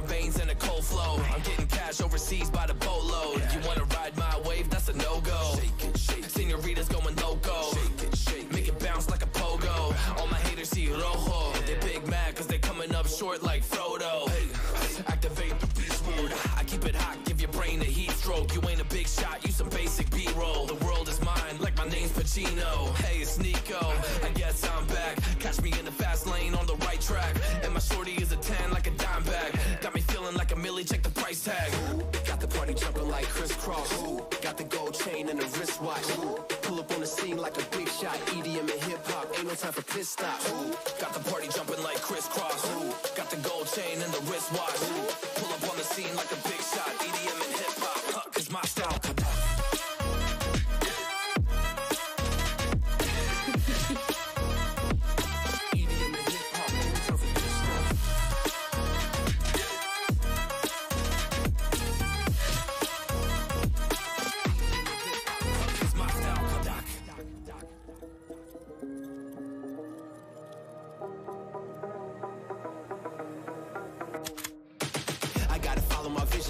my veins in a cold flow. I'm getting cash overseas by the boatload. You wanna ride my wave? That's a no-go. Senoritas going loco. Make it bounce like a pogo. All my haters see rojo. They big mad cause they coming up short like Frodo. Activate the beast mode. I keep it hot, give your brain a heat stroke. You ain't a big shot, you some basic B-roll. The world is mine, like my name's Pacino. Hey, it's Nico, I guess I'm back. Catch me in the fast lane on the right track. And my shorty is a 10 like a dime bag. Got me feeling like a millie, check the price tag. Got the party jumping like crisscross. Got the gold chain and the wristwatch. Pull up on the scene like a big shot. EDM and hip-hop, ain't no time for pit stops. Got the party jumping like crisscross. Got the gold chain and the wristwatch. Pull up on the scene like a big shot. EDM and hip-hop, cause my style.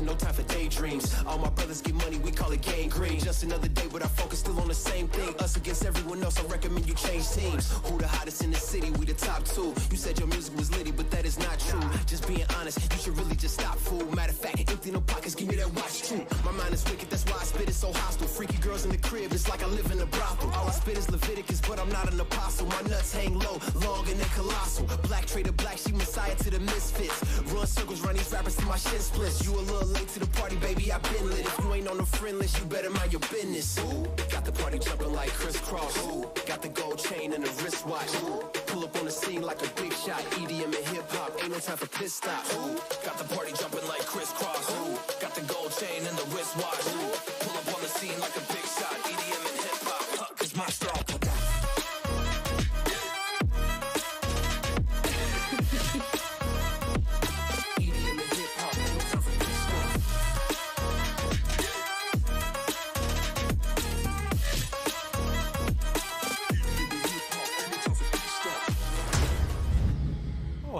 No time for daydreams. All my brothers get money, we call it gang green. Just another day, but our focus still on the same thing. Us against everyone else, I recommend you change teams. Who the hottest in the city? We the top two. You said your music was litty, but that is not true. Just being honest, you should really just stop, fool. Matter of fact, empty no pockets, give me that watch too. My mind is wicked, that's why I spit it so hostile. Freaky girls in the crib, it's like I live in a brothel. All I spit is Leviticus, but I'm not an apostle. My nuts hang low, long and they colossal. Black trader black, she messiah to the misfits. Run circles, run these rappers to my shin splits. You a little late to the party, baby, I been lit. If you ain't on the friend list, you better mind your business. Got the party jumping like crisscross. Got the gold chain and the wristwatch. Pull up on the scene like a big shot. EDM and hip-hop, ain't no time for pit stops. Got the party jumping like crisscross. Got the gold chain and the wristwatch. Pull up on the scene like a big shot. EDM and hip-hop, cause my style.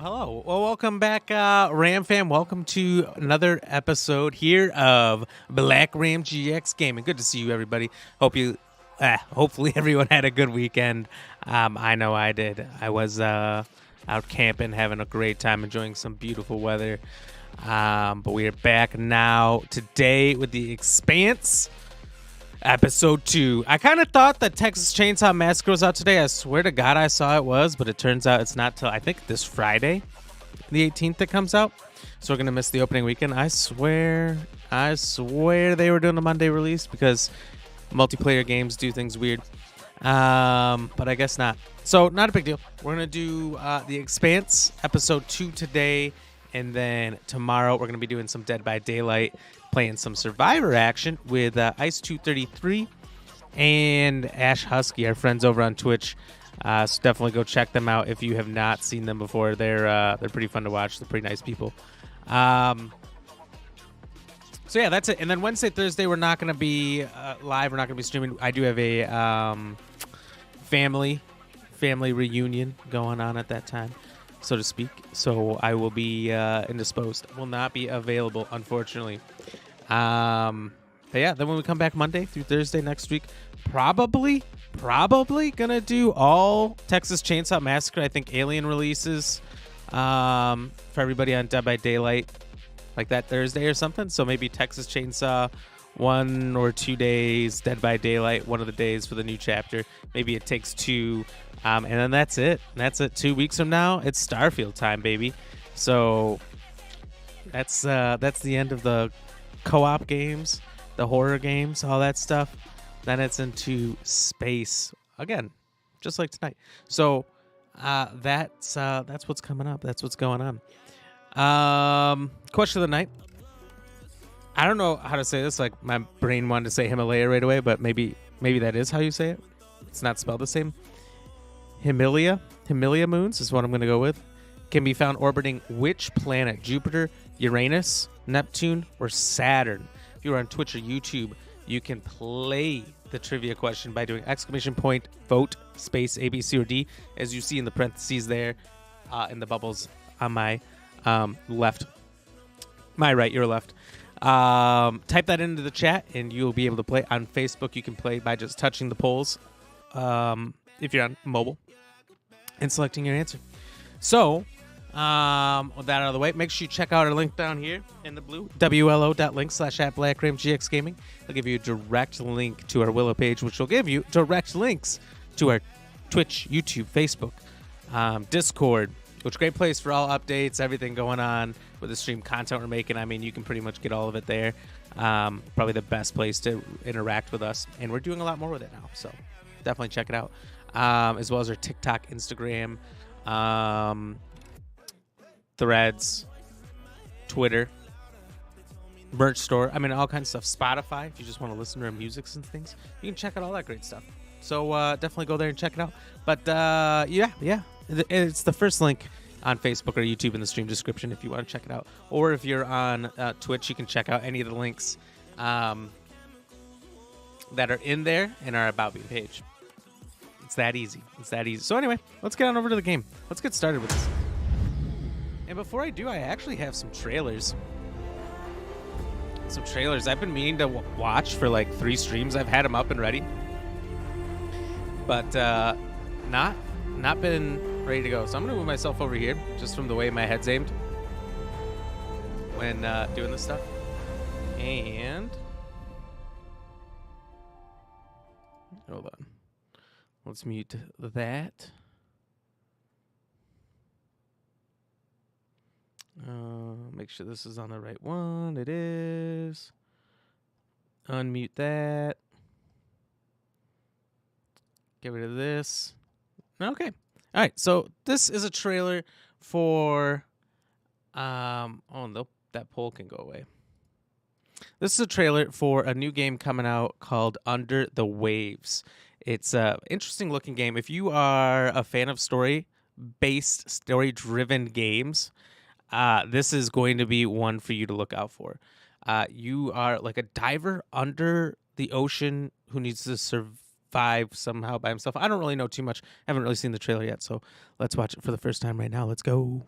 Hello. Well, welcome back, Ram fam. Welcome to another episode here of BlackRamGX Gaming. Good to see you, everybody. Hopefully everyone had a good weekend. I know I did. I was out camping, having a great time, enjoying some beautiful weather. But we are back now today with the Expanse. Episode 2. I kind of thought that Texas Chainsaw Massacre was out today. I swear to God I saw it was, but it turns out it's not till, I think, this Friday, the 18th, it comes out. So we're going to miss the opening weekend. I swear they were doing a Monday release because multiplayer games do things weird. But I guess not. So not a big deal. We're going to do the Expanse Episode 2 today, and then tomorrow we're going to be doing some Dead by Daylight, playing some Survivor action with Ice233 and Ash Husky, our friends over on Twitch. So definitely go check them out if you have not seen them before. They're pretty fun to watch. They're pretty nice people. So yeah, that's it. And then Wednesday, Thursday, we're not going to be live. We're not going to be streaming. I do have a family reunion going on at that time, so to speak. So I will be indisposed. Will not be available, unfortunately. But yeah, then when we come back Monday through Thursday next week, probably gonna do all Texas Chainsaw Massacre. I think Alien releases for everybody on Dead by Daylight like that Thursday or something. So maybe Texas Chainsaw 1 or 2 days, Dead by Daylight one of the days for the new chapter. Maybe It Takes Two. And then that's it. 2 weeks from now, it's Starfield time, baby. So that's the end of the co-op games, the horror games, all that stuff. Then it's into space again, just like tonight. So that's what's coming up. That's what's going on. Question of the night. I don't know how to say this. Like, my brain wanted to say Himalaya right away, but maybe that is how you say it. It's not spelled the same. Himalaya moons is what I'm going to go with. Can be found orbiting which planet? Jupiter, Uranus, Neptune, or Saturn? If you're on Twitch or YouTube, you can play the trivia question by doing ! Vote space A, B, C, or D, as you see in the parentheses there in the bubbles on my left. My right, your left. Type that into the chat, and you'll be able to play. On Facebook, you can play by just touching the polls if you're on mobile and selecting your answer. So, with that out of the way, make sure you check out our link down here in the blue, wlo.link/@BlackRamGX Gaming. It'll give you a direct link to our Willow page, which will give you direct links to our Twitch, YouTube, Facebook, Discord, which is a great place for all updates, everything going on with the stream content we're making. I mean, you can pretty much get all of it there. Probably the best place to interact with us. And we're doing a lot more with it now, so definitely check it out. As well as our TikTok, Instagram, Threads, Twitter, merch store. I mean, all kinds of stuff. Spotify, if you just want to listen to our music and things, you can check out all that great stuff. So definitely go there and check it out. But yeah, it's the first link on Facebook or YouTube in the stream description if you want to check it out. Or if you're on Twitch, you can check out any of the links that are in there in our About Me page. It's that easy. It's that easy. So anyway, let's get on over to the game. Let's get started with this. And before I do, I actually have some trailers. I've been meaning to watch for like 3 streams. I've had them up and ready, but not been ready to go. So I'm gonna move myself over here, just from the way my head's aimed when doing this stuff. And hold on, let's mute that. Make sure this is on the right one. It is. Unmute that. Get rid of this. Okay. All right. So this is a trailer for. Oh no, that poll can go away. This is a trailer for a new game coming out called Under the Waves. It's a interesting looking game. If you are a fan of story-based, story-driven games, this is going to be one for you to look out for. You are like a diver under the ocean who needs to survive somehow by himself. I don't really know too much. I haven't really seen the trailer yet, so let's watch it for the first time right now. Let's go.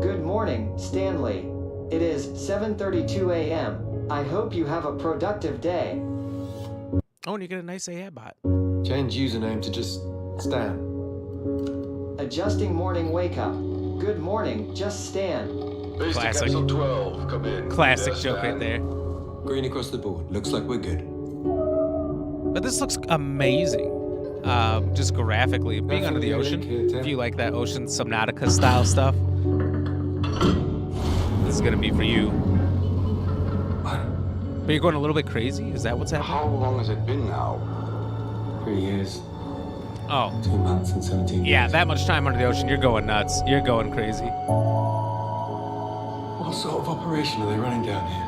Good morning, Stanley. It is 7:32 a.m. I hope you have a productive day. Oh, and you get a nice AI bot. Change username to just Stan. Adjusting morning wake up. Good morning, just Stan. Base to Classic. capsule 12, come in. Classic Yes, joke right Stan. there. Green across the board. Looks like we're good. But this looks amazing. Just graphically. Being under the ocean. If you like that ocean Subnautica style stuff, this is going to be for you. But you're going a little bit crazy? Is that what's happening? How long has it been now? 3 years. Oh. 2 months and 17 Yeah, days. that much time under the ocean, you're going nuts. You're going crazy. What sort of operation are they running down here?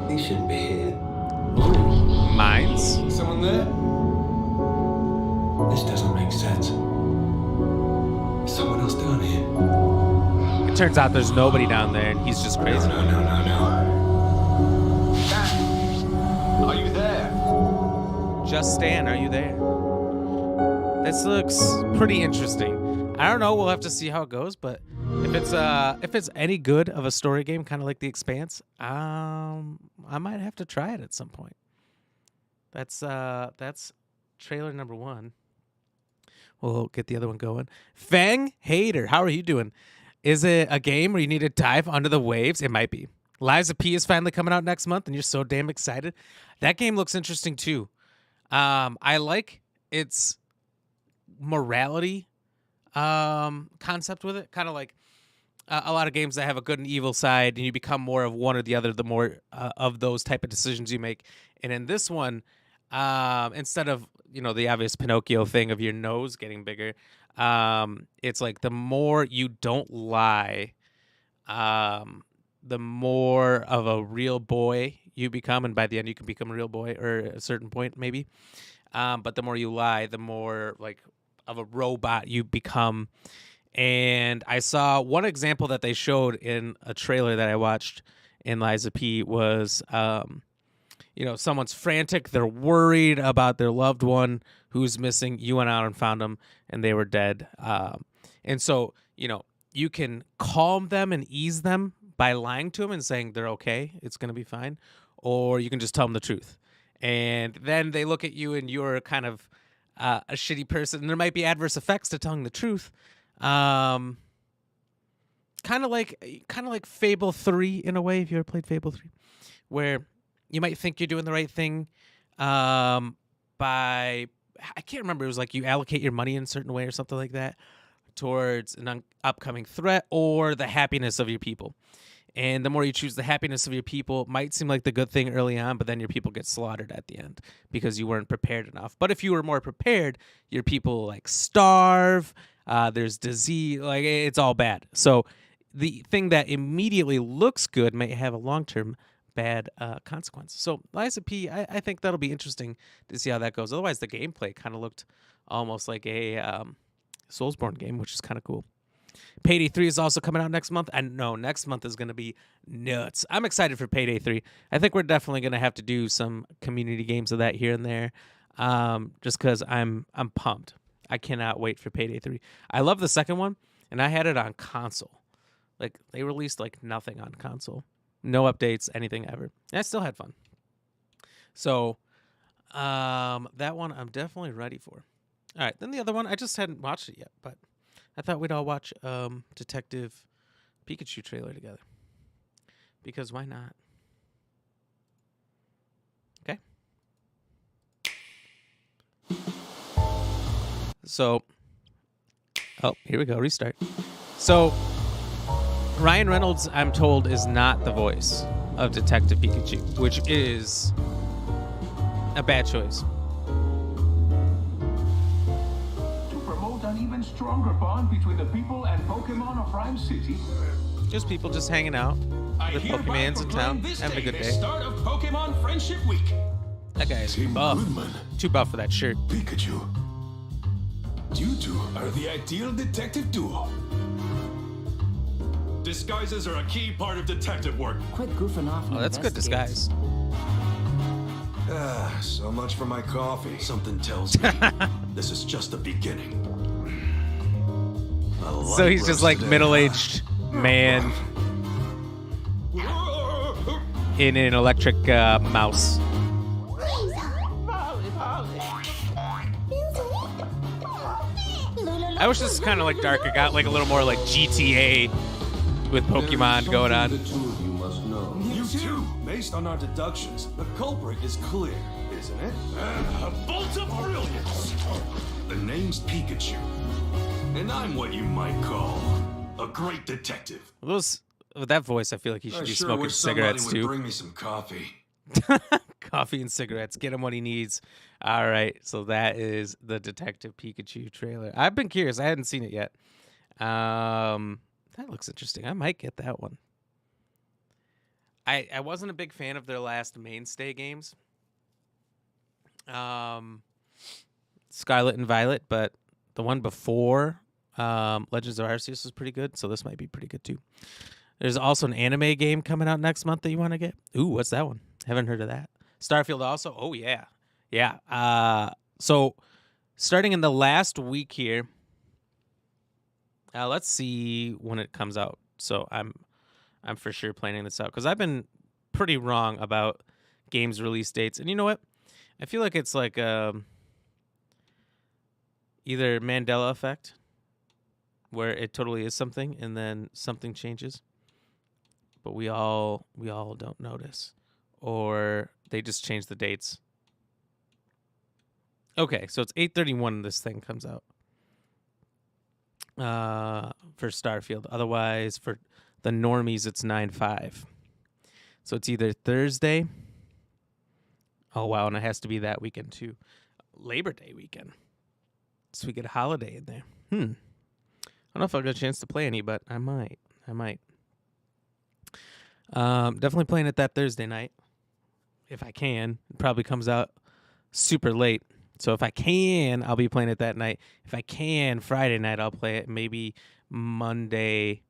They shouldn't be here. Mines? Someone there? This doesn't make sense. Is someone else down here? It turns out there's nobody down there, and he's just crazy. No. Are you there? Just Stan, are you there? This looks pretty interesting. I don't know. We'll have to see how it goes, but if it's any good of a story game, kind of like The Expanse, I might have to try it at some point. That's trailer number 1. We'll get the other one going. Fang Hater, how are you doing? Is it a game where you need to dive under the waves? It might be. Lies of P is finally coming out next month, and you're so damn excited. That game looks interesting too. I like its morality concept with it. Kind of like a lot of games that have a good and evil side, and you become more of one or the other the more of those type of decisions you make. And in this one, instead of the obvious Pinocchio thing of your nose getting bigger, it's like the more you don't lie, the more of a real boy you become, and by the end you can become a real boy, or at a certain point maybe. But the more you lie, the more like of a robot you become. And I saw one example that they showed in a trailer that I watched in Liza P was, someone's frantic. They're worried about their loved one who's missing. You went out and found them, and they were dead. And so, you can calm them and ease them by lying to them and saying they're okay, it's going to be fine, or you can just tell them the truth. And then they look at you and you're kind of a shitty person. And there might be adverse effects to telling the truth. Kind of like Fable 3 in a way, if you ever played Fable 3, where you might think you're doing the right thing by, I can't remember, it was like you allocate your money in a certain way or something like that towards an upcoming threat or the happiness of your people. And the more you choose the happiness of your people, it might seem like the good thing early on, but then your people get slaughtered at the end because you weren't prepared enough. But if you were more prepared, your people like starve, there's disease, like it's all bad. So the thing that immediately looks good may have a long-term bad consequence. So Lies of P, I think that'll be interesting to see how that goes. Otherwise, the gameplay kind of looked almost like a Soulsborne game, which is kind of cool. Payday 3 is also coming out next month. And no, next month is going to be nuts. I'm excited for Payday 3. I think we're definitely going to have to do some community games of that here and there, just because I'm pumped. I cannot wait for Payday 3. I love the second one, and I had it on console. Like, they released, like, nothing on console. No updates, anything ever. And I still had fun. So, that one I'm definitely ready for. All right, then the other one, I just hadn't watched it yet, but I thought we'd all watch Detective Pikachu trailer together. Because why not? Okay. So, here we go, restart. So, Ryan Reynolds, I'm told, is not the voice of Detective Pikachu, which is a bad choice. An even stronger bond between the people and Pokemon of Prime City. Just people just hanging out with Pokemans in town, having a good day. Start of Pokemon Friendship Week. That guy is Tim buff. Goodman. Too buff for that shirt. Pikachu. You two are the ideal detective duo. Disguises are a key part of detective work. Quit goofing off. Oh, that's a good disguise. So much for my coffee. Something tells me this is just the beginning. So he's just like middle-aged man in an electric mouse. I wish this was kind of like darker. Got like a little more like GTA with Pokemon going on. The two of you must know. You too. Based on our deductions, the culprit is clear, isn't it? A bolt of brilliance. The name's Pikachu, and I'm what you might call a great detective. With that voice, I feel like he should be smoking cigarettes somebody too. would bring me some coffee. Coffee and cigarettes. Get him what he needs. All right. So that is the Detective Pikachu trailer. I've been curious. I hadn't seen it yet. That looks interesting. I might get that one. I wasn't a big fan of their last mainstay games. Scarlet and Violet, but the one before Legends of Arceus was pretty good, so this might be pretty good too. There's also an anime game coming out next month that you want to get. Ooh, what's that one? Haven't heard of that. Starfield also. Oh, yeah. Yeah. So starting in the last week here, let's see when it comes out. So I'm for sure planning this out because I've been pretty wrong about games release dates. And you know what? I feel like it's like either Mandela effect, where it totally is something and then something changes, but we all don't notice, or they just change the dates. Okay, so it's 8/31 this thing comes out for Starfield. Otherwise, for the normies, it's 9/5. So it's either Thursday. Oh, wow, and it has to be that weekend, too. Labor Day weekend. So we get a holiday in there. I don't know if I'll get a chance to play any, but I might. Definitely playing it that Thursday night. If I can. It probably comes out super late. So if I can, I'll be playing it that night. If I can, Friday night, I'll play it. Maybe Monday,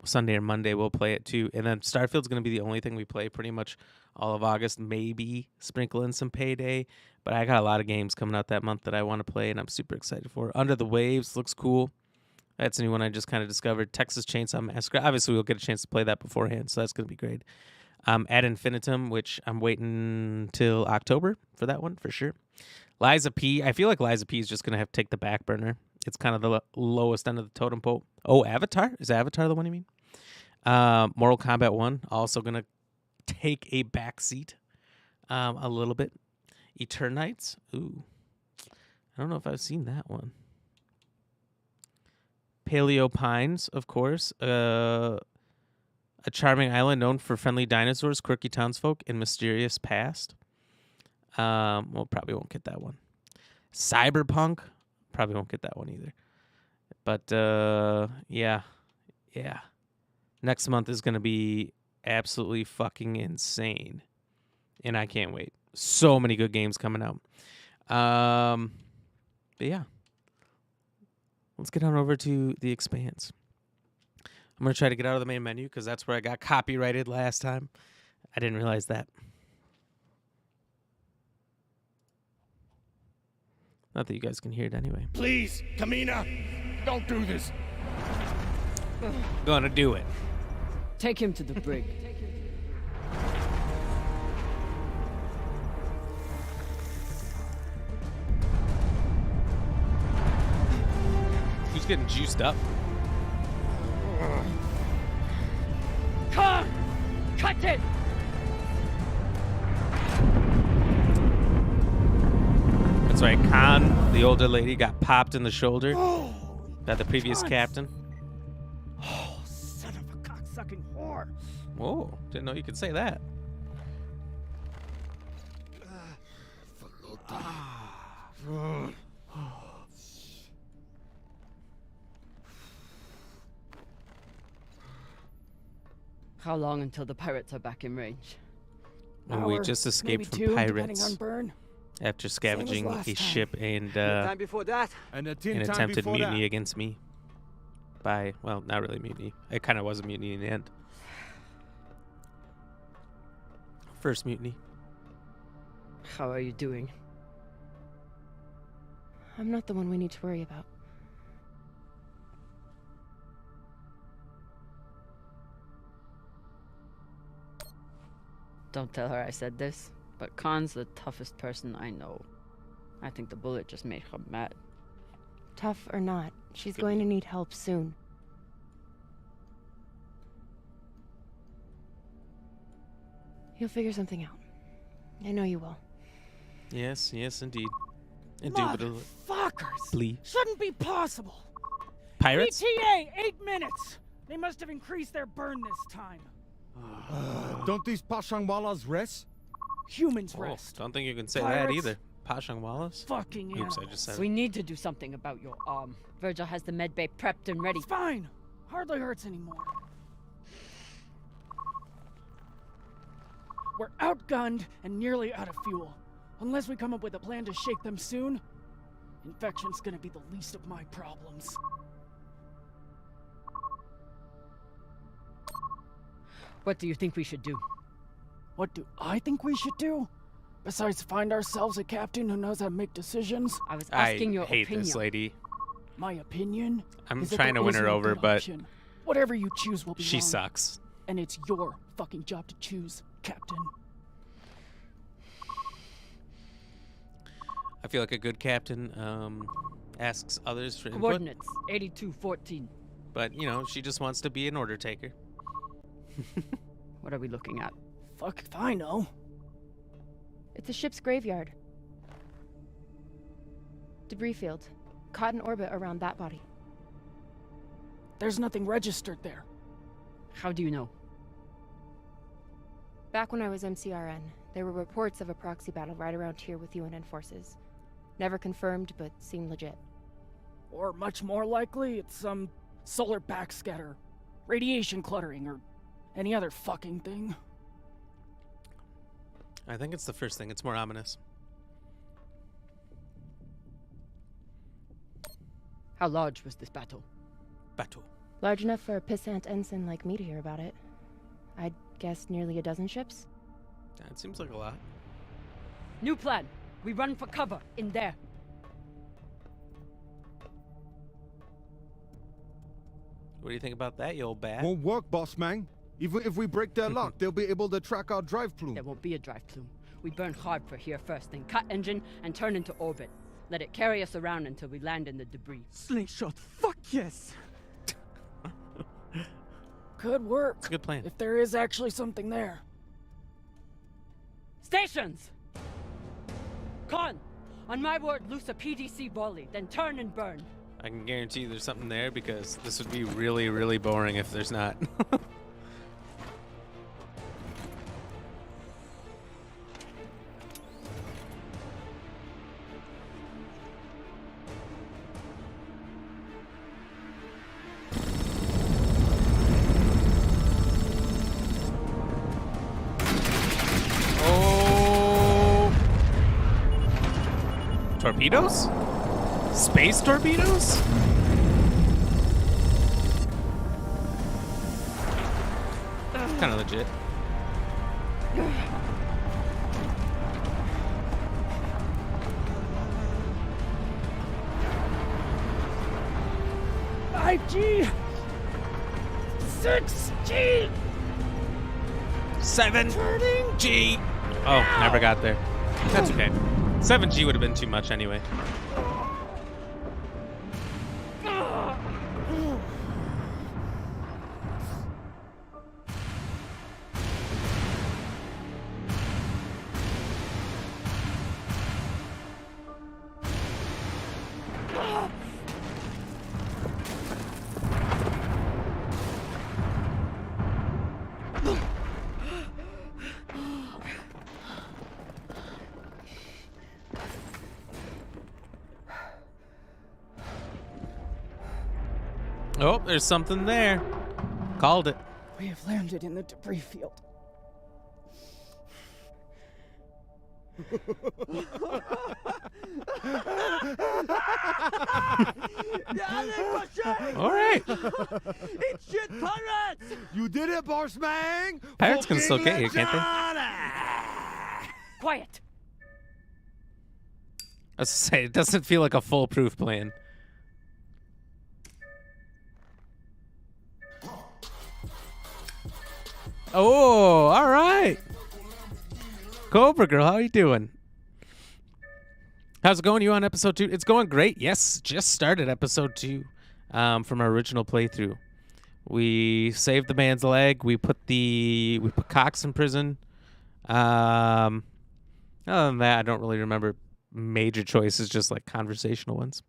Sunday or Monday, we'll play it too. And then Starfield's going to be the only thing we play pretty much all of August. Maybe sprinkle in some Payday. But I got a lot of games coming out that month that I want to play, and I'm super excited for. Under the Waves looks cool. That's a new one I just kind of discovered. Texas Chainsaw Massacre. Obviously, we'll get a chance to play that beforehand, so that's going to be great. Ad Infinitum, which I'm waiting till October for that one, for sure. Liza P. I feel like Liza P is just going to have to take the back burner. It's kind of the lowest end of the totem pole. Oh, Avatar? Is Avatar the one you mean? Mortal Kombat 1, also going to take a back seat a little bit. Eternites. Ooh. I don't know if I've seen that one. Paleo Pines, of course. A charming island known for friendly dinosaurs, quirky townsfolk, and mysterious past. Well, probably won't get that one. Cyberpunk. Probably won't get that one either. But, yeah. Next month is going to be absolutely fucking insane. And I can't wait. So many good games coming out. But yeah. Let's get on over to the Expanse. I'm going to try to get out of the main menu because that's where I got copyrighted last time. I didn't realize that. Not that you guys can hear it anyway. Please, Kamina, don't do this. Gonna do it. Take him to the brig. Who's getting juiced up? Come! Cut it! That's right, Khan, the older lady, got popped in the shoulder by the previous captain. Oh, son of a cocksucking whore. Whoa, didn't know you could say that. How long until the pirates are back in range? Well, we just escaped from pirates burn. after scavenging a ship and Time before that. an attempted mutiny against me. By, well, not really mutiny. It kind of was a mutiny in the end. First mutiny. How are you doing? I'm not the one we need to worry about. Don't tell her I said this, but Khan's the toughest person I know. I think the bullet just made her mad. Tough or not, she's going to need help soon. You'll figure something out. I know you will. Yes, indeed. Indubitably. Fuckers! Shouldn't be possible. Pirates? ETA, 8 minutes. They must have increased their burn this time. Don't these Pashangwalas rest? Humans Oh, rest. don't think you can say Pirates? that either. Pashangwalas? Fucking Oops, I animals. just said We it. need to do something about your arm. Virgil has the med bay prepped and ready. It's fine. Hardly hurts anymore. We're outgunned and nearly out of fuel. Unless we come up with a plan to shake them soon, infection's gonna be the least of my problems. What do you think we should do? What do I think we should do? Besides find ourselves a captain who knows how to make decisions? I was I asking your hate opinion. this lady. My opinion? I'm is that trying there to win is her no over, good but option. Whatever you choose will be she wrong. sucks. And it's your fucking job to choose, Captain. I feel like a good captain asks others for input, Coordinates 8214. but, you know, she just wants to be an order taker. What are we looking at? Fuck if I know. It's a ship's graveyard. Debris field. Caught in orbit around that body. There's nothing registered there. How do you know? Back when I was MCRN, there were reports of a proxy battle right around here with UNN forces. Never confirmed, but seemed legit. Or much more likely, it's some solar backscatter, radiation cluttering, or any other fucking thing. I think it's the first thing. It's more ominous. How large was this battle? Battle. Large enough for a pissant ensign like me to hear about it. I'd guess nearly a dozen ships. That seems like a lot. New plan. We run for cover in there. What do you think about that, you old bat? Won't work, boss man. Even if we break their lock, they'll be able to track our drive plume. There won't be a drive plume. We burn hard for here first, then cut engine and turn into orbit. Let it carry us around until we land in the debris. Slingshot, fuck yes! Could work. It's a good plan. If there is actually something there. Stations! Con! On my word, loose a PDC volley, then turn and burn. I can guarantee you there's something there because this would be really, really boring if there's not. Torpedoes? Space torpedoes? Kind of legit. IG 6G 7G. Oh, never got there. That's okay. 7G would have been too much anyway. Oh, there's something there. Called it. We have landed in the debris field. All right. It's shit pirates! You did it, boss man! Pirates can still get you, can't they? Quiet! I was to say, it doesn't feel like a foolproof plan. Oh, all right. Cobra Girl, how are you doing? How's it going? You on episode 2? It's going great. Yes, just started episode 2 from our original playthrough. We saved the man's leg. We put Cox in prison. Other than that, I don't really remember major choices, just like conversational ones.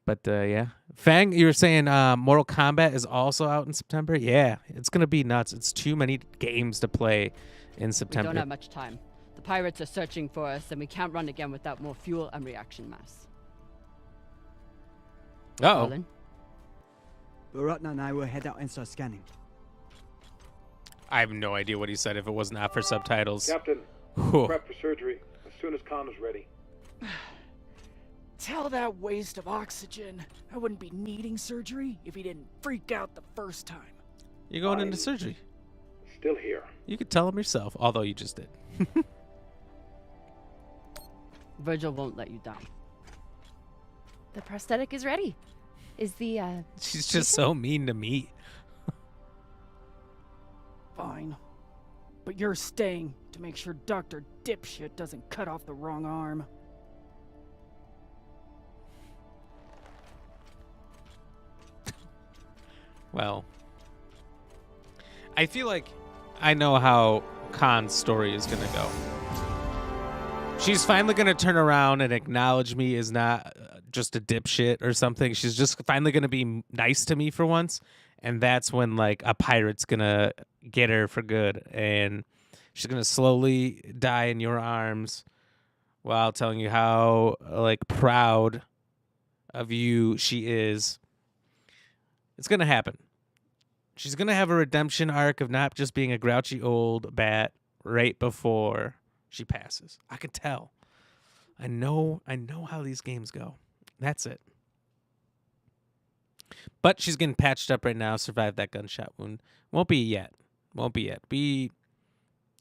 But yeah, Fang, you were saying Mortal Kombat is also out in September. Yeah, it's gonna be nuts. It's too many games to play in September. We don't have much time. The pirates are searching for us, and we can't run again without more fuel and reaction mass. Uh-oh. Baratna and I will head out and start scanning. I have no idea what he said if it was not for subtitles. Captain, Whew. prep for surgery as soon as Khan is ready. Tell that waste of oxygen I wouldn't be needing surgery if he didn't freak out the first time. You're going into surgery. Still here. You could tell him yourself, although you just did. Virgil won't let you down. The prosthetic is ready. Is the, She's just so mean to me. Fine. But you're staying to make sure Dr. Dipshit doesn't cut off the wrong arm. Well, I feel like I know how Khan's story is going to go. She's finally going to turn around and acknowledge me as not just a dipshit or something. She's just finally going to be nice to me for once. And that's when, like, a pirate's going to get her for good. And she's going to slowly die in your arms while telling you how, like, proud of you she is. It's going to happen. She's going to have a redemption arc of not just being a grouchy old bat right before she passes. I can tell. I know how these games go. That's it. But she's getting patched up right now, survived that gunshot wound. Won't be yet. Be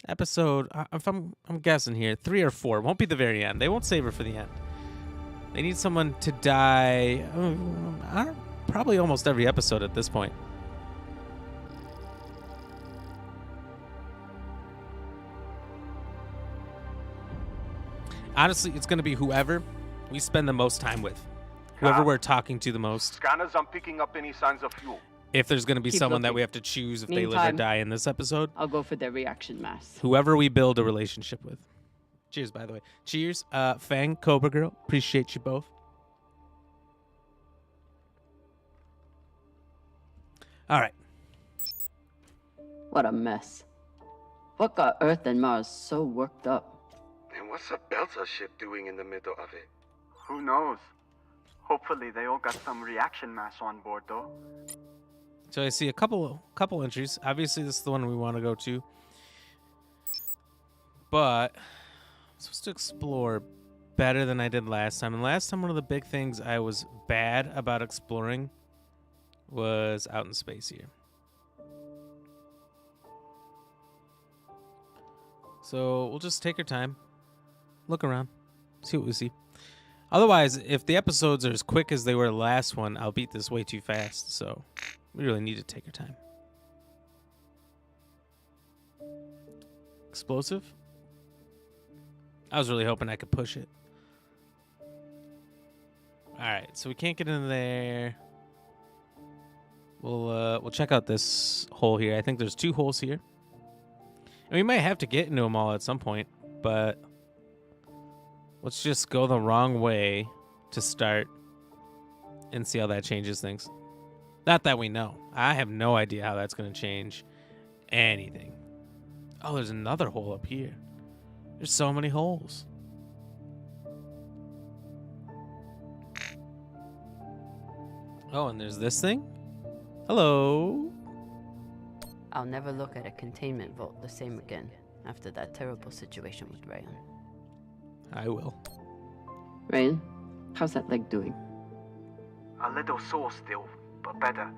episode, if I'm guessing here, 3 or 4. Won't be the very end. They won't save her for the end. They need someone to die. probably almost every episode at this point. Honestly, it's going to be whoever we spend the most time with. Whoever we're talking to the most. Scanners aren't picking up any signs of fuel. If there's going to be Keep someone that looking. we have to choose if they live or Meantime, die in this episode, I'll go for the reaction mass. whoever we build a relationship with. Cheers, by the way. Cheers. Fang, Cobra Girl, appreciate you both. All right. What a mess. What got Earth and Mars so worked up? And what's a Belter ship doing in the middle of it? Who knows? Hopefully they all got some reaction mass on board, though. So I see a couple entries. Obviously, this is the one we want to go to. But I'm supposed to explore better than I did last time. And last time, one of the big things I was bad about exploring was out in space here. So we'll just take our time, look around, see what we see. Otherwise, if the episodes are as quick as they were the last one, I'll beat this way too fast. So we really need to take our time. Explosive? I was really hoping I could push it. Alright, so we can't get in there. We'll check out this hole here. I think there's 2 holes here. And we might have to get into them all at some point, but let's just go the wrong way to start and see how that changes things. Not that we know. I have no idea how that's going to change anything. Oh, there's another hole up here. There's so many holes. Oh, and there's this thing? Hello? I'll never look at a containment vault the same again after that terrible situation with Rayan. I will. Rayan, how's that leg doing? A little sore still, but better.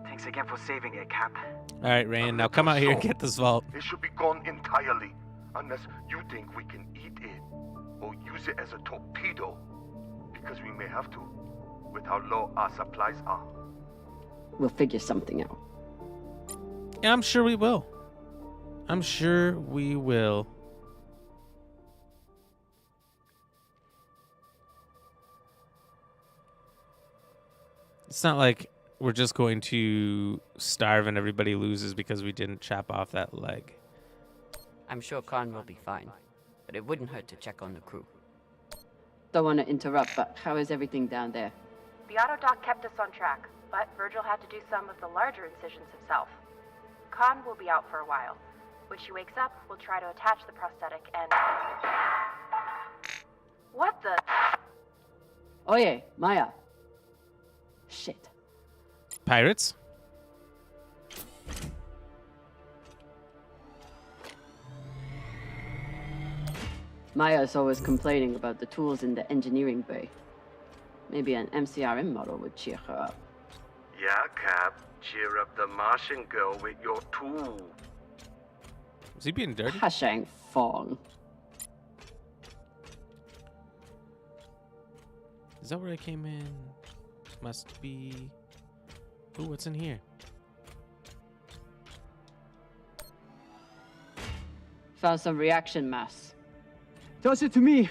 Thanks again for saving it, Cap. All right, Rayan, now come out here and get this vault. It should be gone entirely, unless you think we can eat it or use it as a torpedo, because we may have to, with how low our supplies are. We'll figure something out. Yeah, I'm sure we will. I'm sure we will. It's not like we're just going to starve and everybody loses because we didn't chop off that leg. I'm sure Khan will be fine, but it wouldn't hurt to check on the crew. Don't want to interrupt, but how is everything down there? The auto dock kept us on track, but Virgil had to do some of the larger incisions himself. Khan will be out for a while. When she wakes up, we'll try to attach the prosthetic and... What the... Oye, Maya. Shit. Pirates? Maya's always complaining about the tools in the engineering bay. Maybe an MCRM model would cheer her up. Yeah, Cap. Cheer up the Martian girl with your tool. Is he being dirty? Hashang Fong. Is that where I came in? Must be... Ooh, what's in here? Found some reaction mass. Toss it to me.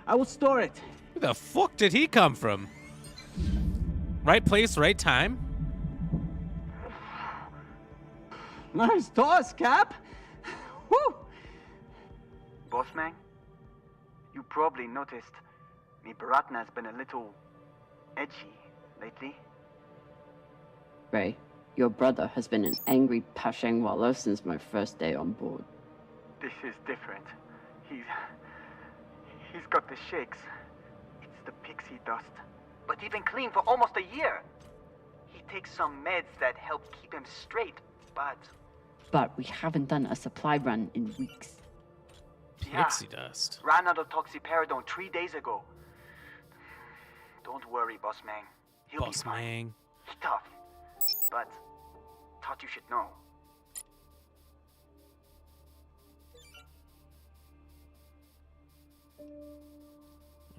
I will store it. Where the fuck did he come from? Right place, right time? Nice toss, Cap. Woo! Boss man, you probably noticed me Baratna's been a little edgy lately. Ray, your brother has been an angry Pashang Wallow since my first day on board. This is different. He's got the shakes. It's the pixie dust. But he's been clean for almost a year. He takes some meds that help keep him straight, but... But we haven't done a supply run in weeks. Pixie dust. Ran out of toxiperidone 3 days ago. Don't worry, boss man. He'll be fine. He's tough. But thought you should know.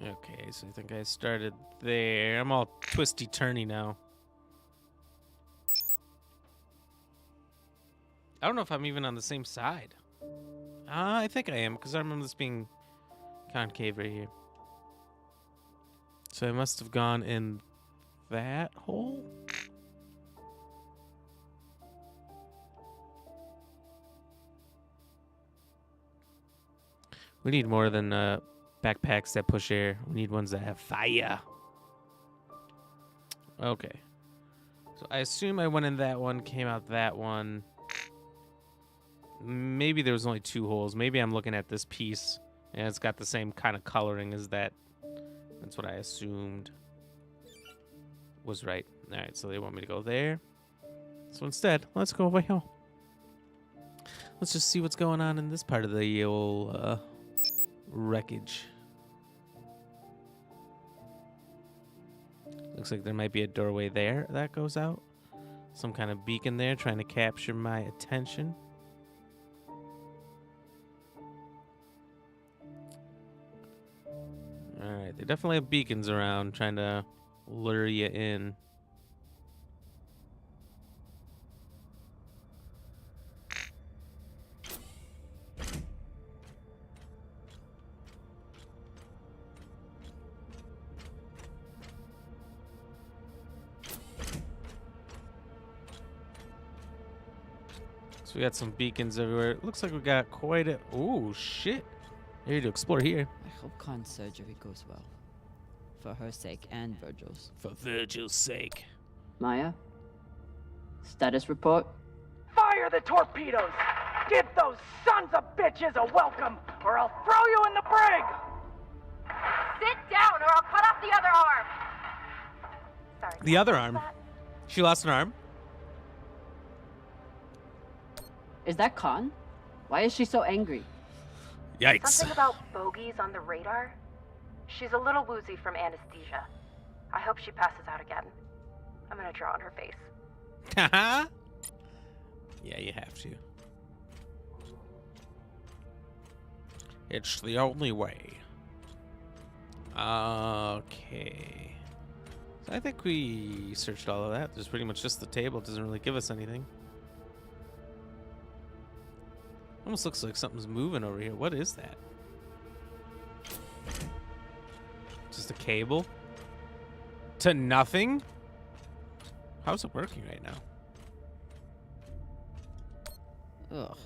Okay, so I think I started there. I'm all twisty-turny now. I don't know if I'm even on the same side. I think I am, because I remember this being concave right here. So I must have gone in that hole? We need more than backpacks that push air. We need ones that have fire. Okay. So I assume I went in that one, came out that one. Maybe there was only 2 holes. Maybe I'm looking at this piece and it's got the same kind of coloring as that. That's what I assumed was right. All right, so they want me to go there. So instead, let's go over here. Let's just see what's going on in this part of the old wreckage. Looks like there might be a doorway there that goes out. Some kind of beacon there trying to capture my attention. Alright, they definitely have beacons around trying to lure you in. So we got some beacons everywhere. It looks like we got quite a... Ooh, shit. Ready to explore here. I hope Khan's surgery goes well. For her sake and Virgil's. For Virgil's sake. Maya? Status report? Fire the torpedoes! Give those sons of bitches a welcome, or I'll throw you in the brig! Sit down, or I'll cut off the other arm! Sorry. The other arm? She lost an arm? Is that Khan? Why is she so angry? Yikes. Something about bogeys on the radar? She's a little woozy from anesthesia. I hope she passes out again. I'm gonna draw on her face. Haha. Yeah, you have to. It's the only way. Okay. So I think we searched all of that. There's pretty much just the table. It doesn't really give us anything. Almost looks like something's moving over here. What is that? Just a cable? To nothing? How's it working right now? Ugh.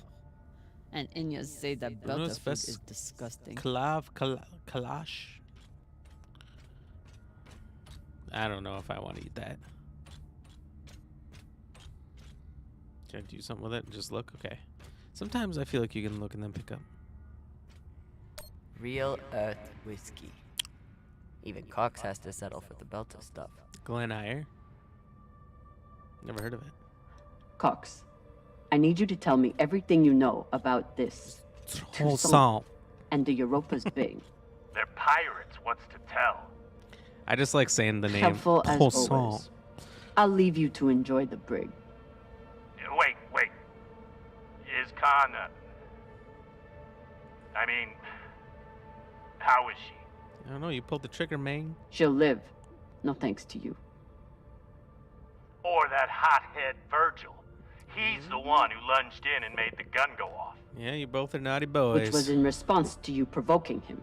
And Inyas say that belter food is disgusting. Kalash? I don't know if I want to eat that. Can I do something with it and just look? Okay. Sometimes I feel like you can look and then pick up. Real Earth whiskey. Even Cox has to settle for the belter stuff. Glen Eyre? Never heard of it. Cox, I need you to tell me everything you know about this Toussaint and the Europa's Bing. They're pirates. What's to tell? I just like saying the name. Helpful as Toussaint. always. I'll leave you to enjoy the brig. Wait. Is Khan... I mean... How is she? I don't know. You pulled the trigger, man. She'll live. No thanks to you. Or that hothead Virgil. He's the one who lunged in and made the gun go off. Yeah, you both are naughty boys. Which was in response to you provoking him.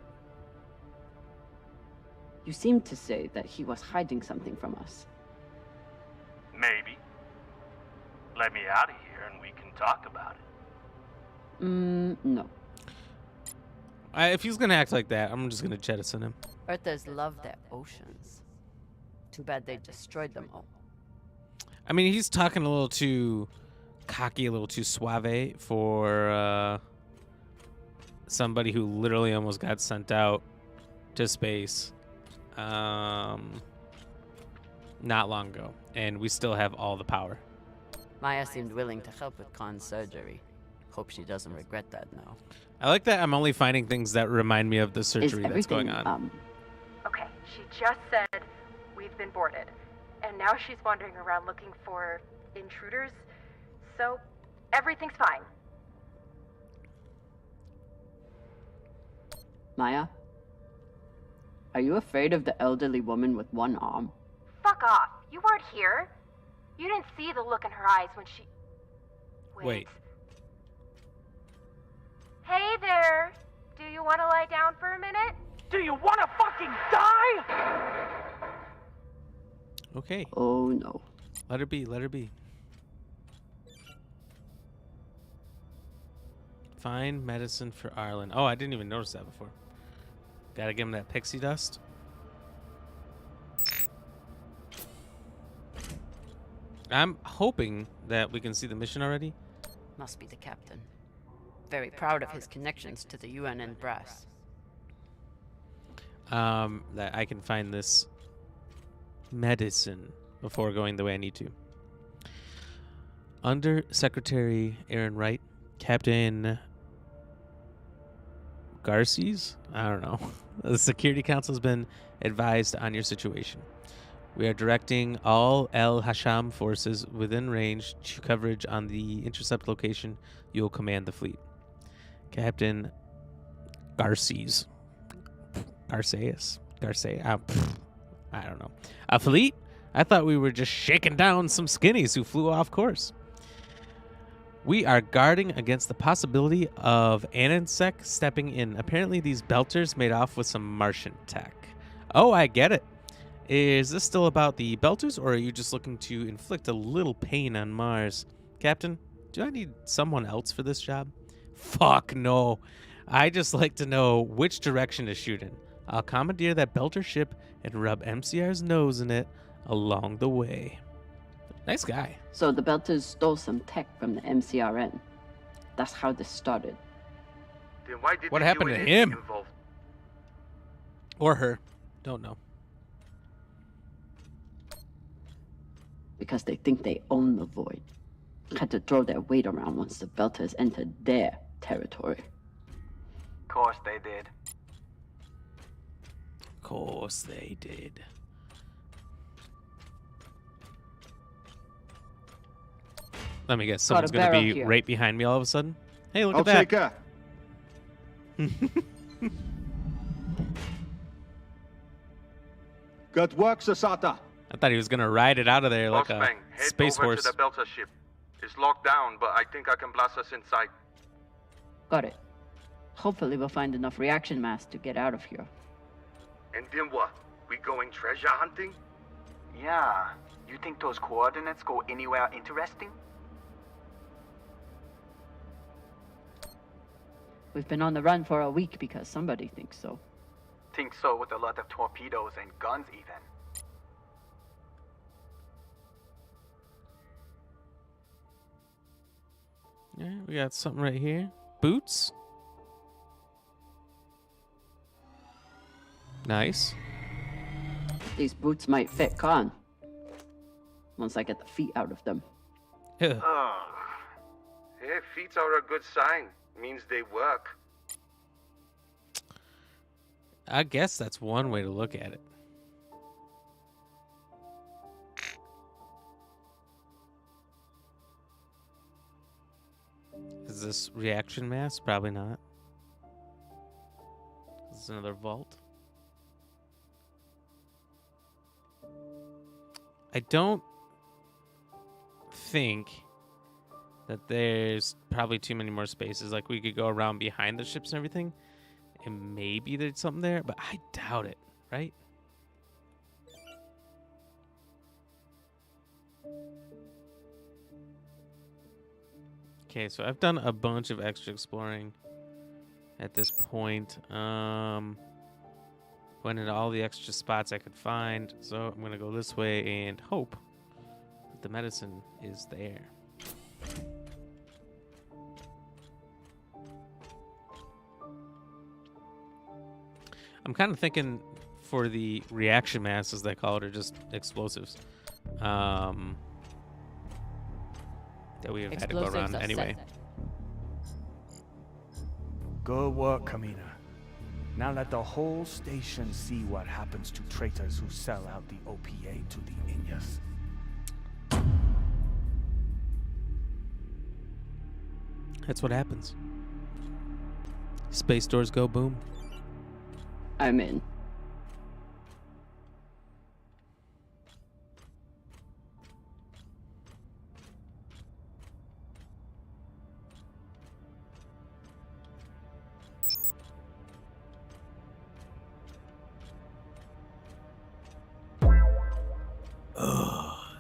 You seemed to say that he was hiding something from us. Maybe. Let me out of here and we can talk about it. No. If he's gonna act like that, I'm just gonna jettison him. Earthers love their oceans. Too bad they destroyed them all. I mean, he's talking a little too cocky, a little too suave for somebody who literally almost got sent out to space not long ago, and we still have all the power. Maya seemed willing to help with Khan's surgery. Hope she doesn't regret that now. I like that I'm only finding things that remind me of the surgery that's going on. Okay, she just said we've been boarded. And now she's wandering around looking for intruders. So, everything's fine. Maya? Are you afraid of the elderly woman with one arm? Fuck off. You weren't here. You didn't see the look in her eyes when she... Wait. Hey there. Do you want to lie down for a minute? Do you want to fucking die? Okay. Oh no. Let her be. Let her be. Find medicine for Arlen. Oh, I didn't even notice that before. Gotta give him that pixie dust. I'm hoping that we can see the mission already. Must be the captain. Very proud of his connections to the UN and brass. That I can find this medicine before going the way I need to. Under Secretary Aaron Wright, Captain Garces? I don't know. The Security Council has been advised on your situation. We are directing all El Hasham forces within range to coverage on the intercept location. You will command the fleet. Captain Garces. Garces? I don't know. A fleet? I thought we were just shaking down some skinnies who flew off course. We are guarding against the possibility of Anansec stepping in. Apparently these belters made off with some Martian tech. Oh, I get it. Is this still about the belters, or are you just looking to inflict a little pain on Mars? Captain, do I need someone else for this job? Fuck no. I just like to know which direction to shoot in. I'll commandeer that belter ship and rub MCR's nose in it along the way. Nice guy. So the Belters stole some tech from the MCRN. That's how this started. Then why did What the happened to UN him? get involved? Or her. Don't know. Because they think they own the void. Had to throw their weight around once the Belters entered their territory. Course they did. Of course they did. Let me guess. Someone's going to be here. right behind me all of a sudden. Hey, look I'll at that. take her. Good work, Sasata. I thought he was going to ride it out of there like a Bossman, head space over horse. to the Belter ship. It's locked down, but I think I can blast us inside. Got it. Hopefully we'll find enough reaction mass to get out of here. And then what? We going treasure hunting? Yeah. You think those coordinates go anywhere interesting? We've been on the run for a week because somebody thinks so. Think so with a lot of torpedoes and guns even. Yeah, we got something right here. Boots. Nice. These boots might fit Khan. Once I get the feet out of them. Ugh. Hey, feet are a good sign. Means they work. I guess that's one way to look at it. Is this reaction mass? Probably not. This is another vault. I don't think that there's probably too many more spaces. Like, we could go around behind the ships and everything, and maybe there's something there, but I doubt it, right? Okay, so I've done a bunch of extra exploring at this point. Went into all the extra spots I could find, so I'm gonna go this way and hope that the medicine is there. I'm kind of thinking for the reaction mass, as they call it, or just explosives, that we have had to go around anyway. Good work, Kamina. Now let the whole station see what happens to traitors who sell out the OPA to the Inyas. That's what happens. Space doors go boom. I'm in.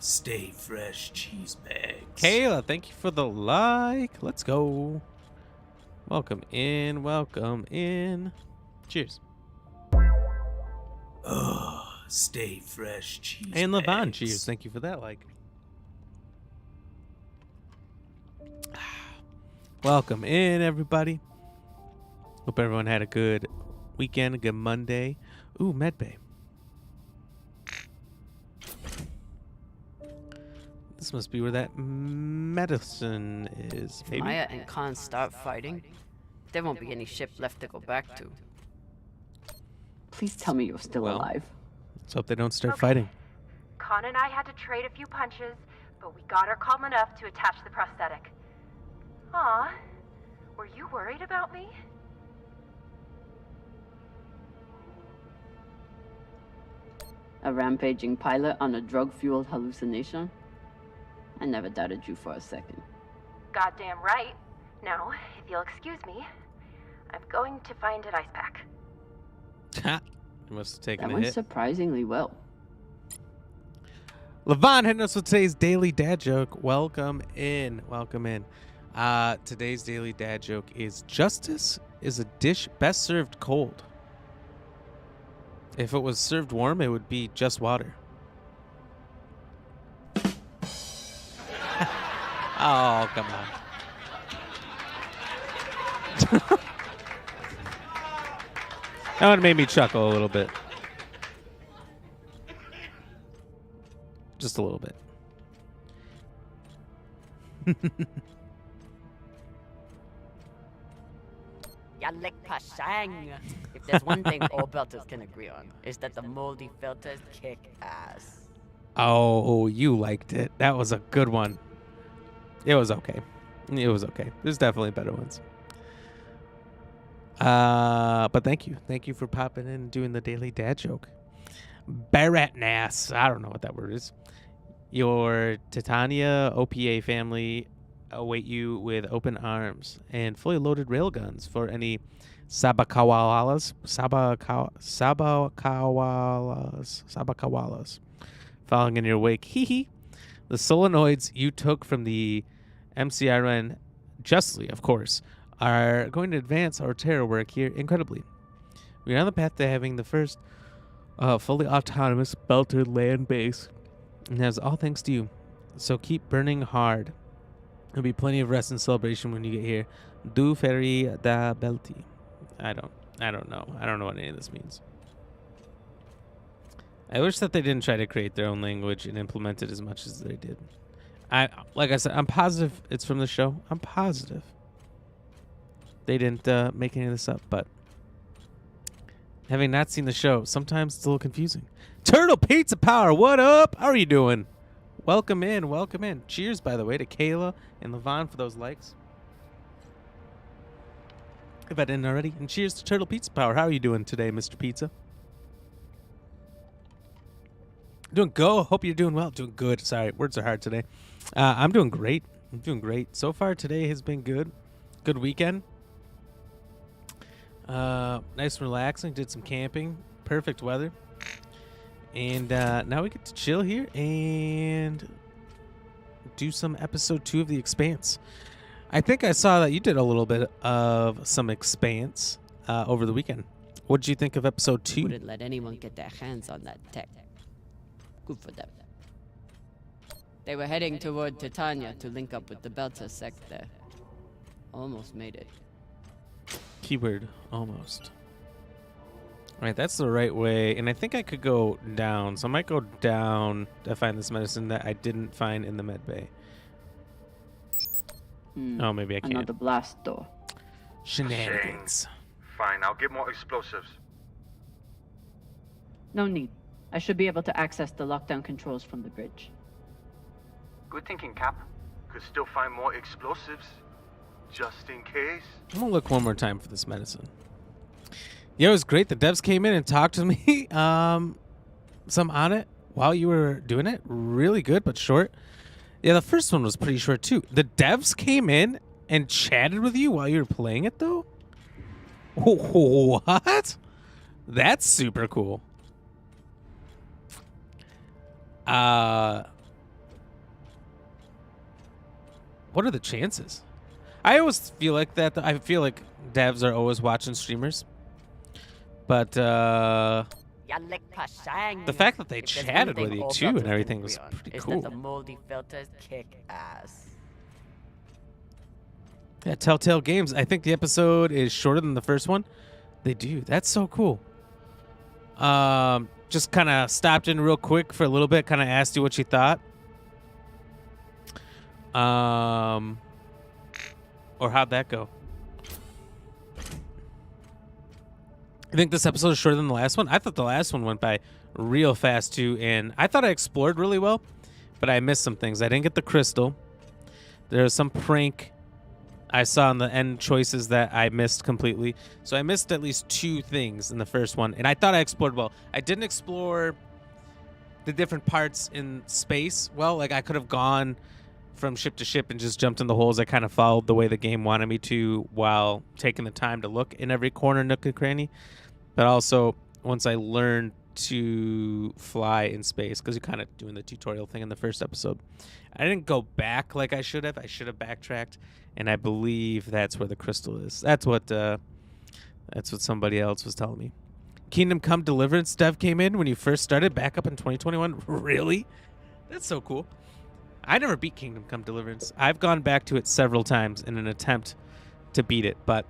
Stay fresh, cheese bags. Kayla, thank you for the like. Let's go. Welcome in. Welcome in. Cheers. Stay fresh, cheese. And Levon, cheers. Thank you for that like. Welcome in, everybody. Hope everyone had a good weekend, a good Monday. Ooh, medbay. This must be where that medicine is. Maybe? Maya and Khan start fighting, there won't be any ship left to go back to. Please tell me you're still alive. Let's hope they don't start fighting. Khan and I had to trade a few punches, but we got her calm enough to attach the prosthetic. Aw, were you worried about me? A rampaging pilot on a drug-fueled hallucination? I never doubted you for a second. Goddamn right. Now, if you'll excuse me, I'm going to find an ice pack. Ha! You must have taken That a went hit. surprisingly well. Levon hitting us with today's daily dad joke. Welcome in. Welcome in. Today's daily dad joke is: justice is a dish best served cold. If it was served warm, it would be just water. Oh, come on. That one made me chuckle a little bit. Just a little bit. Yalek Pashang. If there's one thing all belters can agree on, is that the moldy filters kick ass. Oh, you liked it. That was a good one. It was okay. It was okay. There's definitely better ones. But thank you. Thank you for popping in and doing the daily dad joke. Baratnass. I don't know what that word is. Your Titania OPA family await you with open arms and fully loaded railguns for any sabakawalas following in your wake. Hee hee. The solenoids you took from the MCRN, justly, of course, are going to advance our terror work here incredibly. We are on the path to having the first fully autonomous belter land base, and that's all thanks to you. So keep burning hard. There'll be plenty of rest and celebration when you get here. Du Ferry da Belti. I don't know. I don't know what any of this means. I wish that they didn't try to create their own language and implement it as much as they did. Like I said, I'm positive it's from the show. I'm positive they didn't make any of this up, but having not seen the show, sometimes it's a little confusing. Turtle Pizza Power, what up? How are you doing? Welcome in, welcome in. Cheers, by the way, to Kayla and Levon for those likes. If I didn't already. And cheers to Turtle Pizza Power. How are you doing today, Mr. Pizza? Doing go. Hope you're doing well. Doing good. Sorry, words are hard today. I'm doing great. I'm doing great. So far today has been good. Good weekend. Nice and relaxing. Did some camping. Perfect weather. And now we get to chill here and do some episode 2 of The Expanse. I think I saw that you did a little bit of some Expanse over the weekend. What did you think of episode 2? Wouldn't let anyone get their hands on that tech. Good for them. They were heading toward Titania to link up with the Belter sect there. Almost made it. Keyword, almost. All right, that's the right way. And I think I could go down. So I might go down to find this medicine that I didn't find in the med bay. Oh, maybe I can't. Another blast door. Shenanigans. Fine, I'll get more explosives. No need. I should be able to access the lockdown controls from the bridge. Good thinking, Cap. Could still find more explosives, just in case. I'm gonna look one more time for this medicine. Yeah, it was great. The devs came in and talked to me some on it while you were doing it. Really good, but short. Yeah, the first one was pretty short too. The devs came in and chatted with you while you were playing it though? What? That's super cool. what are the chances? I always feel like that. I feel like devs are always watching streamers. But the fact that they chatted with you too and everything was pretty cool. The moldy filters kick ass. Yeah, Telltale Games. I think the episode is shorter than the first one. They do. That's so cool. Just kind of stopped in real quick for a little bit. Kind of asked you what you thought. Or how'd that go? I think this episode is shorter than the last one. I thought the last one went by real fast too, and I thought I explored really well, but I missed some things. I didn't get the crystal. There was some prank I saw in the end choices that I missed completely. So I missed at least 2 things in the first one, and I thought I explored well. I didn't explore the different parts in space well. Like I could have gone from ship to ship and just jumped in the holes. I kind of followed the way the game wanted me to while taking the time to look in every corner, nook, and cranny. But also, once I learned to fly in space, because you're kind of doing the tutorial thing in the first episode, I didn't go back like I should have. I should have backtracked, and I believe that's where the crystal is. That's what somebody else was telling me. Kingdom Come Deliverance dev came in when you first started back up in 2021. Really? That's so cool. I never beat Kingdom Come Deliverance. I've gone back to it several times in an attempt to beat it, but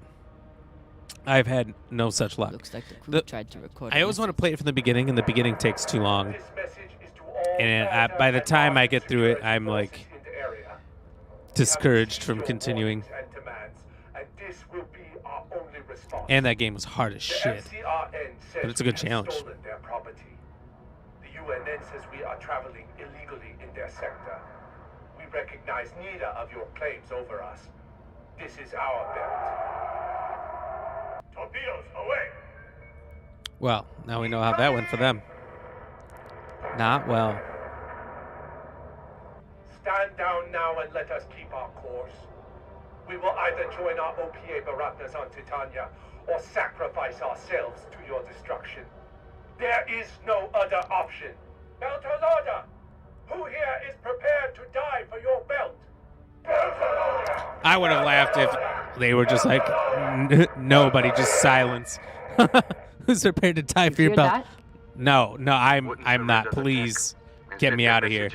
I've had no such luck. Looks like the crew tried to record. I always want to play it from the beginning, and the beginning takes too long. And by the time I get through it, I'm like discouraged from continuing. And that game was hard as shit. But it's a good challenge. The UNN says we are traveling illegally in their sector. We recognize neither of your claims over us. This is our belt. Torpedoes, away! Well, now we know how that went for them. Not well. Stand down now and let us keep our course. We will either join our OPA Baratnas on Titania or sacrifice ourselves to your destruction. There is no other option. Belter's order! Who here is prepared to die for your belt? I would have laughed if they were just like, nobody, just silence. Who's prepared to die for your belt? that? No, I'm not. Please get me out of here.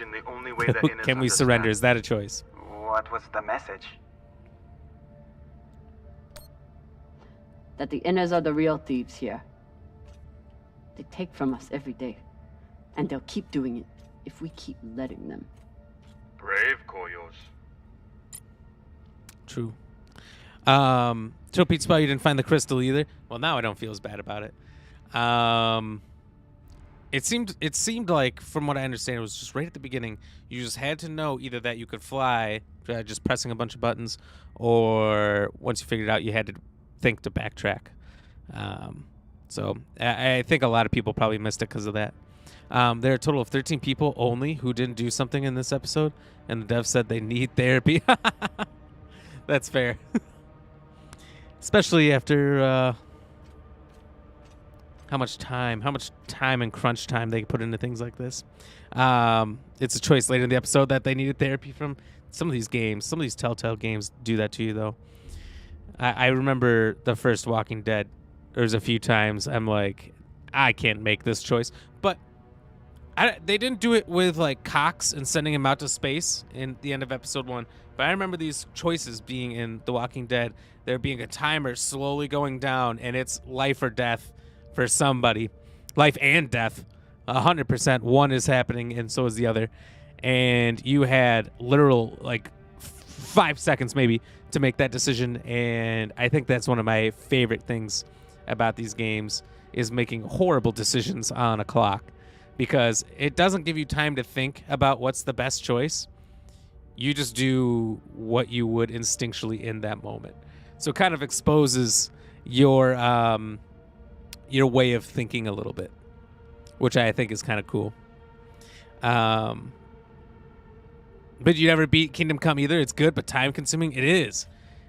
Can we surrender? Is that a choice? What was the message? That the inners are the real thieves here. They take from us every day, and they'll keep doing it if we keep letting them. Brave, Koyos. True. So Pete Spell, you didn't find the crystal either? Well, now I don't feel as bad about it. It seemed like, from what I understand, it was just right at the beginning. You just had to know either that you could fly, just pressing a bunch of buttons, or once you figured it out, you had to think to backtrack. So I think a lot of people probably missed it because of that. There are a total of 13 people only who didn't do something in this episode, and the dev said they need therapy. That's fair. Especially after how much time and crunch time they put into things like this. It's a choice later in the episode that they needed therapy from. Some of these games, some of these Telltale games do that to you, though. I remember the first Walking Dead. There's a few times I'm like, I can't make this choice. But they didn't do it with like Cox and sending him out to space in the end of episode 1. But I remember these choices being in The Walking Dead. There being a timer slowly going down, and it's life or death for somebody. Life and death. 100%. One is happening, and so is the other. And you had literal, like, 5 seconds maybe to make that decision. And I think that's one of my favorite things about these games is making horrible decisions on a clock. Because it doesn't give you time to think about what's the best choice. You just do what you would instinctually in that moment. So it kind of exposes your way of thinking a little bit, which I think is kind of cool. But you never beat Kingdom Come either. It's good, but time-consuming. It is.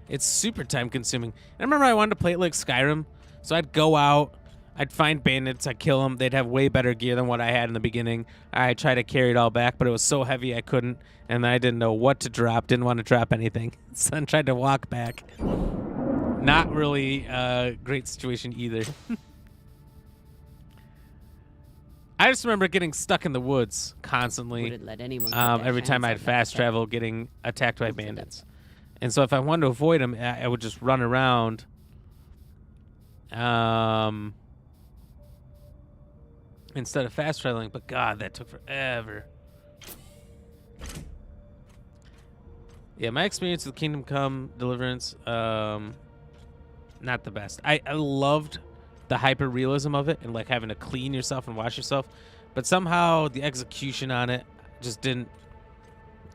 It's super time-consuming. I remember I wanted to play it like Skyrim, so I'd go out. I'd find bandits, I'd kill them. They'd have way better gear than what I had in the beginning. I tried to carry it all back, but it was so heavy I couldn't, and I didn't know what to drop. Didn't want to drop anything, so I tried to walk back. Not really a great situation either. I just remember getting stuck in the woods constantly. Wouldn't let anyone get their Every time hands I'd on that fast tech. travel, getting attacked by bandits. And so if I wanted to avoid them, I would just run around. Instead of fast traveling, but God, that took forever. Yeah, my experience with Kingdom Come Deliverance, not the best. I loved the hyper realism of it and like having to clean yourself and wash yourself, but somehow the execution on it just didn't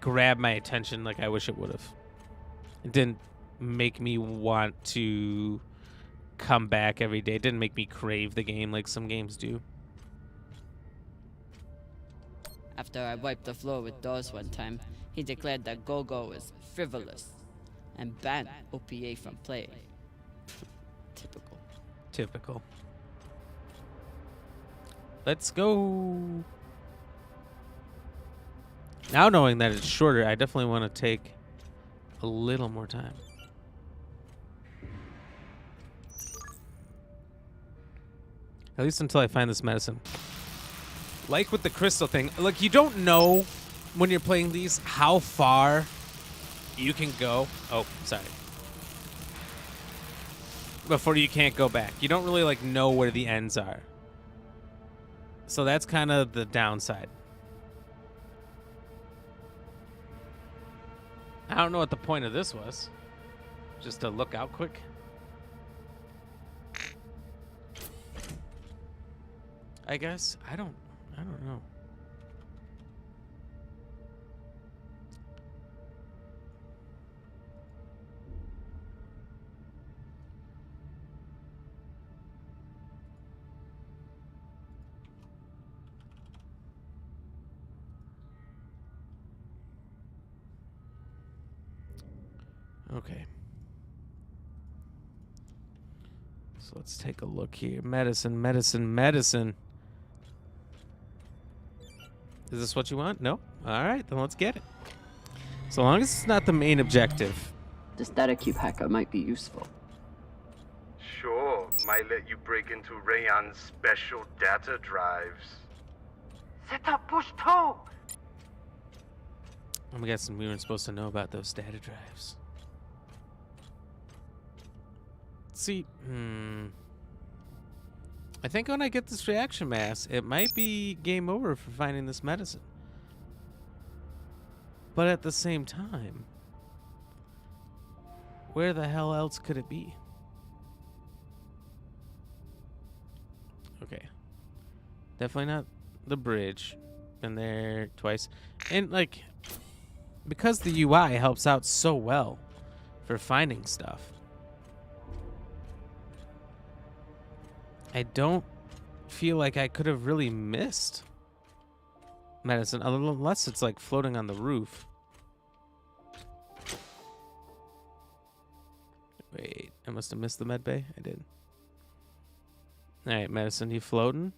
grab my attention like I wish it would have. It didn't make me want to come back every day. It didn't make me crave the game like some games do. After I wiped the floor with Dawes one time, he declared that Go-Go was frivolous and banned OPA from play. Typical. Typical. Let's go. Now knowing that it's shorter, I definitely want to take a little more time. At least until I find this medicine. Like with the crystal thing, like you don't know when you're playing these how far you can go. Oh, sorry. Before you can't go back. You don't really like know where the ends are. So that's kind of the downside. I don't know what the point of this was. Just to look out quick. I guess. I don't know. Okay. So let's take a look here. Medicine, medicine, medicine. Is this what you want? No? All right, then let's get it. So long as it's not the main objective. This data cube hacker might be useful. Sure, might let you break into Rayon's special data drives. Set up push toe! I'm guessing we weren't supposed to know about those data drives. See, I think when I get this reaction mass, it might be game over for finding this medicine. But at the same time, where the hell else could it be? Okay. Definitely not the bridge. Been there twice. And, like, because the UI helps out so well for finding stuff, I don't feel like I could have really missed medicine, unless it's like floating on the roof. Wait, I must have missed the med bay. I did. All right, medicine, you floating?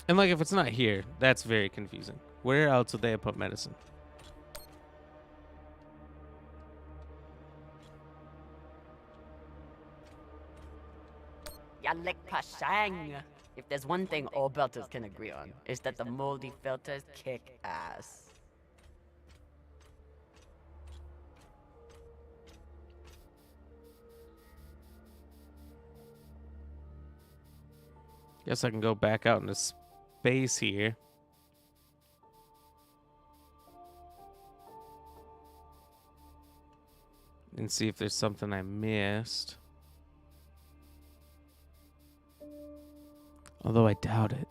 And like, if it's not here, that's very confusing. Where else would they have put medicine? Yalik Pashang. If there's one thing all belters can agree on, is that the moldy filters kick ass. Guess I can go back out into space here. And see if there's something I missed. Although I doubt it.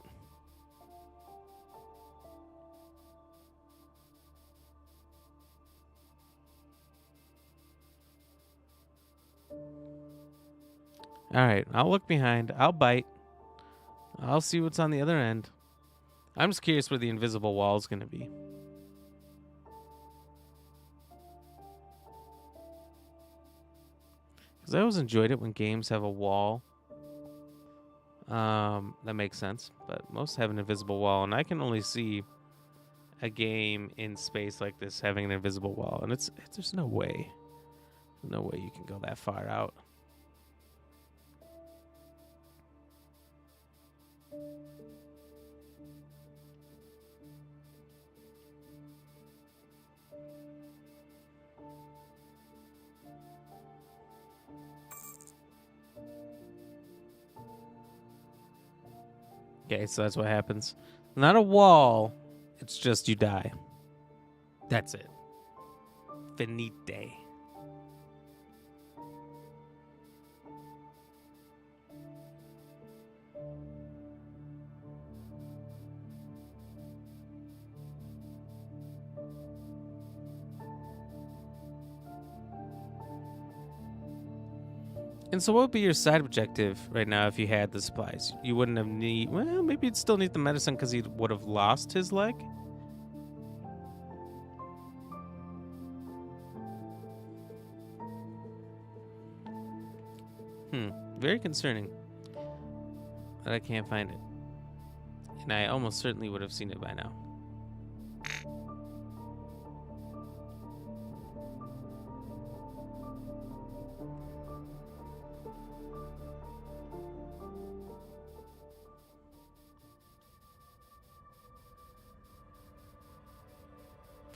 All right, I'll look behind. I'll bite. I'll see what's on the other end. I'm just curious where the invisible wall is going to be. Because I always enjoyed it when games have a wall. That makes sense. But most have an invisible wall. And I can only see a game in space like this having an invisible wall. And there's no way. No way you can go that far out. Okay, so that's what happens. Not a wall. It's just you die. That's it. Finite. And so what would be your side objective right now if you had the supplies? You wouldn't have well, maybe you'd still need the medicine because he would have lost his leg. Very concerning that I can't find it. And I almost certainly would have seen it by now.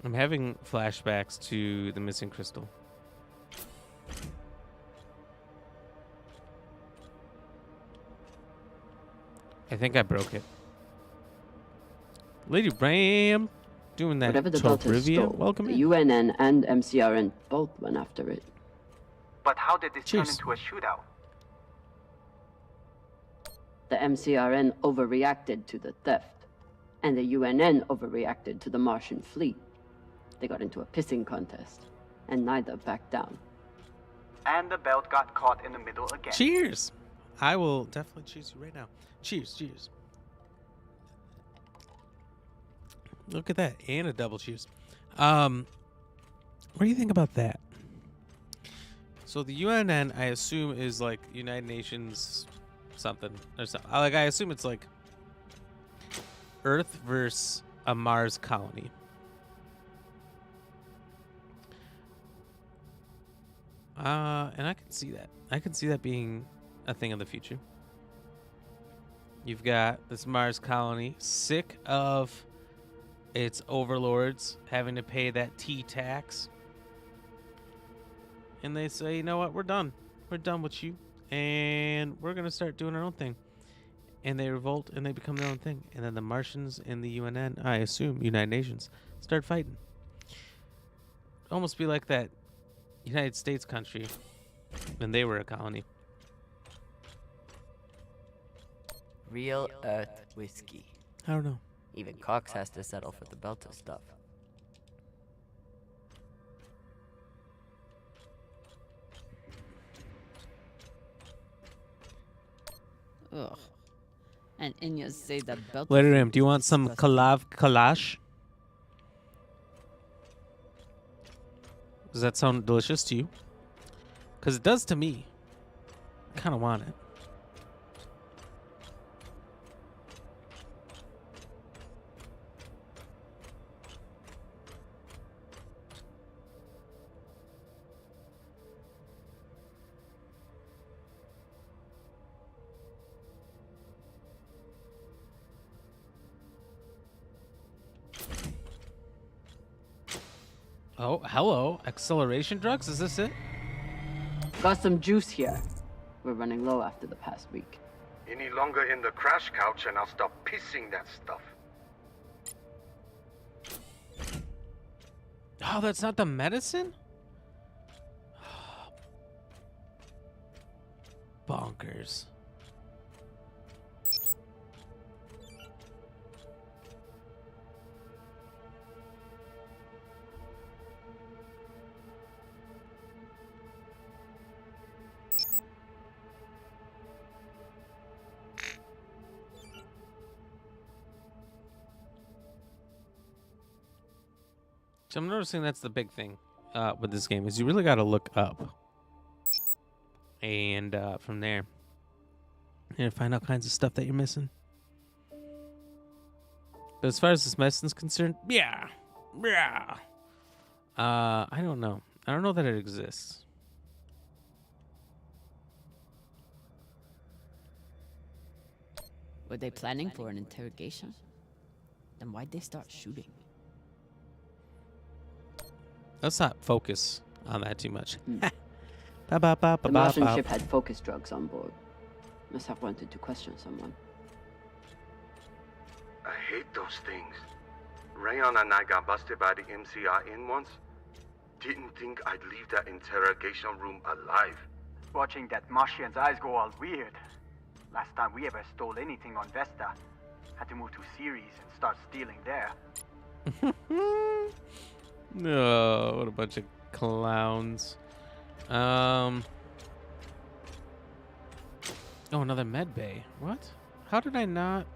I'm having flashbacks to the missing crystal. I think I broke it. Lady Bram doing that. Whatever the Belters stole, welcome the UNN and MCRN both went after it. But how did this turn into a shootout? The MCRN overreacted to the theft, and the UNN overreacted to the Martian fleet. They got into a pissing contest, and neither backed down. And the belt got caught in the middle again. Cheers! I will definitely cheers you right now. Cheers, cheers. Look at that, and a double cheers. What do you think about that? So the UNN, I assume, is like United Nations something or something. Like I assume it's like Earth versus a Mars colony. And I can see that. I can see that being a thing in the future. You've got this Mars colony, sick of its overlords having to pay that T tax. And they say, you know what, we're done. We're done with you. And we're going to start doing our own thing. And they revolt and they become their own thing. And then the Martians and the UNN, I assume, United Nations, start fighting. Almost be like that United States country when they were a colony. Real Earth whiskey. I don't know. Even Cox has to settle for the Belter stuff. Ugh. And Inyas say that Belter. BlackRam, do you want some kalash? Does that sound delicious to you? Because it does to me. I kind of want it. Oh, hello. Acceleration drugs? Is this it? Got some juice here. We're running low after the past week. Any longer in the crash couch and I'll stop pissing that stuff. Oh, that's not the medicine? Bonkers. So I'm noticing that's the big thing with this game is you really got to look up. And from there, you find all kinds of stuff that you're missing. But as far as this medicine's concerned, yeah. I don't know. I don't know that it exists. Were they planning for an interrogation? Then why'd they start shooting? Let's not focus on that too much. The Martian ship had focus drugs on board. Must have wanted to question someone. I hate those things. Rayon and I got busted by the MCRN once. Didn't think I'd leave that interrogation room alive. Watching that Martian's eyes go all weird. Last time we ever stole anything on Vesta. Had to move to Ceres and start stealing there. No, what a bunch of clowns. Oh, another med bay. What? How did I not?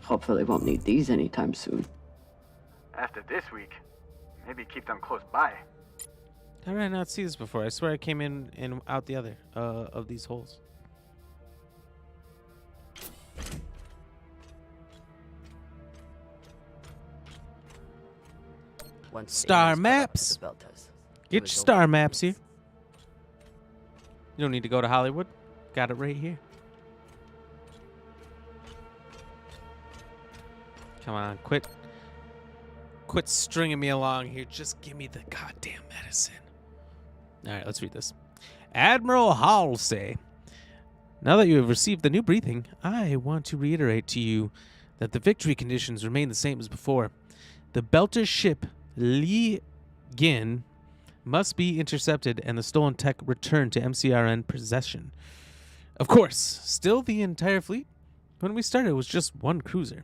Hopefully won't need these anytime soon. After this week, maybe keep them close by. How did I not see this before? I swear I came in and out the other of these holes. Star maps. Get your star maps here. You don't need to go to Hollywood. Got it right here. Come on, quit stringing me along here. Just give me the goddamn medicine. All right, let's read this. Admiral Halsey, now that you have received the new briefing, I want to reiterate to you that the victory conditions remain the same as before. The Belter ship Li Gin must be intercepted and the stolen tech returned to MCRN possession. Of course, still the entire fleet? When we started, it was just one cruiser.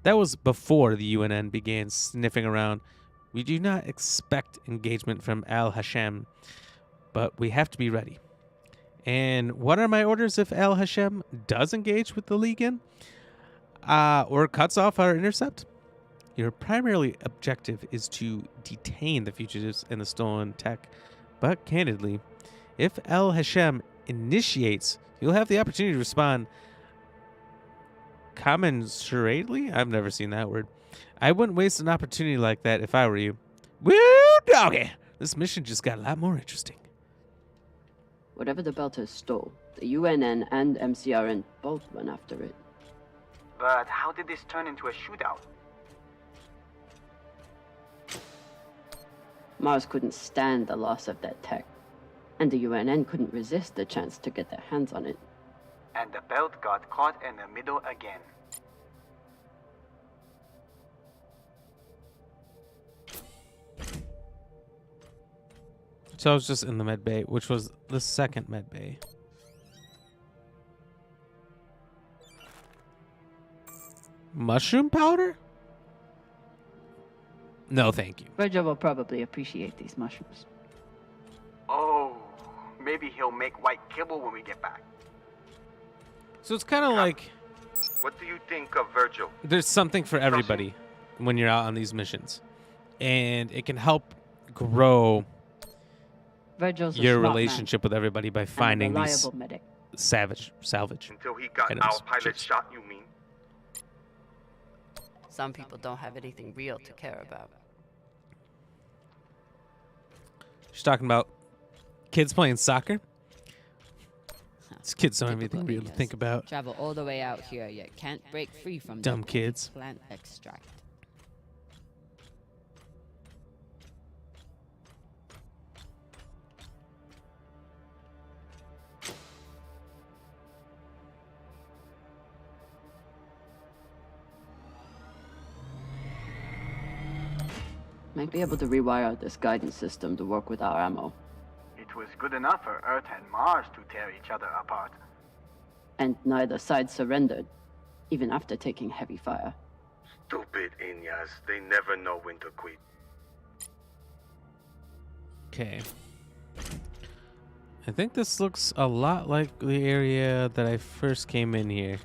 That was before the UNN began sniffing around. We do not expect engagement from Al Hashem, but we have to be ready. And what are my orders if Al Hashem does engage with the Legion or cuts off our intercept? Your primary objective is to detain the fugitives and the stolen tech. But candidly, if Al Hashem initiates, you'll have the opportunity to respond commensurately? I've never seen that word. I wouldn't waste an opportunity like that if I were you. Woo, doggy! This mission just got a lot more interesting. Whatever the Belters stole, the UNN and MCRN both went after it. But how did this turn into a shootout? Mars couldn't stand the loss of that tech, and the UNN couldn't resist the chance to get their hands on it. And the belt got caught in the middle again. So I was just in the med bay, which was the second med bay. Mushroom powder? No, thank you. Virgil will probably appreciate these mushrooms. Oh, maybe he'll make white kibble when we get back. So it's kind of like... What do you think of Virgil? There's something for everybody when you're out on these missions. And it can help grow Virgil's your relationship with everybody by finding these salvage. Until he got items. our pilot shot, you mean? Some people don't have anything real to care about. She's talking about kids playing soccer. These kids don't have anything real to think about. Travel all the way out here, yet can't break free from Dumb that kids. Plant extract. Might be able to rewire this guidance system to work with our ammo. It was good enough for Earth and Mars to tear each other apart. And neither side surrendered, even after taking heavy fire. Stupid Inyas. They never know when to quit. Okay. I think this looks a lot like the area that I first came in here.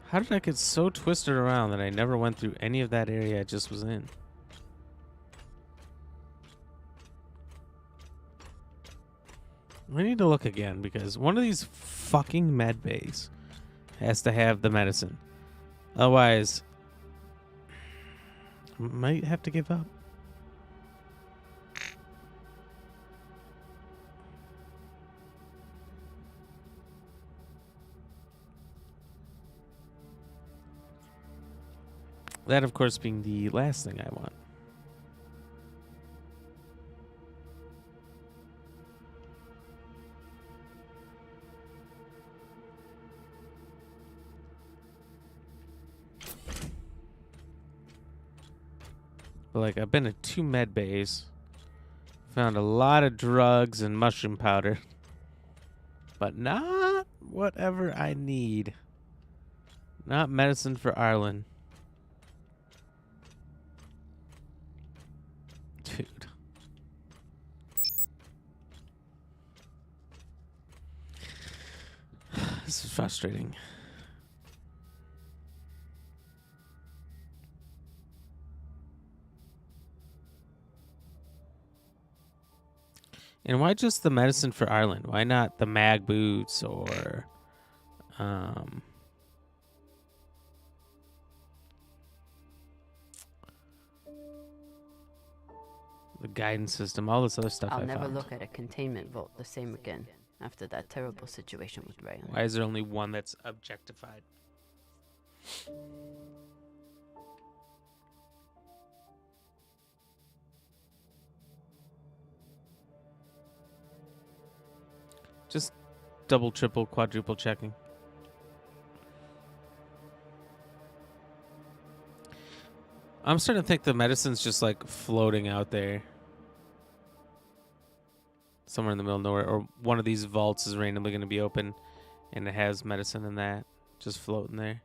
How did I get so twisted around that I never went through any of that area I just was in? I need to look again because one of these fucking med bays has to have the medicine. Otherwise, I might have to give up. That, of course, being the last thing I want. But, like, I've been at 2 med bays. Found a lot of drugs and mushroom powder. But not whatever I need. Not medicine for Ireland. Dude. This is frustrating. And why just the medicine for Ireland? Why not the mag boots or the guidance system, all this other stuff I'll I never found. look at a containment vault the same again after that terrible situation with Royale. Why is there only one that's objectified? Just double, triple, quadruple checking. I'm starting to think the medicine's just like floating out there. Somewhere in the middle of nowhere. Or one of these vaults is randomly going to be open and it has medicine in that. Just floating there.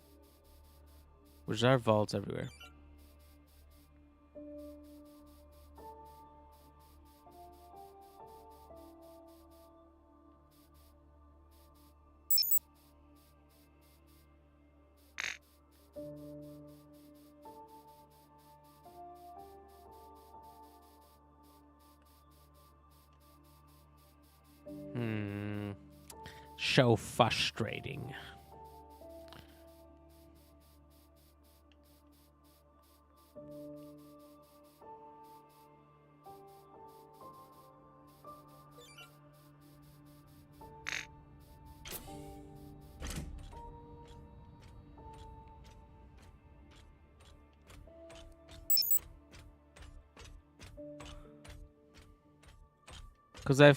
Which are vaults everywhere. So frustrating. Because I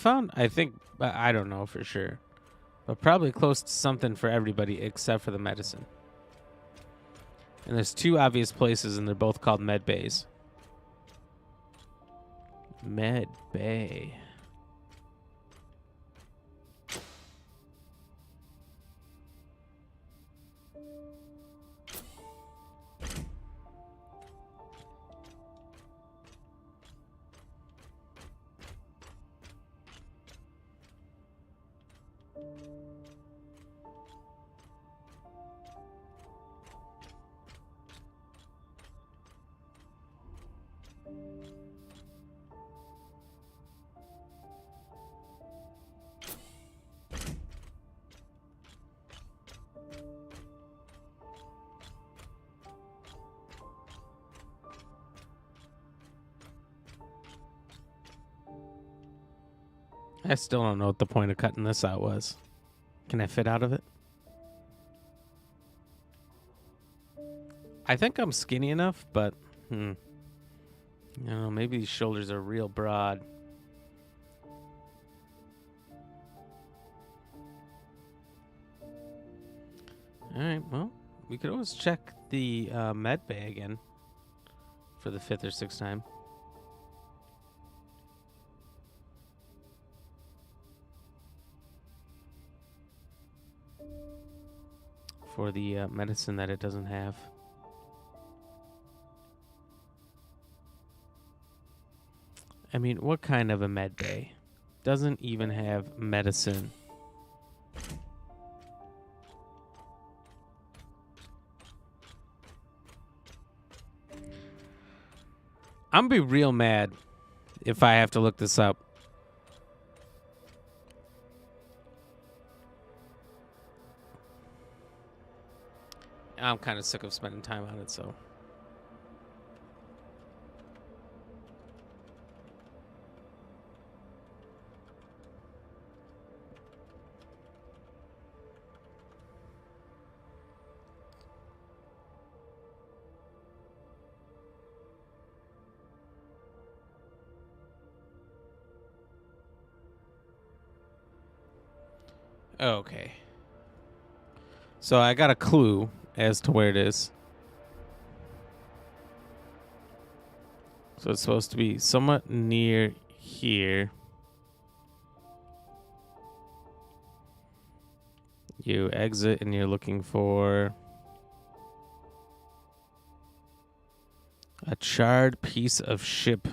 think, I don't know for sure, but probably close to something for everybody except for the medicine. And there's 2 obvious places, and they're both called med bays. Med bay. I still don't know what the point of cutting this out was. Can I fit out of it? I think I'm skinny enough, but you know, maybe these shoulders are real broad. All right, well, we could always check the med bay again for the 5th or 6th time. For the medicine that it doesn't have. I mean, what kind of a med bay doesn't even have medicine? I'm gonna be real mad if I have to look this up. I'm kind of sick of spending time on it, so. Okay. So I got a clue as to where it is. So it's supposed to be somewhat near here. You exit and you're looking for a charred piece of ship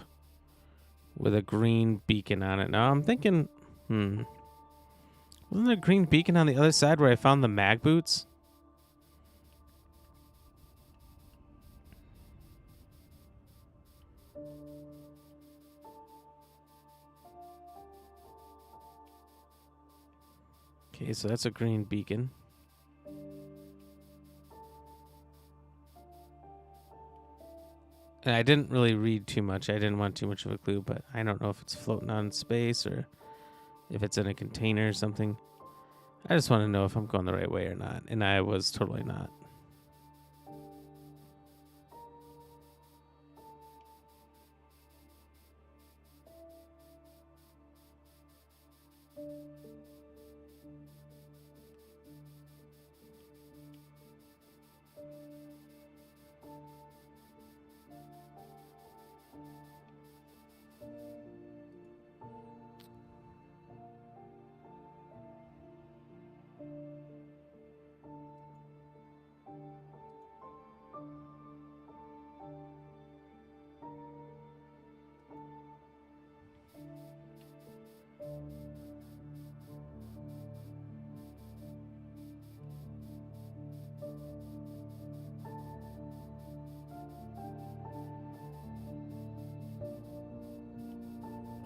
with a green beacon on it. Now I'm thinking, wasn't there a green beacon on the other side where I found the mag boots? Okay, so that's a green beacon. And I didn't really read too much. I didn't want too much of a clue, but I don't know if it's floating on space or if it's in a container or something. I just want to know if I'm going the right way or not. And I was totally not.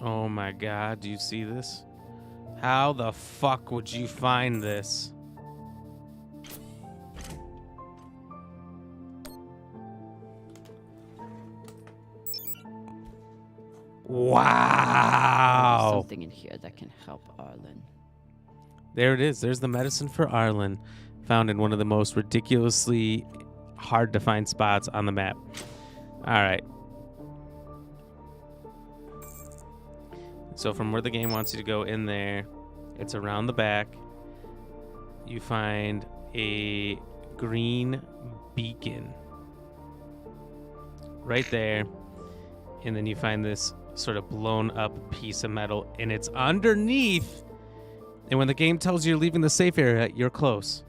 Oh my god, do you see this? How the fuck would you find this? Wow. There's something in here that can help Arlen. There it is. There's the medicine for Arlen, found in one of the most ridiculously hard to find spots on the map. All right. So from where the game wants you to go in there, it's around the back. You find a green beacon right there. And then you find this sort of blown up piece of metal, and it's underneath. And when the game tells you you're leaving the safe area, you're close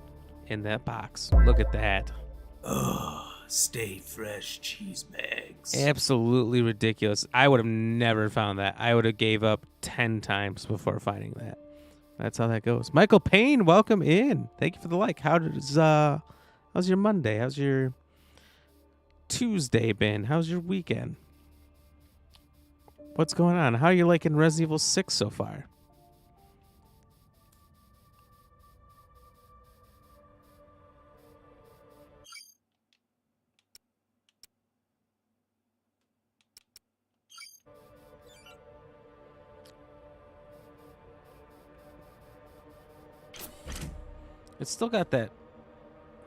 in that box. Look at that. Ugh. Stay fresh cheese bags. Absolutely ridiculous. I would have never found that. I would have gave up 10 times before finding that. That's how that goes. Michael Payne, welcome in. Thank you for the like. How's your Monday? How's your Tuesday been? How's your weekend? What's going on? How are you liking Resident Evil 6 so far? It's still got that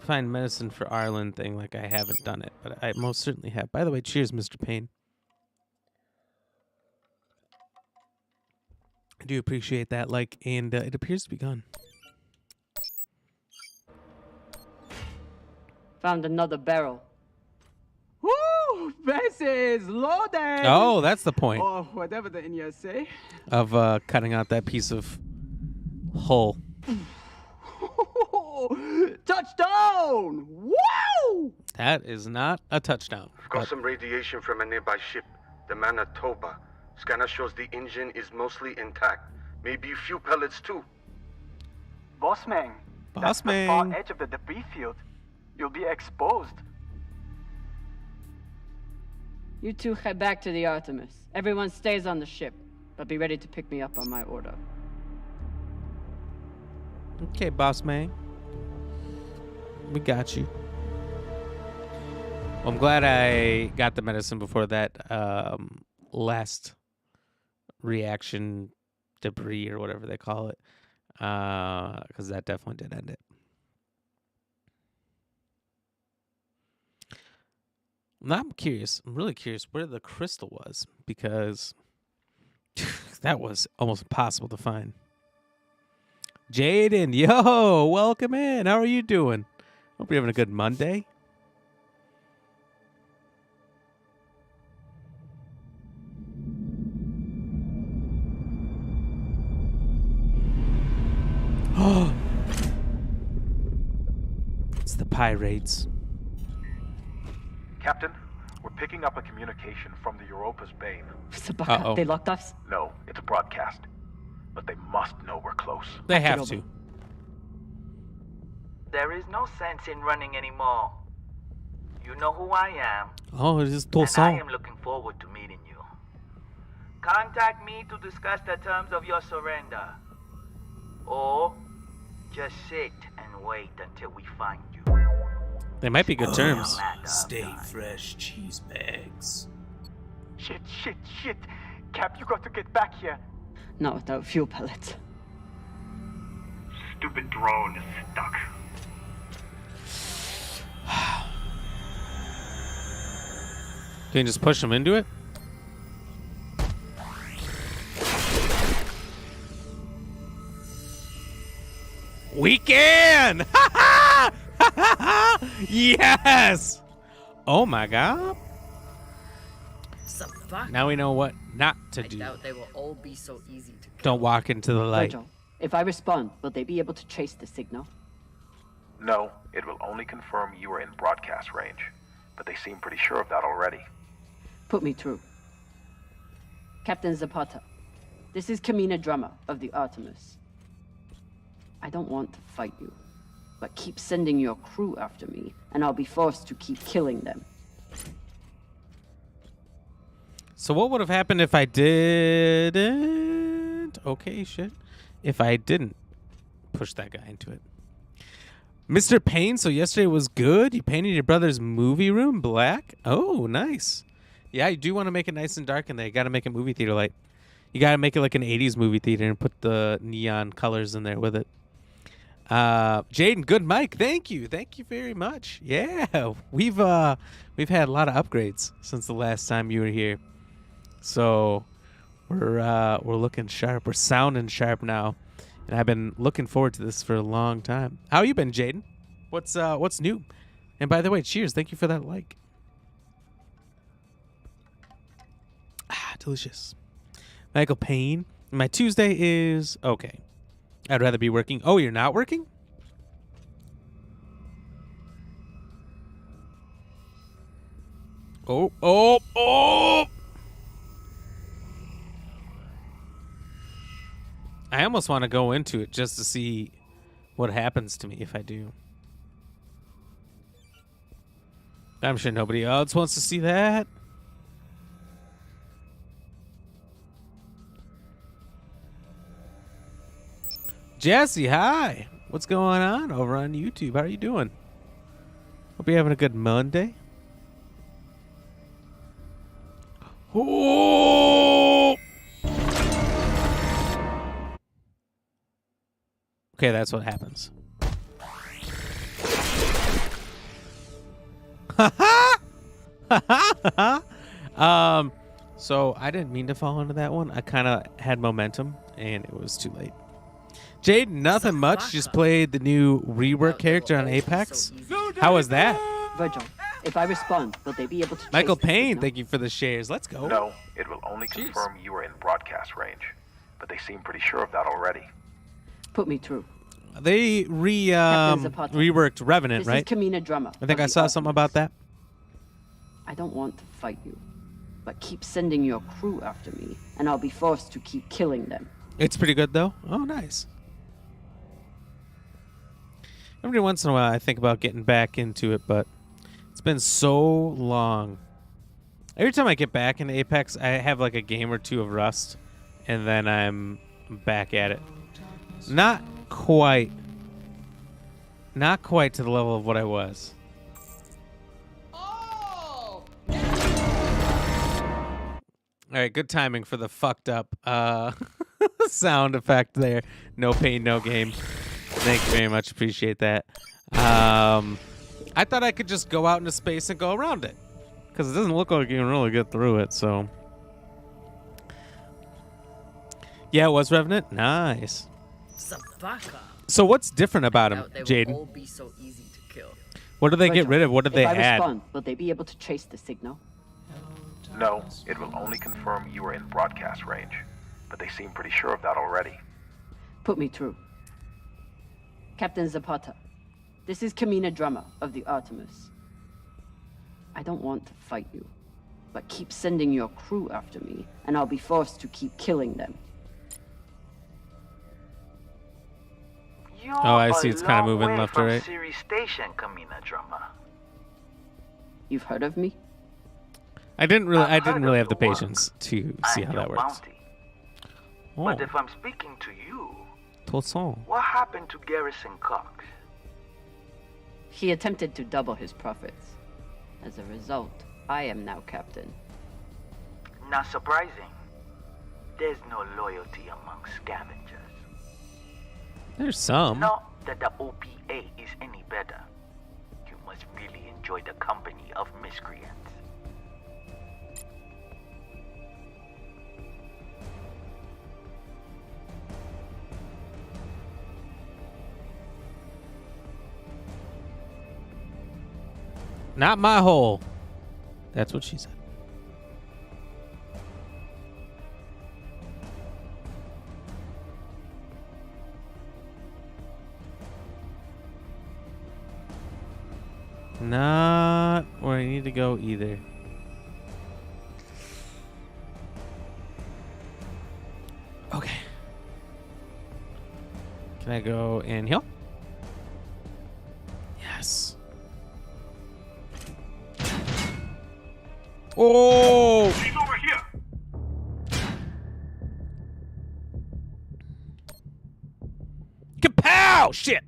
find medicine for Arlen thing, like I haven't done it, but I most certainly have. By the way, cheers, Mr. Payne. I do appreciate that like, and it appears to be gone. Found another barrel. Woo! This is loaded! Oh, that's the point. Or whatever the Indians say. Of cutting out that piece of hull. Touchdown! Woo! That is not a touchdown. I've got some radiation from a nearby ship, the Manitoba. Scanner shows the engine is mostly intact. Maybe a few pellets too. Bossman. That's the far edge of the debris field. You'll be exposed. You two head back to the Artemis. Everyone stays on the ship, but be ready to pick me up on my order. Okay, boss man. We got you. Well, I'm glad I got the medicine before that last reaction debris or whatever they call it, because that definitely did end it. Now I'm curious. I'm really curious where the crystal was, because that was almost impossible to find. Jaden, yo, welcome in. How are you doing? Hope you're having a good Monday. Oh, it's the pirates. Captain, we're picking up a communication from the Europa's Bane. Sabaka, they locked us? No, it's a broadcast. But they must know we're close. They have to. There is no sense in running anymore. You know who I am. Oh, it is And Toussaint. I am looking forward to meeting you. Contact me to discuss the terms of your surrender. Or just sit and wait until we find you. They might be good terms. Stay fresh, cheese bags. Shit. Cap, you got to get back here. Not without fuel pellets. Stupid drone is stuck. Can you just push them into it? We can! Yes! Oh my god. Sabaka. Now we know what not to I do. doubt they will all be so easy to kill. Don't walk into the light. Virgil, if I respond, will they be able to trace the signal? No, it will only confirm you are in broadcast range. But they seem pretty sure of that already. Put me through. Captain Zapata, this is Kamina Drummer of the Artemis. I don't want to fight you, but keep sending your crew after me, and I'll be forced to keep killing them. So what would have happened if I didn't? Okay, shit. If I didn't push that guy into it. Mr. Payne, so yesterday was good. You painted your brother's movie room black. Oh, nice. Yeah, you do want to make it nice and dark in there. You got to make it movie theater light. You got to make it like an 80s movie theater and put the neon colors in there with it. Jaden, good mic. Thank you very much. Yeah, we've had a lot of upgrades since the last time you were here, so we're looking sharp. We're sounding sharp now, and I've been looking forward to this for a long time. How you been, Jaden? What's new? And by the way, cheers. Thank you for that like. Delicious. Michael Payne. My Tuesday is okay. I'd rather be working. Oh, you're not working? Oh. I almost want to go into it just to see what happens to me if I do. I'm sure nobody else wants to see that. Jesse, hi. What's going on over on YouTube? How are you doing? Hope you're having a good Monday. Oh! Okay, that's what happens. So I didn't mean to fall into that one. I kind of had momentum, and it was too late. Jade, nothing much. Just played the new rework character on Apex. How was that? Virgil, if I respond, will they be able to Michael trace the Payne, signal? thank you for the shares. Let's go. No, it will only confirm you are in broadcast range. But they seem pretty sure of that already. Put me through. They reworked Revenant, This right? is Kamina Drummer. I think of I the saw something about that. I don't want to fight you, but keep sending your crew after me, and I'll be forced to keep killing them. It's pretty good, though. Oh, nice. Every once in a while, I think about getting back into it, but it's been so long. Every time I get back into Apex, I have like a game or two of Rust, and then I'm back at it. Not quite to the level of what I was. Oh! All right, good timing for the fucked up sound effect there. No pain, no game. Thank you very much. Appreciate that. I thought I could just go out into space and go around it, because it doesn't look like you can really get through it. So, yeah, it was Revenant. Nice. Sabaka. So what's different about him, They will Jaden? all be so easy to kill. What do they get rid of? What do they if I add? respond, will they be able to trace the signal? No, it will only confirm you are in broadcast range. But they seem pretty sure of that already. Put me through. Captain Zapata, this is Kamina Drummer of the Artemis. I don't want to fight you, but keep sending your crew after me, and I'll be forced to keep killing them. You're Oh, I see. It's kind of moving left to right. Siri Station, Kamina Drummer. You've heard of me? I didn't really have the patience to see how that works. Bounty. Oh, But if I'm speaking to you, Toussaint. what happened to Garrison Cox? He attempted to double his profits. As a result, I am now captain. Not surprising. There's no loyalty among scavengers. There's some. Not that the OPA is any better. You must really enjoy the company of miscreants. Not my hole. That's what she said. Not where I need to go either. Okay. Can I go in here? Yes. Oh! He's over here. Kapow! Shit!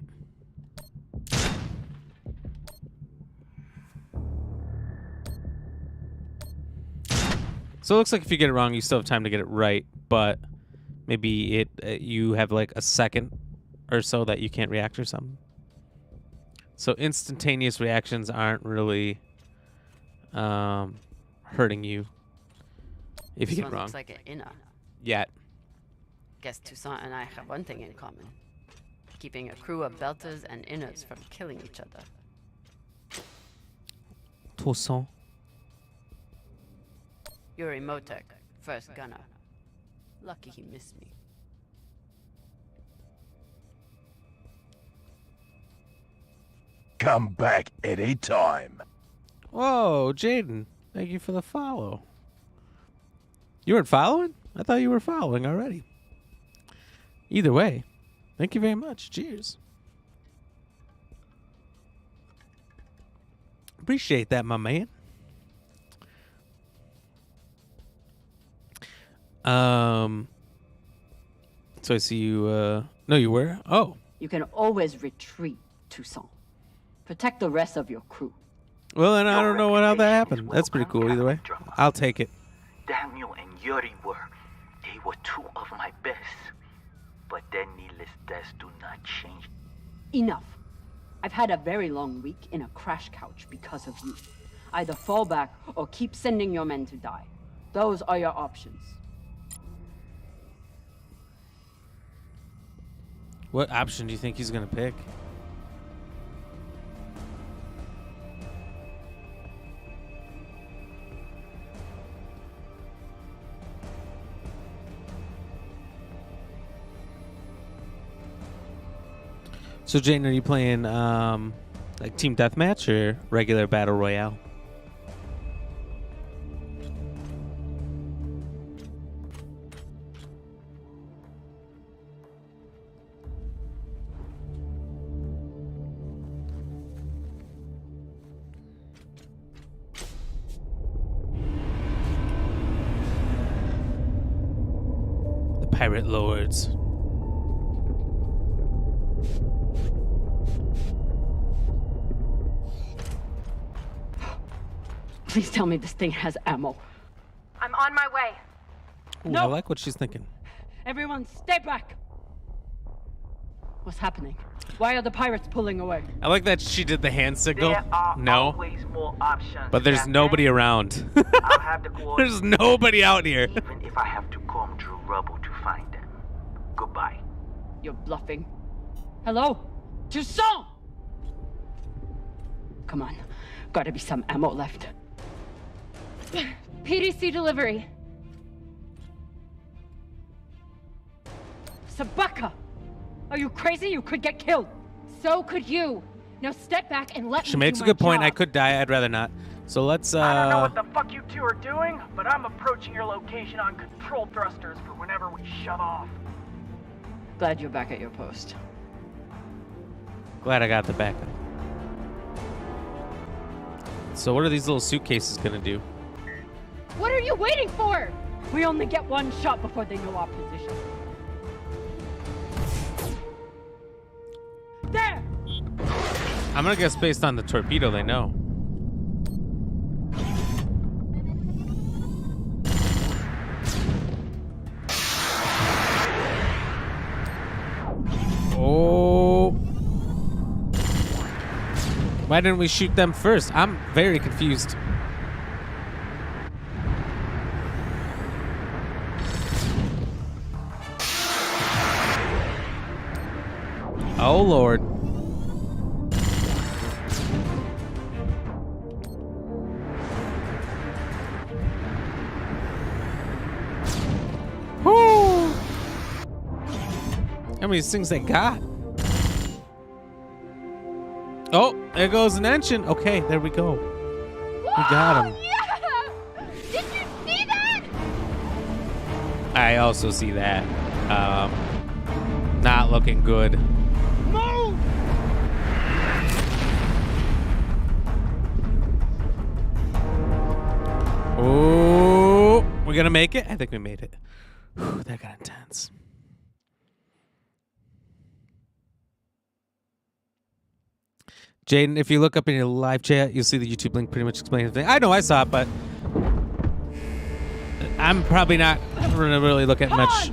So it looks like if you get it wrong, you still have time to get it right, but maybe you have like a second or so that you can't react or something. So instantaneous reactions aren't really hurting you if you This get one it wrong. looks like an inner. Yet. Guess Toussaint and I have one thing in common. Keeping a crew of belters and inners from killing each other. Toussaint. Yuri Motek, first gunner. Lucky he missed me. Come back anytime. Whoa, Jaden. Thank you for the follow. You weren't following? I thought you were following already. Either way, thank you very much. Cheers. Appreciate that, my man. So I see you, no, you were? Oh. You can always retreat, Toussaint. Protect the rest of your crew. Well, then I don't know how that happened. That's pretty cool either way. I'll take it. Daniel and Yuri they were two of my best. But their needless deaths do not change. Enough. I've had a very long week in a crash couch because of you. Either fall back or keep sending your men to die. Those are your options. What option do you think he's going to pick? So, Jane, are you playing like team deathmatch or regular battle royale? pirate lords. Please tell me this thing has ammo. I'm on my way. Ooh, No. I like what she's thinking. Everyone, stay back. What's happening? Why are the pirates pulling away? I like that she did the hand signal. There are No. always more options. But there's Captain. nobody around. I'll have the There's nobody out here. Even if I have to comb through rubble to find them. Goodbye. You're bluffing. Hello? Toussaint! Come on. Gotta be some ammo left. PDC delivery. Sabaka! Are you crazy? You could get killed. So could you. Now step back and let She me makes do a my good point. job. I could die. I'd rather not. So let's I don't know what the fuck you two are doing, but I'm approaching your location on control thrusters for whenever we shut off. Glad you're back at your post. Glad I got the backup. So what are these little suitcases gonna do? What are you waiting for? We only get one shot before they know our position. There! I'm gonna guess based on the torpedo they know. Oh. Why didn't we shoot them first? I'm very confused. Oh, Lord. Woo! How many things they got? Oh, there goes an engine. Okay, there we go. We got him. Yeah! Did you see that? I also see that. Not looking good. Move! Oh, we're gonna make it? I think we made it. Whew, that got intense. Jaden, if you look up in your live chat, you'll see the YouTube link pretty much explaining the thing. I know I saw it, but I'm probably not gonna really look at much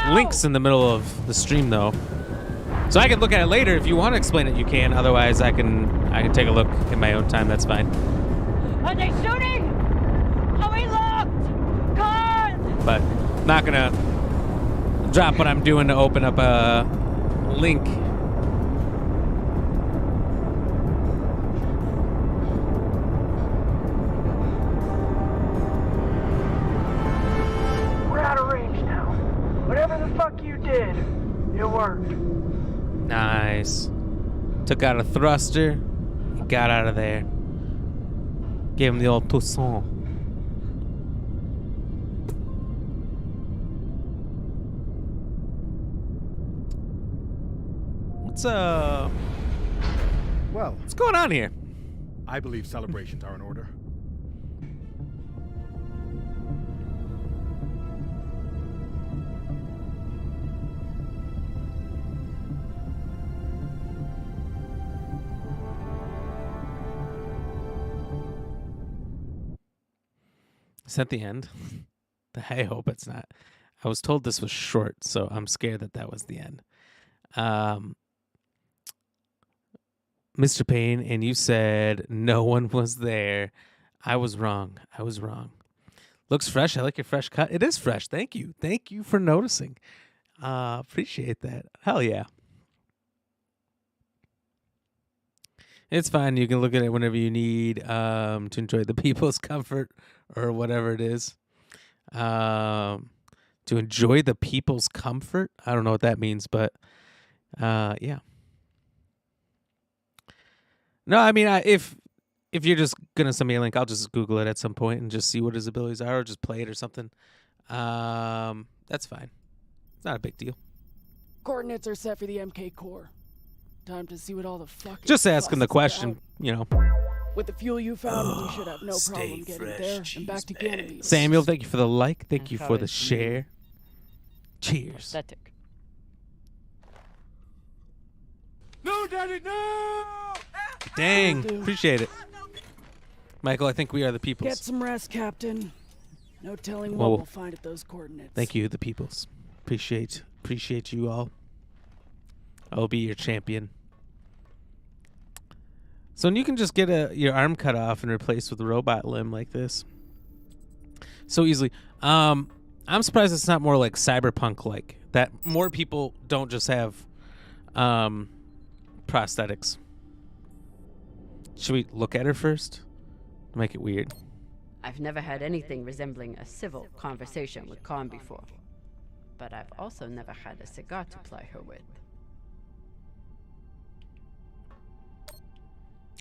links in the middle of the stream, though. So I can look at it later. If you want to explain it, you can. Otherwise, I can take a look in my own time. That's fine. Are they shooting? Are we locked? God! But not gonna drop what I'm doing to open up a link. We're out of range now. Whatever the fuck you did, it worked. Nice. Took out a thruster. And got out of there. Gave him the old Toussaint. What's going on here? I believe celebrations are in order. Is that the end? I hope it's not. I was told this was short, so I'm scared that that was the end. Mr. Payne, and you said no one was there. I was wrong. Looks fresh. I like your fresh cut. It is fresh. Thank you. Thank you for noticing. Appreciate that. Hell yeah. It's fine. You can look at it whenever you need to enjoy the people's comfort or whatever it is. To enjoy the people's comfort? I don't know what that means, but yeah. No, I mean, if you're just going to send me a link, I'll just Google it at some point and just see what his abilities are or just play it or something. That's fine. It's not a big deal. Coordinates are set for the MK core. Time to see what all the fuck. Just asking the question, you know. With the fuel you found, you should have no problem getting there and back to Ganymede. Samuel, thank you for the like. Thank you for the share. Cheers. Aesthetic. No, Daddy, no! Dang. Will do. Appreciate it. Michael, I think we are the peoples. Get some rest, Captain. No telling Well, what we'll find at those coordinates. Thank you, the peoples. Appreciate you all. I'll be your champion. So you can just get your arm cut off and replaced with a robot limb like this. So easily. I'm surprised it's not more like cyberpunk like. That more people don't just have prosthetics. Should we look at her first? Make it weird. I've never had anything resembling a civil conversation with Khan before. But I've also never had a cigar to ply her with.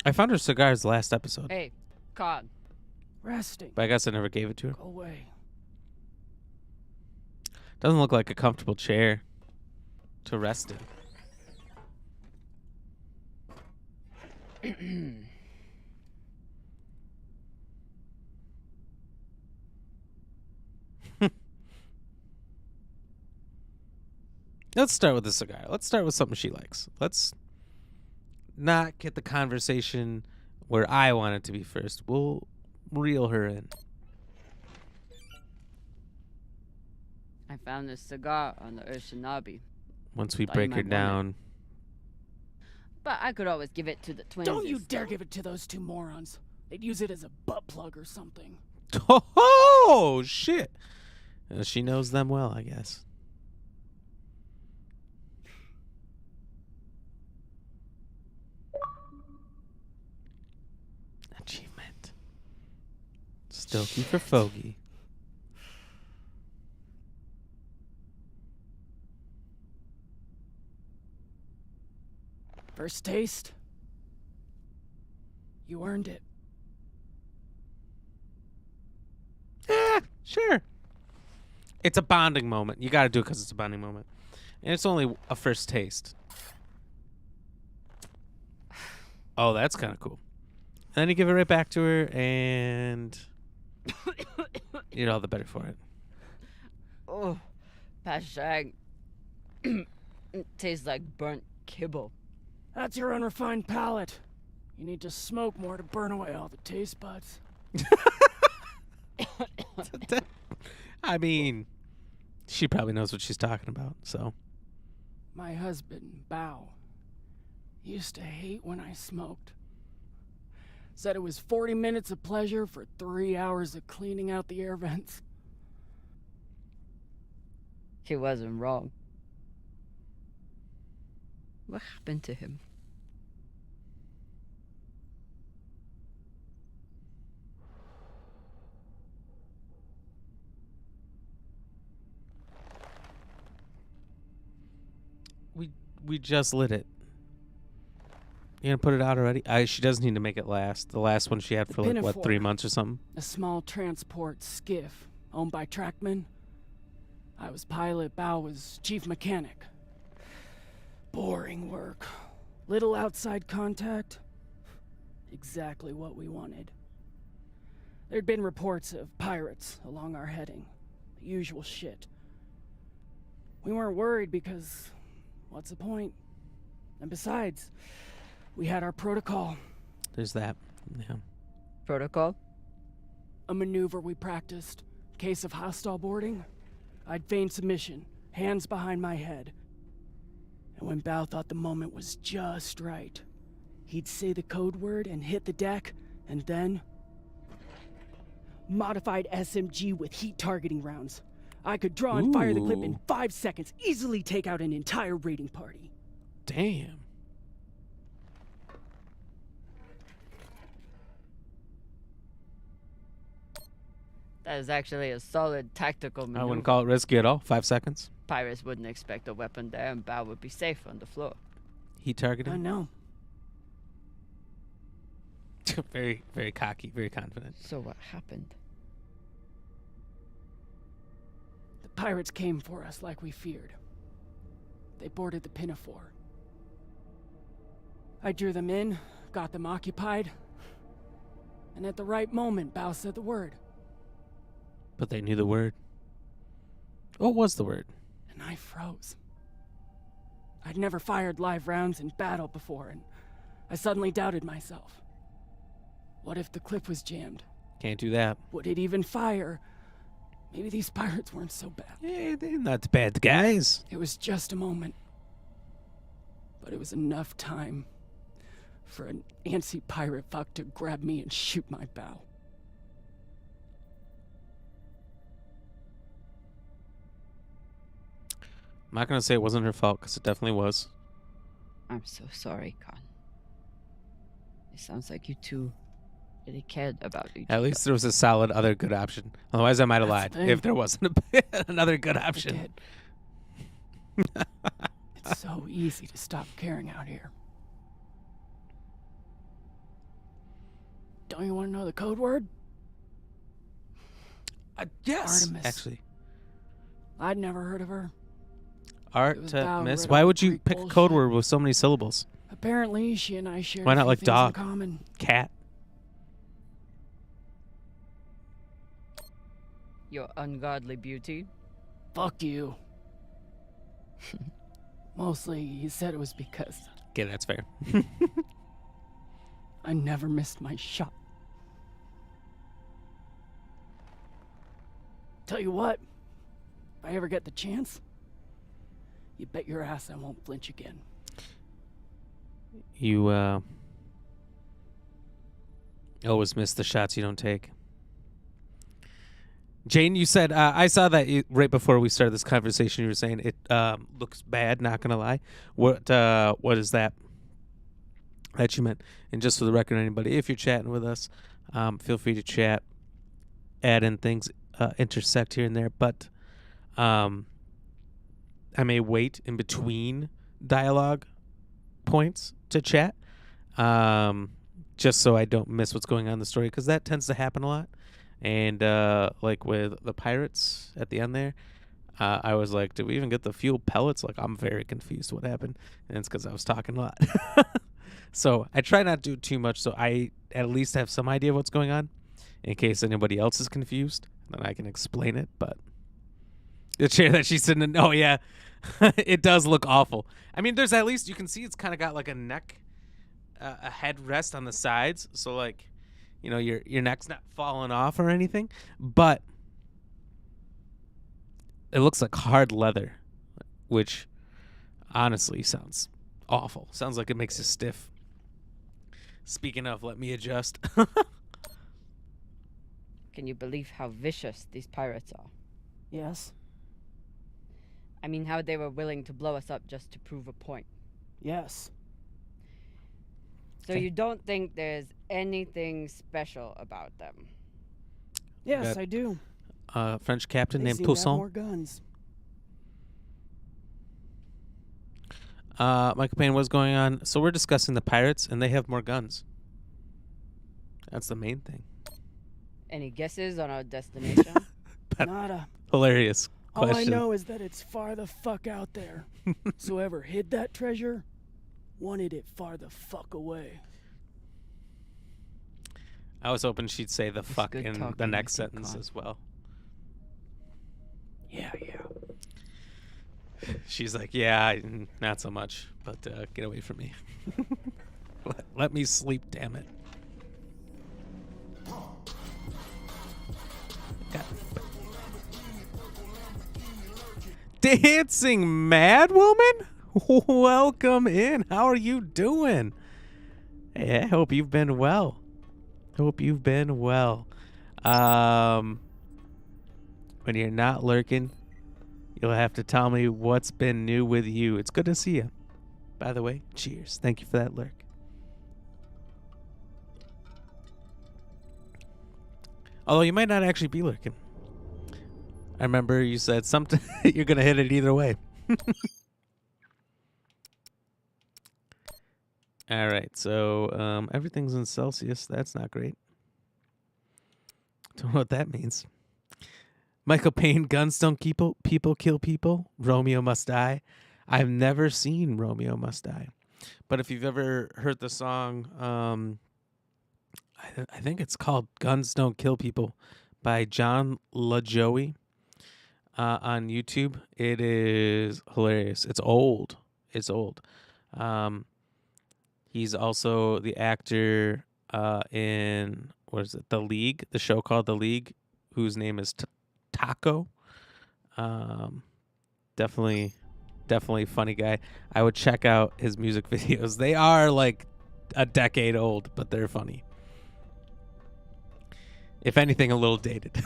I found her cigars last episode. Hey, Khan. Resting. But I guess I never gave it to her. Go away. Doesn't look like a comfortable chair to rest in. Let's start with the cigar. Let's start with something she likes. Let's not get the conversation where I want it to be first. We'll reel her in. I found this cigar on the Urshinabi. Once we Thought you break her might want down. But I could always give it to the twins. Don't you dare give it to those two morons. They'd use it as a butt plug or something. Oh, shit. She knows them well, I guess. Achievement. Stokey for Fogey. First taste? You earned it. Sure. It's a bonding moment. You got to do it because it's a bonding moment. And it's only a first taste. Oh, that's kind of cool. And then you give it right back to her, and you're all the better for it. Oh, Pashang. It tastes like burnt kibble. That's your unrefined palate. You need to smoke more to burn away all the taste buds. I mean, she probably knows what she's talking about, so. My husband, Bao, used to hate when I smoked. Said it was 40 minutes of pleasure for 3 hours of cleaning out the air vents. He wasn't wrong. What happened to him? We just lit it. You gonna put it out already? She does need to make it last. The last one she had for like, what, 3 months or something? A small transport skiff owned by Trackman. I was pilot, Bao was chief mechanic. Boring work. Little outside contact. Exactly what we wanted. There'd been reports of pirates along our heading. The usual shit. We weren't worried because, what's the point? And besides, we had our protocol. There's that. Yeah. Protocol? A maneuver we practiced. Case of hostile boarding. I'd feign submission, hands behind my head. And when Bao thought the moment was just right, he'd say the code word and hit the deck, and then... Modified SMG with heat targeting rounds. I could draw and fire the clip in 5 seconds, easily take out an entire raiding party. Damn. That is actually a solid tactical maneuver. I wouldn't call it risky at all. 5 seconds. Pirates wouldn't expect a weapon there, and Bao would be safe on the floor. Heat targeting? I know. Very, very cocky, very confident. So what happened? The pirates came for us like we feared. They boarded the Pinafore. I drew them in, got them occupied, and at the right moment, Bao said the word. But they knew the word. What was the word? And I froze. I'd never fired live rounds in battle before, and I suddenly doubted myself. What if the clip was jammed? Can't do that. Would it even fire? Maybe these pirates weren't so bad. Yeah, they're not bad guys. It was just a moment. But it was enough time for an antsy pirate fuck to grab me and shoot my bow. I'm not going to say it wasn't her fault, because it definitely was. I'm so sorry, Con. It sounds like you two really cared about each other. At least there was a solid other good option. Otherwise, I might have lied if there wasn't another good option. It's so easy to stop caring out here. Don't you want to know the code word? Yes, Artemis. actually. I'd never heard of her. Artemis. Why would you pick a code word with so many syllables? Apparently, she and I shared Why a not few like things dog, in common. cat? Your ungodly beauty. Fuck you. Mostly, he said it was because Okay, that's fair. I never missed my shot. Tell you what, if I ever get the chance, you bet your ass I won't flinch again. You always miss the shots you don't take. Jane, you said, I saw that right before we started this conversation, you were saying it looks bad, not going to lie. What is that you meant? And just for the record, anybody, if you're chatting with us, feel free to chat, add in things, intersect here and there. But I may wait in between dialogue points to chat, just so I don't miss what's going on in the story, because that tends to happen a lot. And like with the pirates at the end there, I was like, did we even get the fuel pellets? Like, I'm very confused what happened. And it's because I was talking a lot. So I try not to do too much, so I at least have some idea of what's going on in case anybody else is confused. Then I can explain it. But the chair that she's sitting in, oh yeah, it does look awful. I mean, there's at least, you can see it's kind of got like a neck, a headrest on the sides. So like, you know, your neck's not falling off or anything, but it looks like hard leather, which honestly sounds awful. Sounds like it makes you stiff. Speaking of, let me adjust. Can you believe how vicious these pirates are? Yes. I mean, how they were willing to blow us up just to prove a point. Yes. So you don't think there's anything special about them? Yes, I do. French captain They named seem to have Poussin. more guns. Michael Payne, what's going on? So we're discussing the pirates, and they have more guns. That's the main thing. Any guesses on our destination? Nada. Hilarious question. All I know is that it's far the fuck out there. So whoever hid that treasure wanted it far the fuck away. I was hoping she'd say the fuck good in the talking next with you, sentence Con. as well. Yeah. She's like, yeah, not so much, but get away from me. Let me sleep, damn it. Dancing Mad Woman? Welcome in. How are you doing? Hey, I hope you've been well. When you're not lurking, you'll have to tell me what's been new with you. It's good to see you. By the way, cheers. Thank you for that lurk. Although you might not actually be lurking. I remember you said something. You're going to hit it either way. All right, so everything's in Celsius. That's not great. Don't know what that means. Michael Payne, guns don't people kill people. Romeo Must Die. I've never seen Romeo Must Die. But if you've ever heard the song, I think it's called Guns Don't Kill People by John LaJoie. on YouTube. It is hilarious. It's old. It's old. He's also the actor in, what is it, The League, the show called The League, whose name is Taco. Definitely funny guy. I would check out his music videos. They are like a decade old, but they're funny. If anything, a little dated.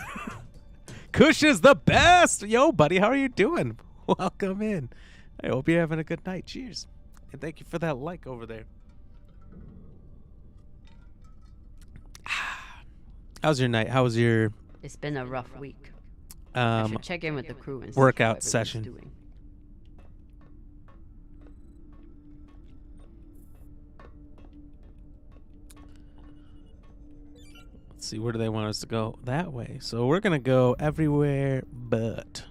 Kush is the best. Yo, buddy, how are you doing? Welcome in. I hope you're having a good night. Cheers. And thank you for that like over there. How's your night? How was your... It's been a rough week. I should check in with the crew and see workout how session. doing. Let's see, where do they want us to go? That way. So we're going to go everywhere but...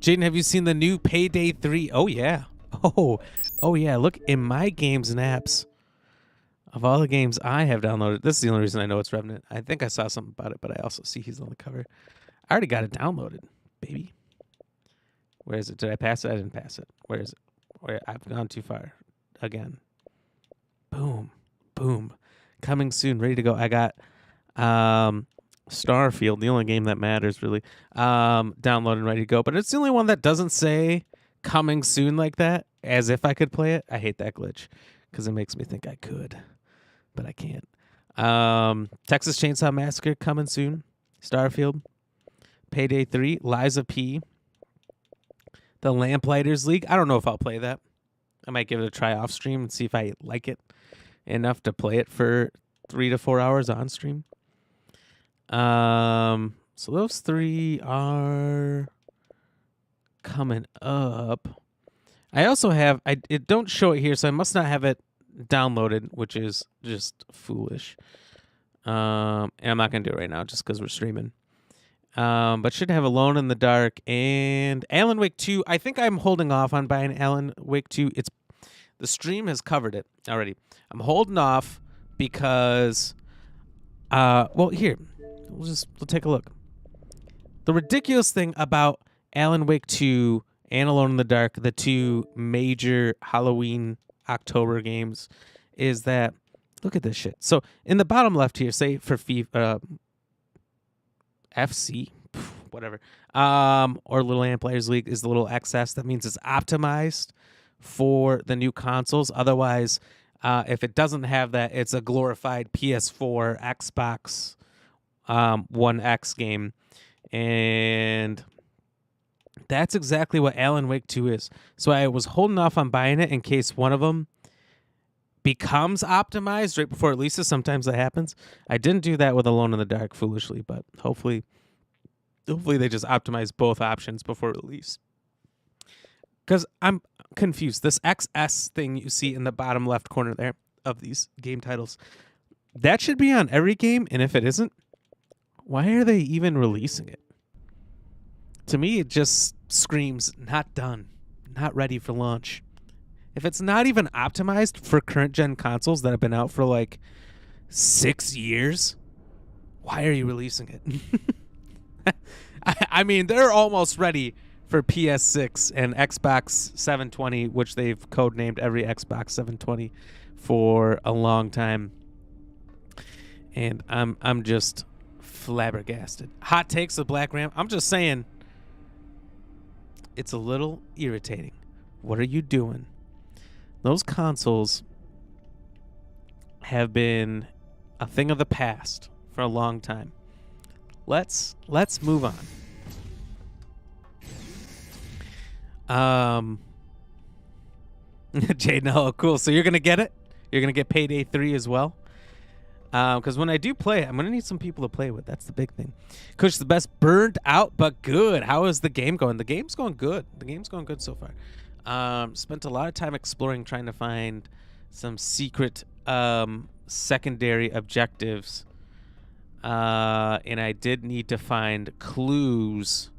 Jaden, have you seen the new Payday 3? Oh, yeah. Oh, yeah. Look, in my games and apps, of all the games I have downloaded, this is the only reason I know it's Revenant. I think I saw something about it, but I also see he's on the cover. I already got it downloaded, baby. Where is it? Did I pass it? I didn't pass it. Where is it? Where I've gone too far. Again. Boom. Boom. Coming soon. Ready to go. I got Starfield, the only game that matters, really, downloaded and ready to go. But it's the only one that doesn't say coming soon like that, as if I could play it. I hate that glitch because it makes me think I could, but I can't. Texas Chainsaw Massacre coming soon. Starfield. Payday 3. Liza P. The Lamplighters League. I don't know if I'll play that. I might give it a try off stream and see if I like it enough to play it for 3 to 4 hours on stream. So those 3 are coming up. I also have, it don't show it here, so I must not have it downloaded, which is just foolish. And I'm not going to do it right now just because we're streaming. But should have Alone in the Dark and Alan Wake 2. I think I'm holding off on buying Alan Wake 2. The stream has covered it already. I'm holding off because, well, here, we'll take a look. The ridiculous thing about Alan Wake 2 and Alone in the Dark, the 2 major Halloween October games, is that, look at this shit. So in the bottom left here, say for FC, whatever, or Little Lamplighters League is the little XS. That means it's optimized for the new consoles. Otherwise, if it doesn't have that, it's a glorified PS4, Xbox One X game. And that's exactly what Alan Wake 2 is. So I was holding off on buying it in case one of them becomes optimized right before it releases. Sometimes that happens. I didn't do that with Alone in the Dark, foolishly, but hopefully they just optimize both options before release. Because I'm confused. This XS thing you see in the bottom left corner there of these game titles, that should be on every game, and if it isn't, why are they even releasing it? To me, it just screams not done, not ready for launch. If it's not even optimized for current gen consoles that have been out for like 6 years, why are you releasing it? I mean, they're almost ready for PS6 and Xbox 720, which they've codenamed every Xbox 720 for a long time. And I'm just flabbergasted. Hot takes of BlackRam. I'm just saying, it's a little irritating. What are you doing? Those consoles have been a thing of the past for a long time. Let's move on. Jaden, oh, cool. So you're going to get it? You're going to get Payday 3 as well? Because when I do play it, I'm going to need some people to play with. That's the big thing. Kush, the best, burned out but good. How is the game going? The game's going good. The game's going good so far. Spent a lot of time exploring, trying to find some secret secondary objectives. And I did need to find clues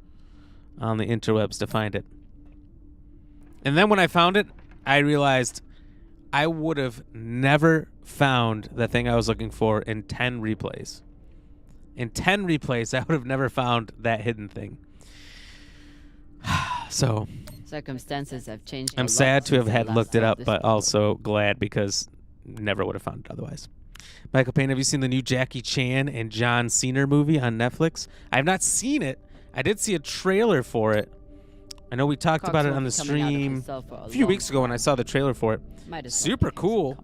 on the interwebs to find it. And then when I found it, I realized I would have never found the thing I was looking for in 10 replays. In 10 replays, I would have never found that hidden thing. So Circumstances have changed. I'm sad to have had looked it up, but also glad because never would have found it otherwise. Michael Payne, have you seen the new Jackie Chan and John Cena movie on Netflix? I have not seen it. I did see a trailer for it. I know we talked about it on the stream a few weeks ago when I saw the trailer for it. Super cool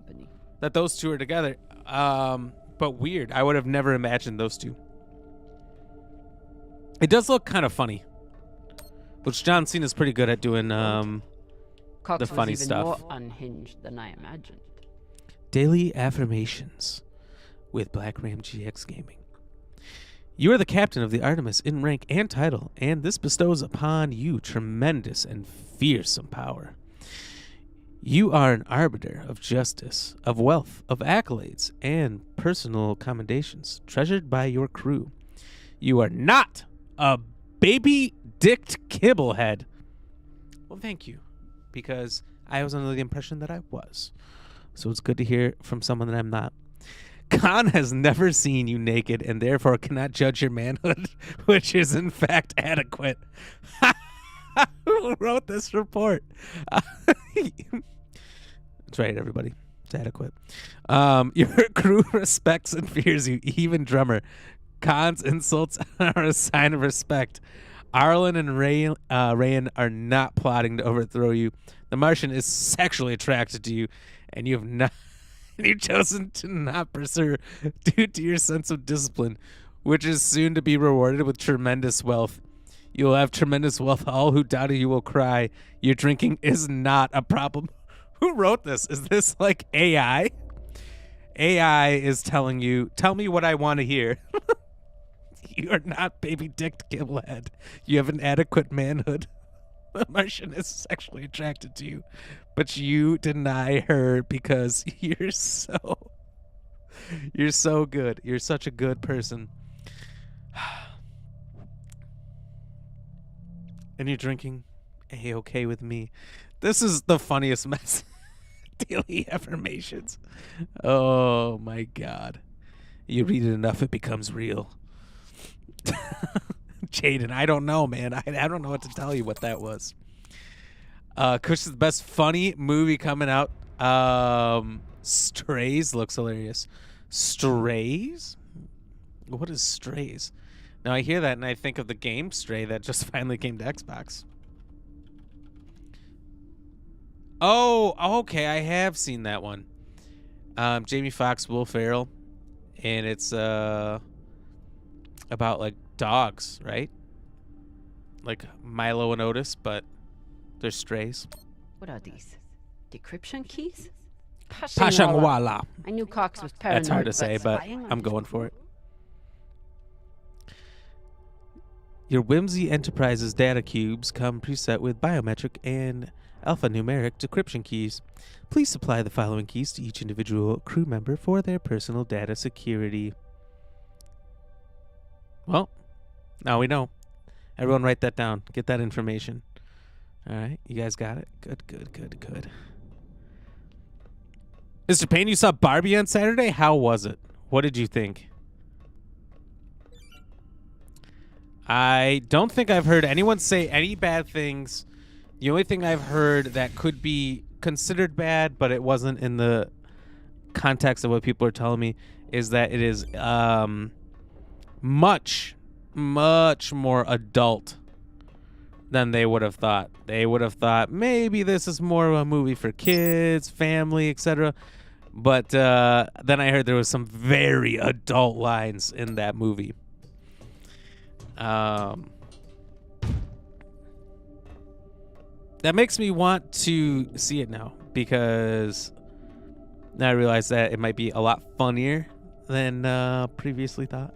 that those two are together. But weird. I would have never imagined those two. It does look kind of funny. Which John Cena's pretty good at doing the funny was even stuff. more unhinged than I imagined. Daily affirmations with BlackRamGX Gaming. You are the captain of the Artemis in rank and title, and this bestows upon you tremendous and fearsome power. You are an arbiter of justice, of wealth, of accolades, and personal commendations treasured by your crew. You are not a baby-dicked kibblehead. Well, thank you, because I was under the impression that I was. So it's good to hear from someone that I'm not. Khan has never seen you naked and therefore cannot judge your manhood, which is in fact adequate. Who wrote this report? That's right, everybody. It's adequate. Your crew respects and fears you, even drummer. Khan's insults are a sign of respect. Arlen and Rayan are not plotting to overthrow you. The Martian is sexually attracted to you, and you have not. You've chosen to not pursue due to your sense of discipline, which is soon to be rewarded with tremendous wealth. You will have tremendous wealth. All who doubt you will cry. Your drinking is not a problem. Who wrote this? Is this like AI? AI is telling you, tell me what I want to hear. You are not baby-dicked kibblehead. You have an adequate manhood. The Martian is sexually attracted to you, but you deny her because you're so good. You're such a good person. And you're drinking A-okay with me. This is the funniest mess. Daily affirmations. Oh my God. You read it enough, it becomes real. Jaden, I don't know, man. I don't know what to tell you what that was. Kush is the best funny movie coming out. Strays looks hilarious. Strays? What is Strays? Now I hear that and I think of the game Stray that just finally came to Xbox. Oh, okay. I have seen that one. Jamie Foxx, Will Ferrell, and it's about like dogs, right? Like Milo and Otis, but they're strays. What are these? Decryption keys? Pashangwala. I knew Cox was paranoid. That's hard to say, but spying on I'm going for it. Your Whimsy Enterprises data cubes come preset with biometric and alphanumeric decryption keys. Please supply the following keys to each individual crew member for their personal data security. Well, now we know. Everyone write that down. Get that information. All right, you guys got it? Good. Mr. Payne, you saw Barbie on Saturday? How was it? What did you think? I don't think I've heard anyone say any bad things. The only thing I've heard that could be considered bad, but it wasn't in the context of what people are telling me, is that it is much more adult than they would have thought. They would have thought maybe this is more of a movie for kids, family, etc. But then I heard there was some very adult lines in that movie. That makes me want to see it now, because now I realize that it might be a lot funnier than previously thought.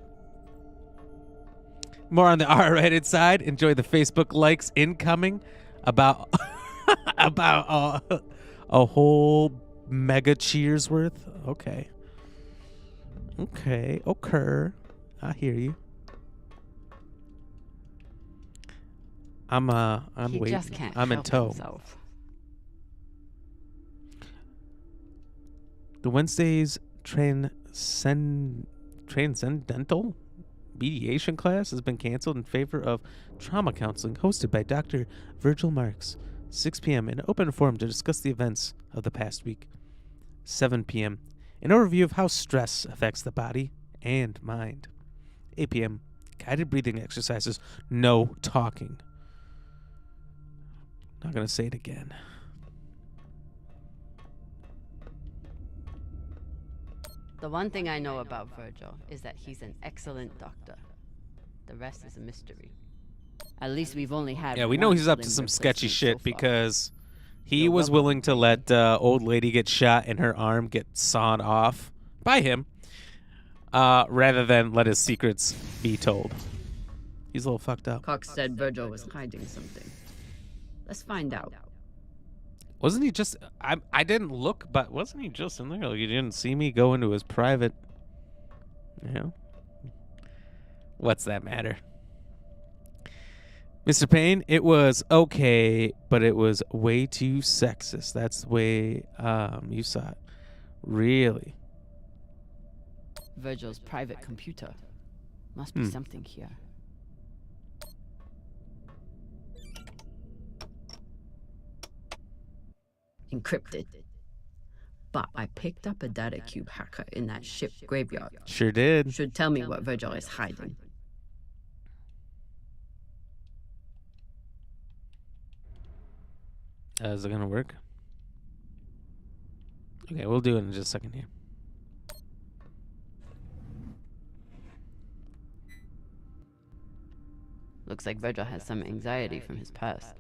More on the R-rated side. Enjoy the Facebook likes incoming about about a whole mega cheers worth. Okay. I hear you. I'm waiting. Just can't I'm in help tow. himself. The Wednesdays transcendental mediation class has been canceled in favor of trauma counseling hosted by Dr. Virgil Marks. 6 p.m. an open forum to discuss the events of the past week. 7 p.m. an overview of how stress affects the body and mind. 8 p.m. guided breathing exercises. No talking. Not going to say it again. The one thing I know about Virgil is that he's an excellent doctor. The rest is a mystery. At least we've only had. Yeah, we know he's up to some sketchy shit because he was willing to let old lady get shot and her arm get sawed off by him rather than let his secrets be told. He's a little fucked up. Cox said Virgil was hiding something. Let's find out. Wasn't he just... I didn't look, but wasn't he just in there? Like, you didn't see me go into his private... You know? What's that matter? Mr. Payne, it was okay, but it was way too sexist. That's the way you saw it. Really? Virgil's private computer. Must be something here. Encrypted. But I picked up a data cube hacker in that ship graveyard. Sure did. Should tell me what Virgil is hiding. Is it gonna work? Okay, we'll do it in just a second here. Looks like Virgil has some anxiety from his past.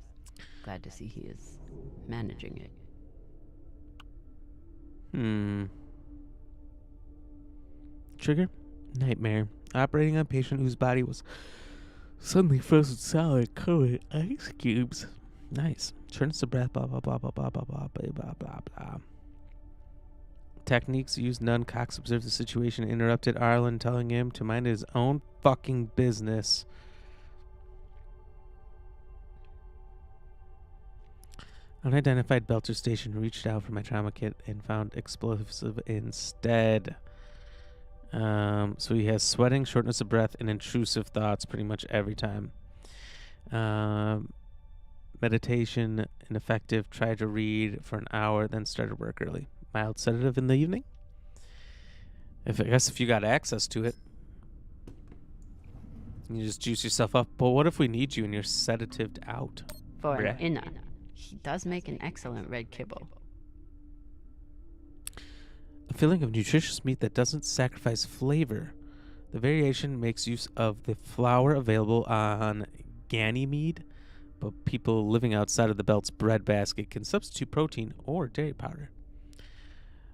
Glad to see he is managing it. Trigger? Nightmare. Operating on a patient whose body was suddenly frozen solid, covered in ice cubes. Nice. Shortness of breath, blah, blah, blah, blah, blah, blah, blah, blah, blah, blah, blah. Techniques used none. Cox observed the situation, interrupted Arlen, telling him to mind his own fucking business. Unidentified Belter station reached out for my trauma kit and found explosive instead. So he has sweating, shortness of breath, and intrusive thoughts pretty much every time. Meditation, ineffective. Tried to read for an hour, then started work early. Mild sedative in the evening. I guess if you got access to it, you just juice yourself up. But what if we need you and you're sedatived out? For an inner, he does make an excellent red kibble. A filling of nutritious meat that doesn't sacrifice flavor. The variation makes use of the flour available on Ganymede, but people living outside of the belt's breadbasket can substitute protein or dairy powder.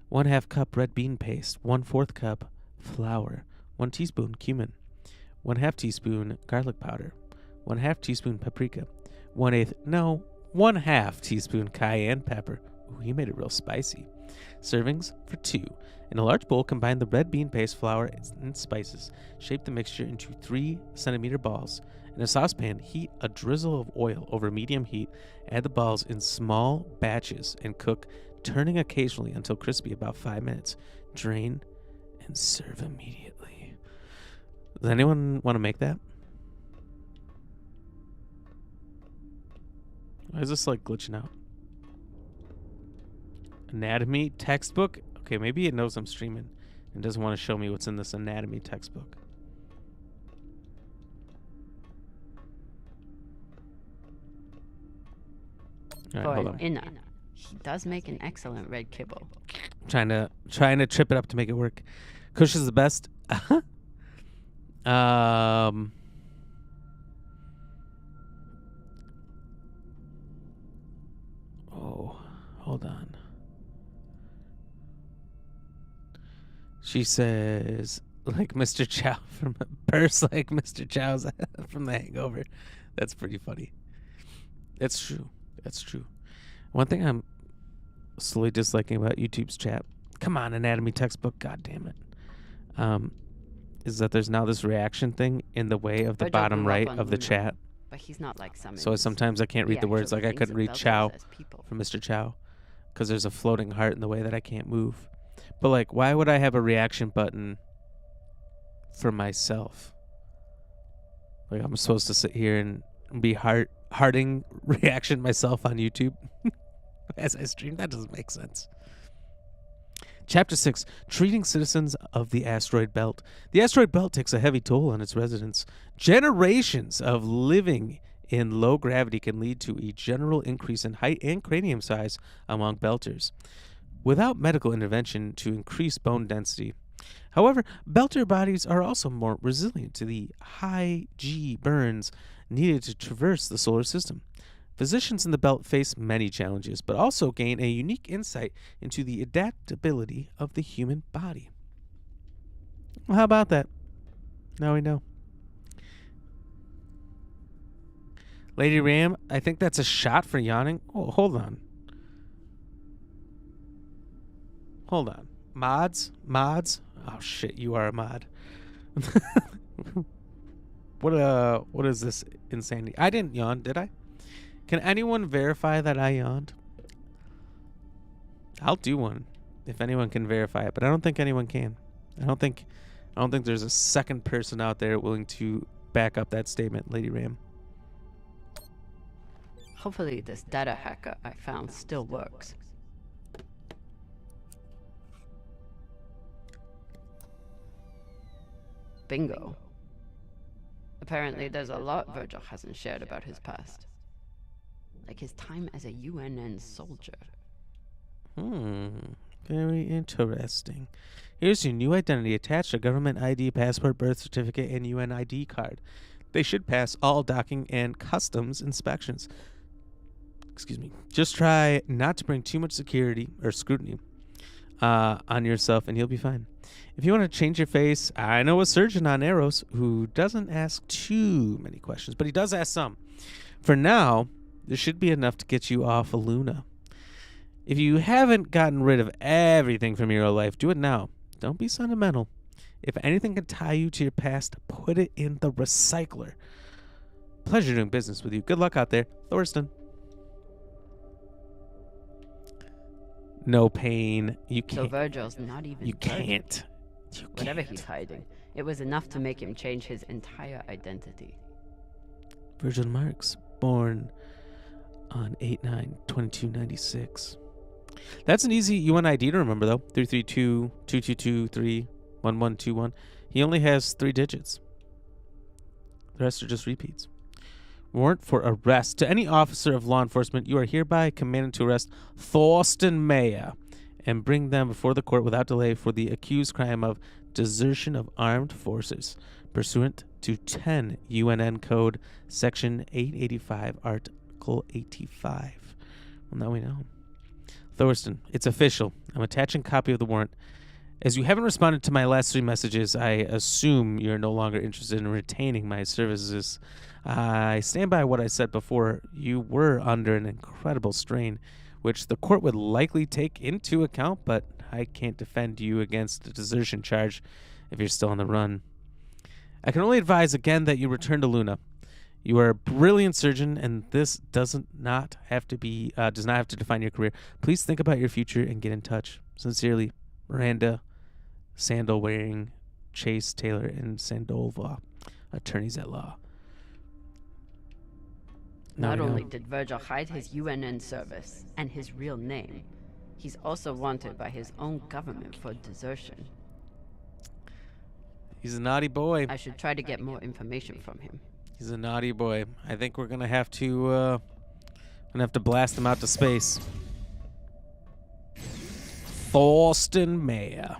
1/2 cup red bean paste, 1/4 cup flour, 1 teaspoon cumin, 1/2 teaspoon garlic powder, 1/2 teaspoon paprika, 1/2 teaspoon cayenne pepper. Ooh, he made it real spicy. Servings for 2. In a large bowl, combine the red bean paste, flour, and spices. Shape the mixture into 3-centimeter balls. In a saucepan, heat a drizzle of oil over medium heat. Add the balls in small batches and cook, turning occasionally until crispy, about 5 minutes. Drain and serve immediately. Does anyone want to make that? Why is this like glitching out? Anatomy textbook? Okay, maybe it knows I'm streaming and doesn't want to show me what's in this anatomy textbook. All right, hold on. Inner, he does make an excellent red kibble. Trying to trip it up to make it work. Kush is the best. Oh, hold on. She says, like Mr. Chow from a purse, like Mr. Chow's from The Hangover. That's pretty funny. That's true. That's true. One thing I'm slowly disliking about YouTube's chat, come on, anatomy textbook, god damn it, is that there's now this reaction thing in the way of the bottom right of the chat. But he's not like some. So sometimes I can't read the words, like I couldn't read Chow from Mr. Chow because there's a floating heart in the way that I can't move. But like, why would I have a reaction button for myself? Like I'm supposed to sit here and be hearting reaction myself on YouTube as I stream? That doesn't make sense. Chapter 6, Treating Citizens of the Asteroid Belt. The asteroid belt takes a heavy toll on its residents. Generations of living in low gravity can lead to a general increase in height and cranium size among belters, without medical intervention to increase bone density. However, belter bodies are also more resilient to the high G burns needed to traverse the solar system. Physicians in the belt face many challenges, but also gain a unique insight into the adaptability of the human body. Well, how about that? Now we know. Lady Ram, I think that's a shot for yawning. Oh, hold on. Hold on. Mods? Oh shit, you are a mod. What is this insanity? I didn't yawn, did I? Can anyone verify that I yawned? I'll do one if anyone can verify it, but I don't think anyone can. I don't think there's a second person out there willing to back up that statement, Lady Ram. Hopefully this data hacker I found still works. Bingo. Apparently there's a lot Virgil hasn't shared about his past. Like his time as a UNN soldier. Very interesting. Here's your new identity. Attach a government ID, passport, birth certificate, and UN ID card. They should pass all docking and customs inspections. Excuse me. Just try not to bring too much security or scrutiny on yourself, and you'll be fine. If you want to change your face, I know a surgeon on Eros who doesn't ask too many questions, but he does ask some. For now, there should be enough to get you off of Luna. If you haven't gotten rid of everything from your life, do it now. Don't be sentimental. If anything can tie you to your past, put it in the recycler. Pleasure doing business with you. Good luck out there. Thorsten. No pain. You can't. So Virgil's not even You can't. Whatever he's hiding, it was enough to make him change his entire identity. Virgil Marx, born on 8/9/2296. That's an easy UN ID to remember, though. 332-222-31121. He only has 3 digits. The rest are just repeats. Warrant for arrest. To any officer of law enforcement, you are hereby commanded to arrest Thorsten Mayer and bring them before the court without delay for the accused crime of desertion of armed forces, pursuant to 10 UNN Code, Section 885, Article 85. Well, now we know. Thorsten, it's official. I'm attaching a copy of the warrant. As you haven't responded to my last 3 messages, I assume you're no longer interested in retaining my services. I stand by what I said before. You were under an incredible strain, which the court would likely take into account, but I can't defend you against the desertion charge if you're still on the run. I can only advise again that you return to Luna. You are a brilliant surgeon, and this does not have to define your career. Please think about your future and get in touch. Sincerely, Miranda, sandal-wearing Chase Taylor and Sandova, attorneys at law. Not only did Virgil hide his UNN service and his real name, he's also wanted by his own government for desertion. He's a naughty boy. I should try to get more information from him. He's a naughty boy. I think we're gonna have to blast him out to space. Thorsten Mayer.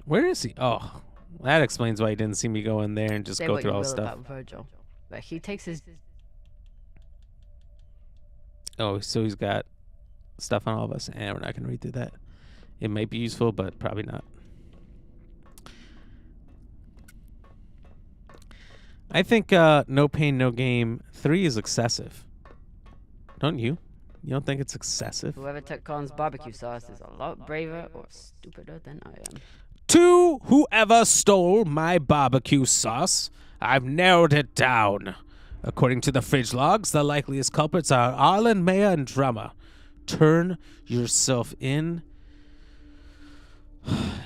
Where is he? Oh, that explains why he didn't see me go in there and just Say go what through you all the will stuff. about Virgil, but he takes his. Oh, so he's got stuff on all of us, and we're not gonna read through that. It might be useful, but probably not. I think No Pain, No Game 3 is excessive. Don't you? You don't think it's excessive? Whoever took Colin's barbecue sauce is a lot braver or stupider than I am. To whoever stole my barbecue sauce, I've narrowed it down. According to the fridge logs, the likeliest culprits are Arlen, Mayer, and Drummer. Turn yourself in.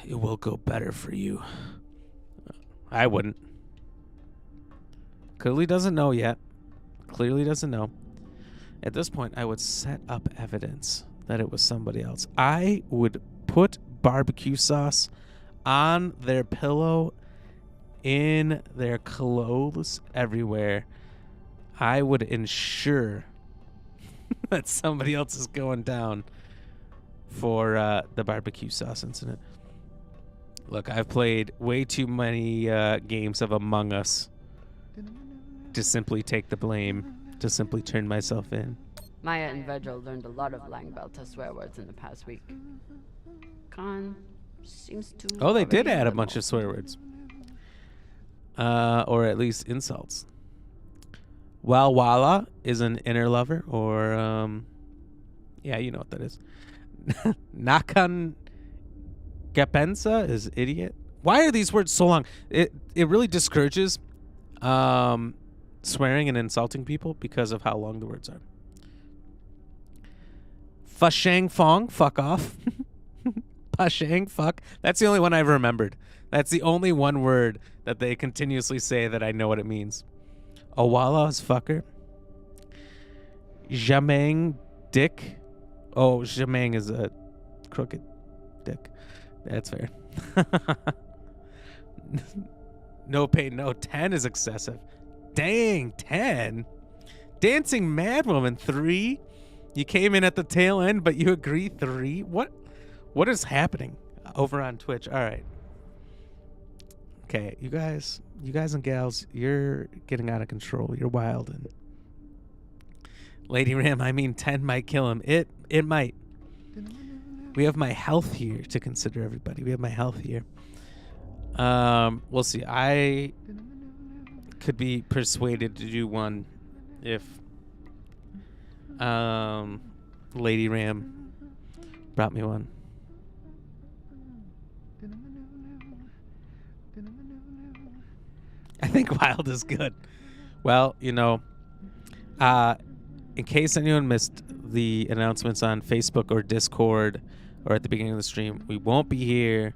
It will go better for you. I wouldn't. Clearly doesn't know yet. Clearly doesn't know. At this point, I would set up evidence that it was somebody else. I would put barbecue sauce on their pillow, in their clothes, everywhere. I would ensure that somebody else is going down for the barbecue sauce incident. Look, I've played way too many games of Among Us to simply take the blame, to simply turn myself in. Maya and Virgil learned a lot of Langbelter swear words in the past week. Khan seems to... Oh, they did add a bunch of swear words. Or at least insults. Walwala is an inner lover, or, yeah, you know what that is. Nakan Gapensa is idiot. Why are these words so long? It really discourages swearing and insulting people because of how long the words are. Fashang Fong, fuck off. Pashang, fuck. That's the only one I've remembered. That's the only one word that they continuously say that I know what it means. Owala is fucker. Jamang dick. Oh, Jamang is a crooked dick. That's fair. No pay, no. 10 is excessive. Dang, 10. Dancing Madwoman, 3. You came in at the tail end, but you agree 3. What is happening over on Twitch? All right. Okay, you guys and gals, you're getting out of control. You're wild. And Lady Ram, I mean 10 might kill him. It might. We have my health here to consider, everybody. We have my health here. We'll see. I could be persuaded to do one if Lady Ram brought me one. I think wild is good. Well, you know, in case anyone missed the announcements on Facebook or Discord or at the beginning of the stream, we won't be here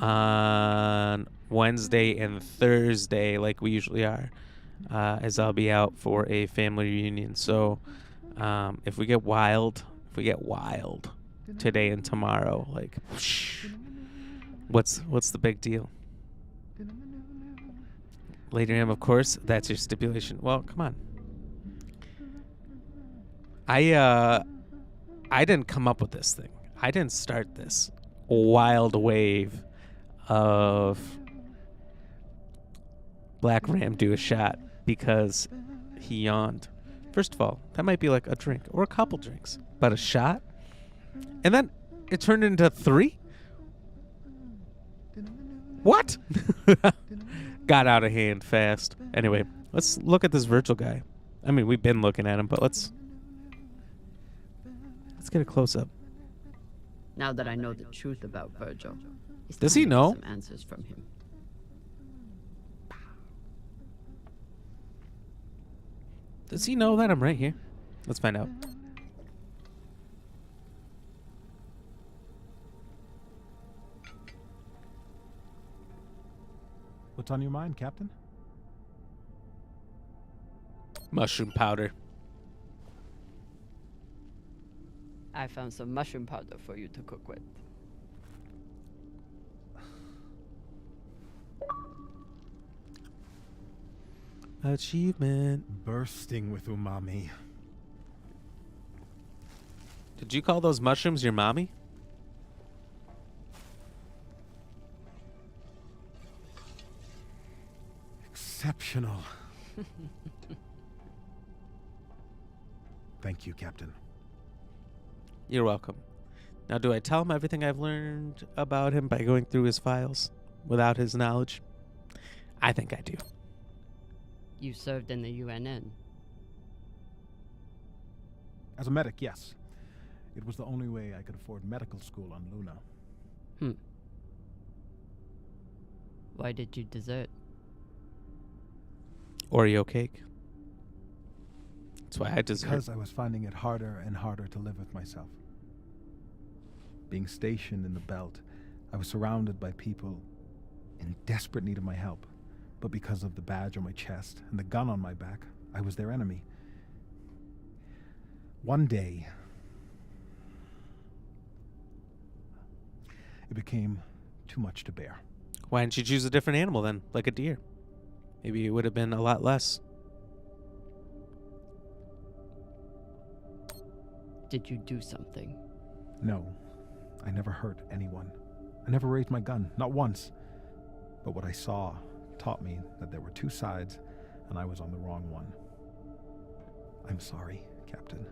on Wednesday and Thursday like we usually are, as I'll be out for a family reunion. So if we get wild today and tomorrow, like, what's the big deal? Lady Ram, of course, that's your stipulation. Well, come on. I didn't come up with this thing. I didn't start this wild wave of Black Ram do a shot because he yawned. First of all, that might be like a drink or a couple drinks, but a shot? And then it turned into 3? What? Got out of hand fast. Anyway, let's look at this Virgil guy. I mean, we've been looking at him, but let's get a close-up. Now that I know the truth about Virgil, does he know? Some answers from him. Does he know that I'm right here? Let's find out. What's on your mind, Captain? Mushroom powder. I found some mushroom powder for you to cook with. Achievement. Bursting with umami. Did you call those mushrooms your mommy? Exceptional. Thank you, Captain. You're welcome. Now, do I tell him everything I've learned about him by going through his files without his knowledge? I think I do. You served in the UNN. As a medic, yes. It was the only way I could afford medical school on Luna. Why did you desert? Oreo cake. That's why I desert. Because I was finding it harder and harder to live with myself. Being stationed in the belt, I was surrounded by people in desperate need of my help, But because of the badge on my chest and the gun on my back, I was their enemy. One day, it became too much to bear. Why didn't you choose a different animal then, like a deer? Maybe it would have been a lot less. Did you do something? No, I never hurt anyone. I never raised my gun, not once. But what I saw taught me that there were two sides, and I was on the wrong one. I'm sorry, Captain.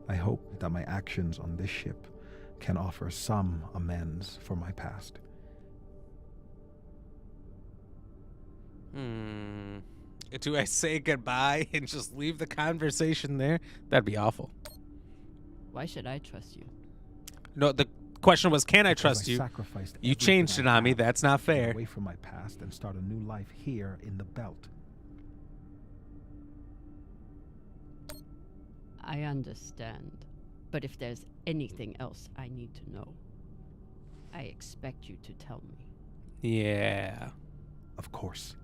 I hope that my actions on this ship can offer some amends for my past. Do I say goodbye and just leave the conversation there? That'd be awful. Why should I trust you? No, the question was, can I trust you? Sacrificed You changed it on me. That's not to fair. get away from my past and start a new life here in the belt. I understand. But if there's anything else I need to know, I expect you to tell me. Yeah. Of course.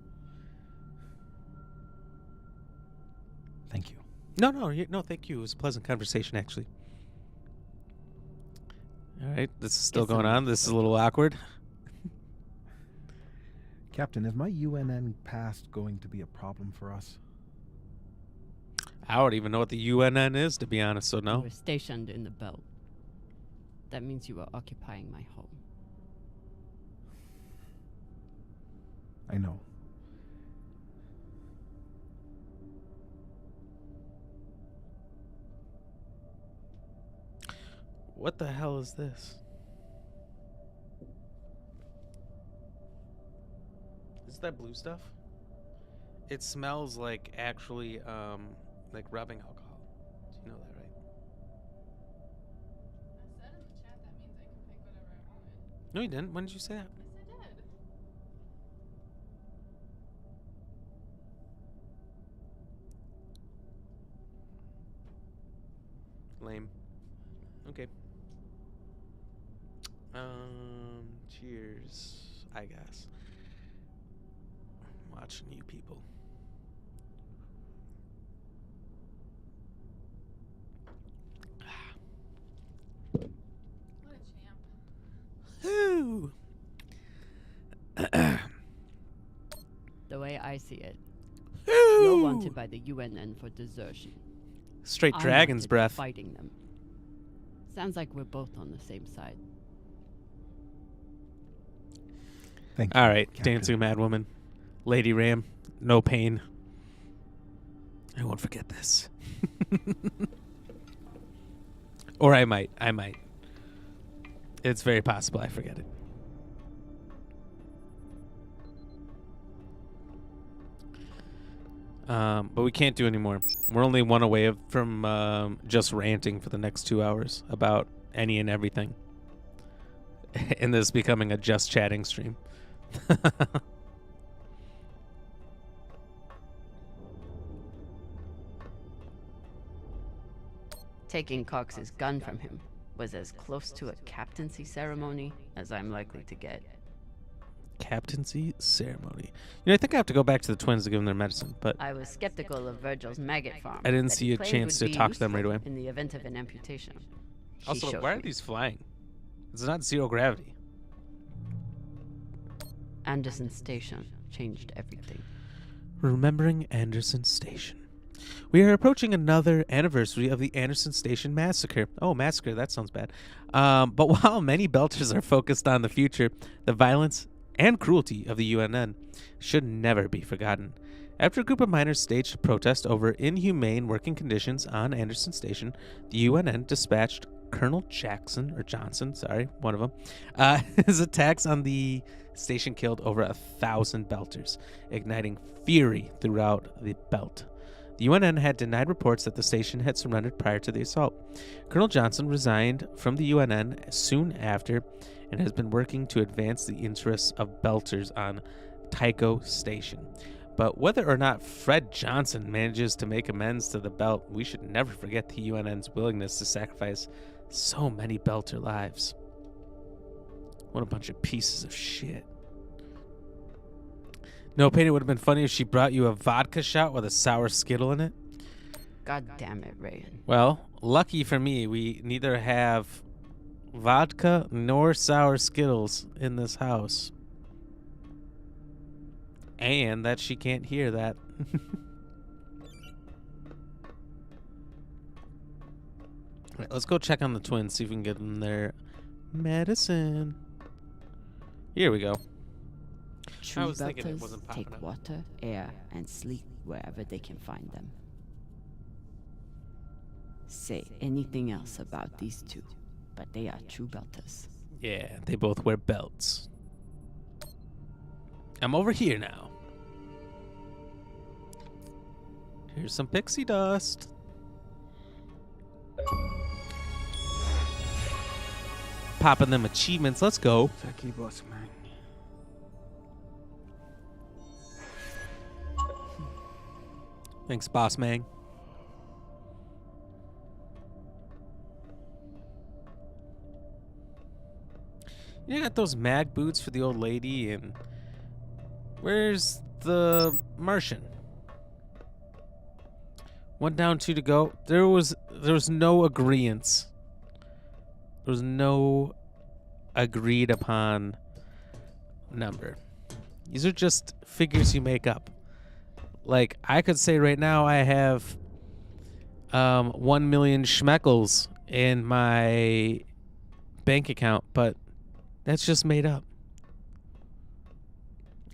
Thank you. No, thank you. It was a pleasant conversation, actually. All right, this is still going on. This is a little awkward. Captain, is my UNN past going to be a problem for us? I don't even know what the UNN is, to be honest, so no. You were stationed in the belt. That means you were occupying my home. I know. What the hell is this? Is that blue stuff? It smells like actually, like rubbing alcohol. Do you know that, right? I said in the chat that means I can pick whatever I wanted. No, you didn't. When did you say that? Yes, I did. Lame. Okay. Cheers, I guess. I'm watching you people. What a champ. Woo! The way I see it, Woo! you're wanted by the UNN for desertion. Straight I'm dragon's wanted for breath. Fighting them. Sounds like we're both on the same side. Thank you. All right, Captain. Dancing Mad Woman, Lady Ram, no pain. I won't forget this. Or I might. It's very possible I forget it. But we can't do anymore. We're only one away from just ranting for the next 2 hours about any and everything. And this becoming a just chatting stream. Taking Cox's gun from him was as close to a captaincy ceremony as I'm likely to get. Captaincy ceremony. I think I have to go back to the twins to give them their medicine, but I was skeptical of Virgil's maggot farm. I didn't that see he a claimed chance would to be talk to them right useful away. In the event of an amputation. She also, showed why are me. these flying? It's not zero gravity. Anderson Station changed everything. Remembering Anderson Station. We are approaching another anniversary of the Anderson Station massacre. Oh, massacre, that sounds bad. But while many Belters are focused on the future, the violence and cruelty of the UNN should never be forgotten. After a group of miners staged a protest over inhumane working conditions on Anderson Station, the UNN dispatched Colonel Johnson, one of them. His attacks on the station killed over 1,000 Belters, igniting fury throughout the belt. The UNN had denied reports that the station had surrendered prior to the assault. Colonel Johnson resigned from the UNN soon after and has been working to advance the interests of Belters on Tycho Station. But whether or not Fred Johnson manages to make amends to the belt, we should never forget the UNN's willingness to sacrifice so many Belter lives. What a bunch of pieces of shit. No pain. It would have been funny if she brought you a vodka shot with a sour Skittle in it. God damn it, Rayan. Well, lucky for me, we neither have vodka nor sour Skittles in this house. And that she can't hear that. All right, let's go check on the twins, see if we can get them their medicine. Here we go. True I was thinking it belters wasn't popping take up. water, air, and sleep wherever they can find them. Say anything else about these two, but they are true belters. Yeah, they both wear belts. I'm over here now. Here's some pixie dust. Popping them achievements. Let's go. Thank you, boss man. Thanks, boss man. You got those mag boots for the old lady, and where's the Martian? One down, two to go. There was no agreeance. There was no agreed upon number. These are just figures you make up. Like, I could say right now I have 1 million schmeckles in my bank account, but that's just made up.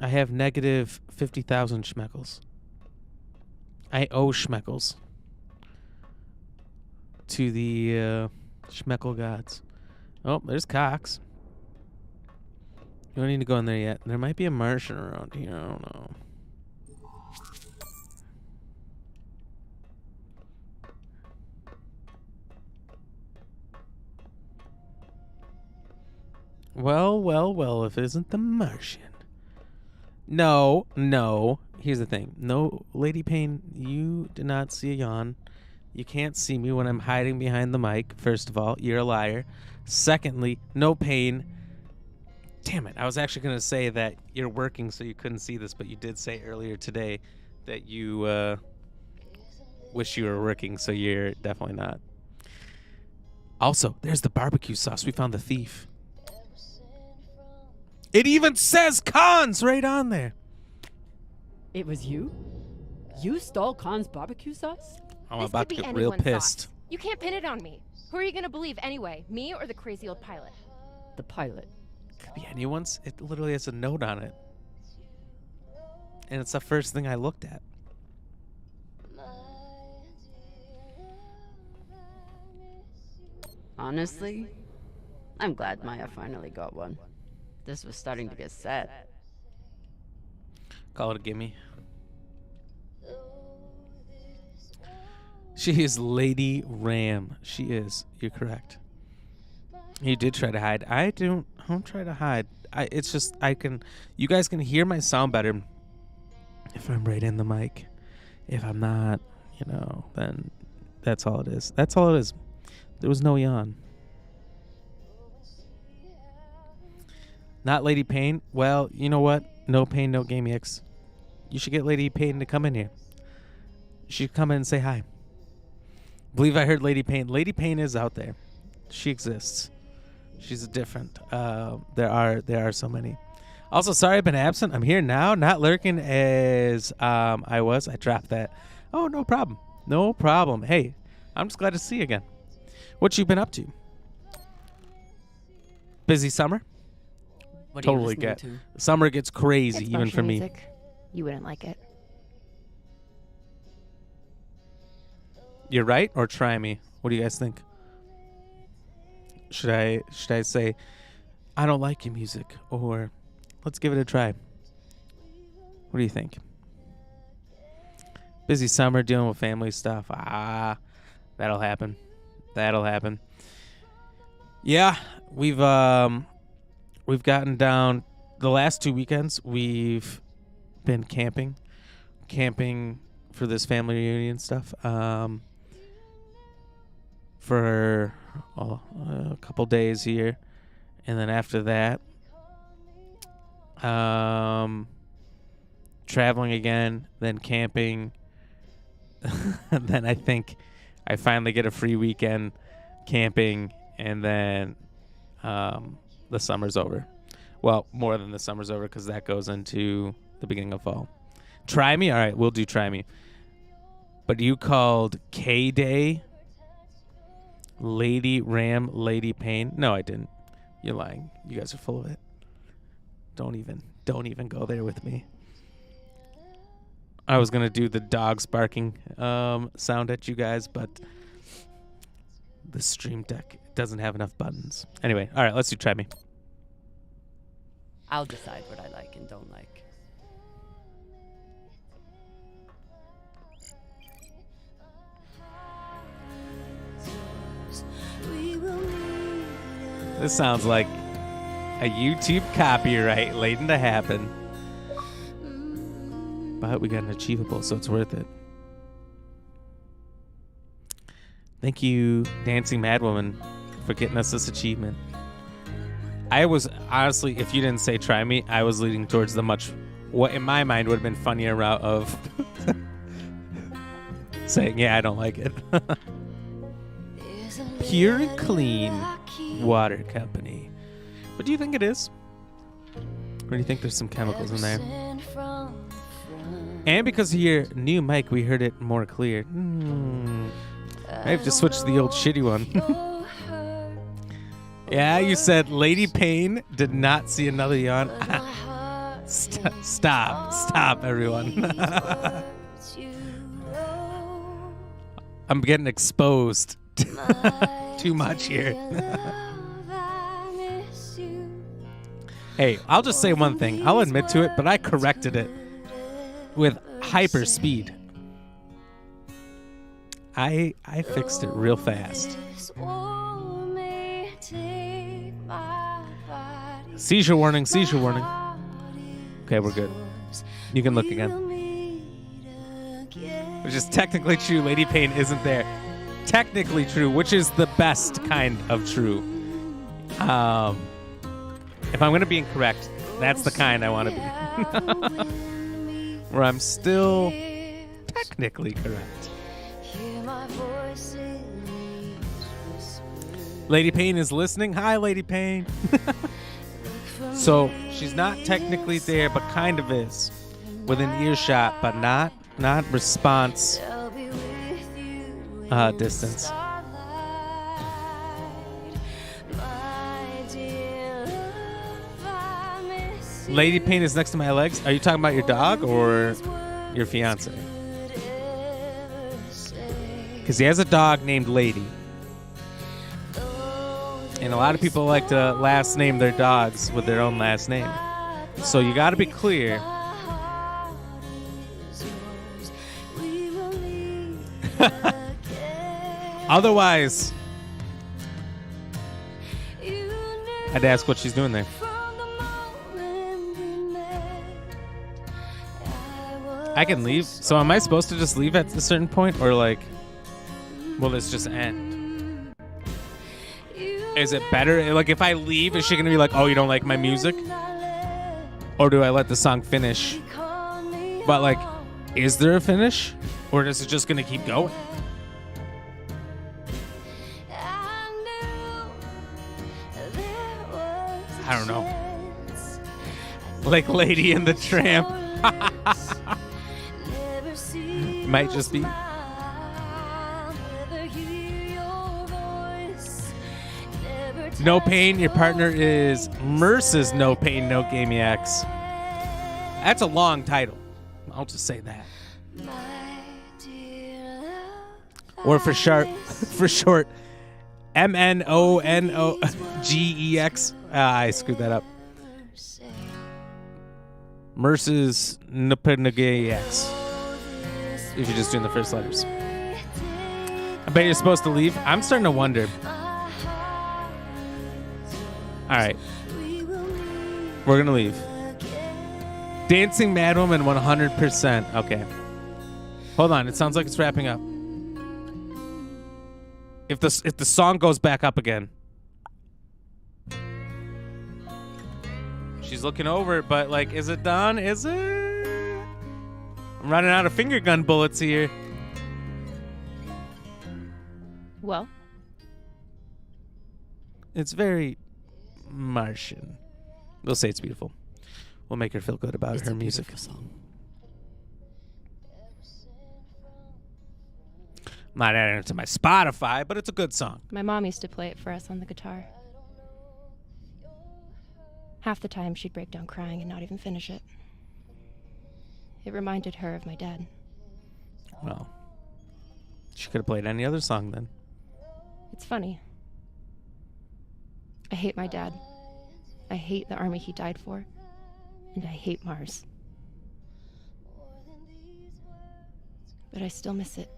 I have negative 50,000 schmeckles. I owe schmeckles to the schmeckle gods. Oh, there's Cox. You don't need to go in there yet. There might be a Martian around here. I don't know. Well, if it isn't the Martian. No. Here's the thing. No, Lady Payne, you did not see a yawn. You can't see me when I'm hiding behind the mic. First of all, you're a liar. Secondly, no pain. Damn it. I was actually going to say that you're working so you couldn't see this, but you did say earlier today that you wish you were working, so you're definitely not. Also, there's the barbecue sauce. We found the thief. It even says Cons right on there. It was you? You stole Khan's barbecue sauce? I'm This about could to be get real anyone's pissed. sauce. You can't pin it on me. Who are you gonna believe anyway? Me or the crazy old pilot? The pilot. Could be anyone's. It literally has a note on it. And it's the first thing I looked at. Honestly, I'm glad Maya finally got one. This was starting to get sad. Call it a gimme. She is Lady Ram. She is. You're correct. You did try to hide. I don't try to hide. It's just you guys can hear my sound better if I'm right in the mic. If I'm not, then that's all it is. That's all it is. There was no yawn. Not Lady Payne. Well, you know what? No pain, no game EX. You should get Lady Payne to come in here. She should come in and say hi. Believe I heard Lady Payne. Lady Payne is out there. She exists. She's different. There are so many. Also, sorry I've been absent. I'm here now, not lurking as I was. I dropped that. Oh, no problem. No problem. Hey, I'm just glad to see you again. What you been up to? Busy summer? What are you Totally listening get. to? Summer gets crazy, It's even Martian for me. music. You wouldn't like it. You're right, or try me. What do you guys think? Should I say I don't like your music, or let's give it a try? What do you think? Busy summer dealing with family stuff. That'll happen. Yeah, we've gotten down the last 2 weekends. We've been camping for this family reunion stuff. For a couple days here, and then after that, traveling again, then camping. Then I think I finally get a free weekend camping, and then the summer's over. Well, more than the summer's over, because that goes into the beginning of fall. Try me? All right, we'll do Try Me. But you called K-Day Lady Ram Lady Pain? No, I didn't. You're lying. You guys are full of it. Don't even go there with me. I was going to do the dogs barking sound at you guys, but the Stream Deck doesn't have enough buttons. Anyway, all right, let's do Try Me. I'll decide what I like and don't like. This sounds like a YouTube copyright waiting to happen. But we got an achievable, so it's worth it. Thank you, Dancing Madwoman, for getting us this achievement. I was, honestly, if you didn't say Try Me, I was leading towards the much, what in my mind would have been funnier route of saying, yeah, I don't like it. Pure and Clean Water Company. What do you think it is? Or do you think there's some chemicals in there? And because of your new mic, we heard it more clear. I have to switch to the old shitty one. Yeah, you said Lady Pain did not see another yawn. Stop, everyone. I'm getting exposed too much here. Hey, I'll just say one thing. I'll admit to it, but I corrected it with hyper speed. I fixed it real fast. Seizure warning, seizure warning. Okay, we're good. You can look again. Which is technically true. Lady Pain isn't there. Technically true, which is the best kind of true. If I'm going to be incorrect, that's the kind I want to be. Where I'm still technically correct. Lady Pain is listening. Hi, Lady Pain. So she's not technically there, but kind of is. Within earshot, but not response distance. Lady Pain is next to my legs. Are you talking about your dog or your fiance? Because he has a dog named Lady. And a lot of people like to last name their dogs with their own last name. So you got to be clear. Otherwise, I'd ask what she's doing there. I can leave. So am I supposed to just leave at a certain point, or like, will this just end? Is it better? Like, if I leave, is she gonna be like, "Oh, you don't like my music," or do I let the song finish? But like, is there a finish, or is it just gonna keep going? I don't know. Like Lady and the Tramp. Might just be. No Pain, your partner is Merce's No Pain, No Gameiacs. That's a long title. I'll just say that. Or for short, MNONOGEX. I screwed that up. Merce's No Pain, No Gameiacs. If you're just doing the first letters. I bet you're supposed to leave. I'm starting to wonder. All right. We're going to leave. Dancing Madwoman 100%. Okay. Hold on. It sounds like it's wrapping up. If the song goes back up again. She's looking over, but like, is it done? Is it? I'm running out of finger gun bullets here. Well, It's very Martian. We'll say it's beautiful. We'll make her feel good about her music. Song. I'm not adding it to my Spotify, but it's a good song. my mom used to play it for us on the guitar. Half the time, she'd break down crying and not even finish it. It reminded her of my dad. Well, she could have played any other song then. It's funny. I hate my dad. I hate the army he died for. And I hate Mars. But I still miss it.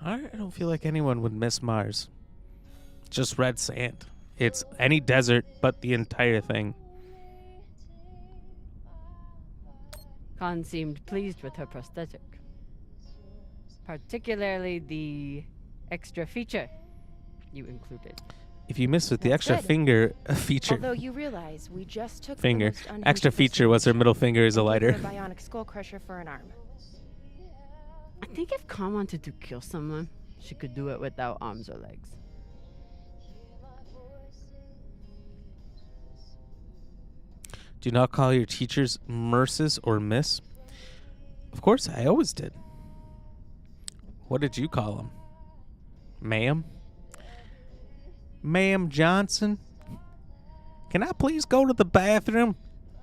I don't feel like anyone would miss Mars. Just red sand. It's any desert but the entire thing. Khan seemed pleased with her prosthetic. Particularly the extra feature you included. If you miss with the extra good. finger feature, Although you realize we just took finger, the most unhinged extra feature was her middle finger is a and gave lighter. her a bionic skull crusher for an arm. I think if Khan wanted to kill someone, she could do it without arms or legs. Do not call your teachers Mrs. or Miss. Of course, I always did. What did you call them? Ma'am? Ma'am Johnson? Can I please go to the bathroom?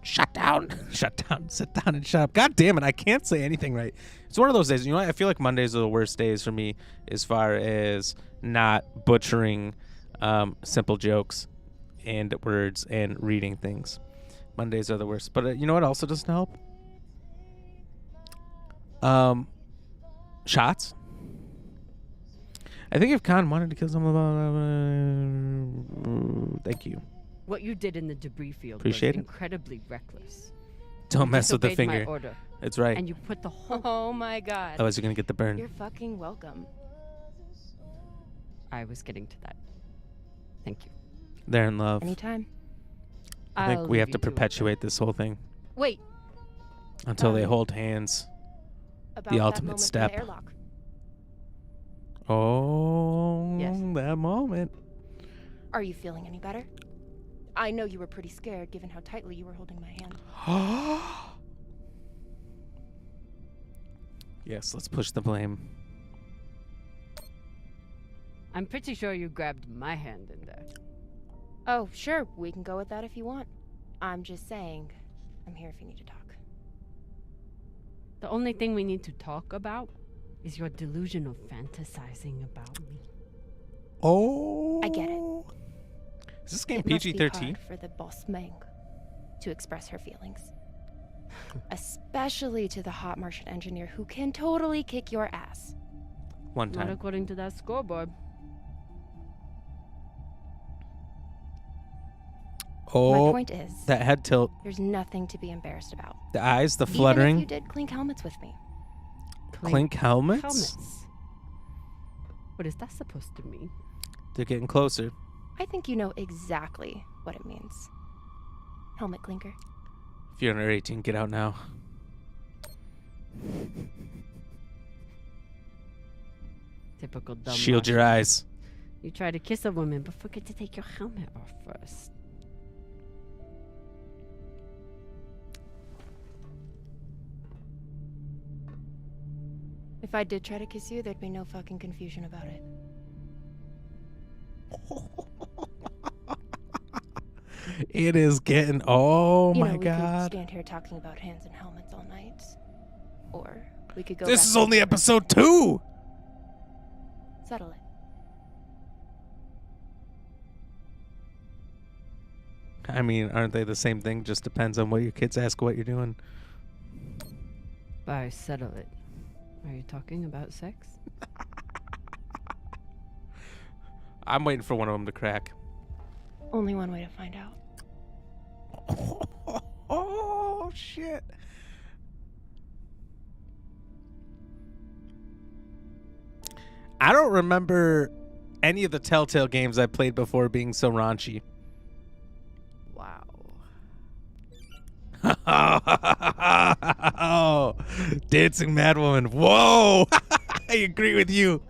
Shut down. Shut down. Sit down and shut up. God damn it, I can't say anything right. It's one of those days. You know what? I feel like Mondays are the worst days for me as far as not butchering simple jokes and words and reading things. Mondays are the worst. But you know what also doesn't help? Shots. I think if Khan wanted to kill someone, thank you. What you did in the debris field Appreciate was it. incredibly reckless. Don't You mess with the disobeyed my finger. order, That's right. And you put the whole... Oh my god. Otherwise, you're going to get the burn. You're fucking welcome. I was getting to that. Thank you. They're in love. Anytime. I think I'll we leave have you to to it, perpetuate this whole thing Wait. until they hold hands. About The that ultimate moment in step. the airlock. Oh, Yes. that moment. Are you feeling any better? I know you were pretty scared given how tightly you were holding my hand. Yes, let's push the blame. I'm pretty sure you grabbed my hand in there. Oh, sure, we can go with that if you want. I'm just saying, I'm here if you need to talk. The only thing we need to talk about is your delusion of fantasizing about me. Oh. I get it. Is this game It must be PG-13? hard for the boss Meng to express her feelings. Especially to the hot Martian engineer who can totally kick your ass. One Not time. according to that scoreboard. Oh, My point is, that head tilt, there's nothing to be embarrassed about. the eyes, the Even fluttering. if you did clink helmets with me. Clink helmets? Helmets. What is that supposed to mean? They're getting closer. I think you know exactly what it means. Helmet clinker. If you're under 18, get out now. Typical dumb Shield your Martian. eyes. You try to kiss a woman, but forget to take your helmet off first. If I did try to kiss you, there'd be no fucking confusion about it. It is getting. Oh You my know, we god. could stand here talking about hands and helmets all night. Or we could go This back is to only episode 2. settle it. I mean, aren't they the same thing? Just depends on what your kids ask what you're doing. By settle it. Are you talking about sex? I'm waiting for one of them to crack. Only one way to find out. Oh, shit. I don't remember any of the Telltale games I played before being so raunchy. Wow. Oh, Dancing Mad Woman. Whoa! I agree with you.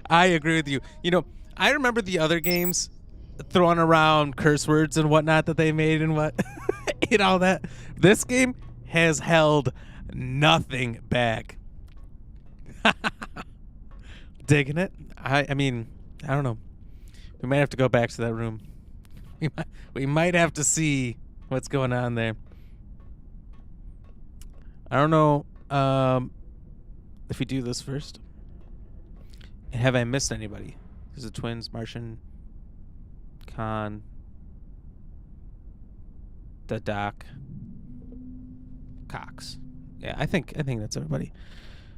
You know, I remember the other games throwing around curse words and whatnot that they made and what and all that. This game has held nothing back. Digging it. I mean, I don't know. We might have to go back to that room. We might have to see what's going on there. I don't know if we do this first. Have I missed anybody? There's the twins, Martian, Khan, the Doc, Cox. Yeah, I think that's everybody.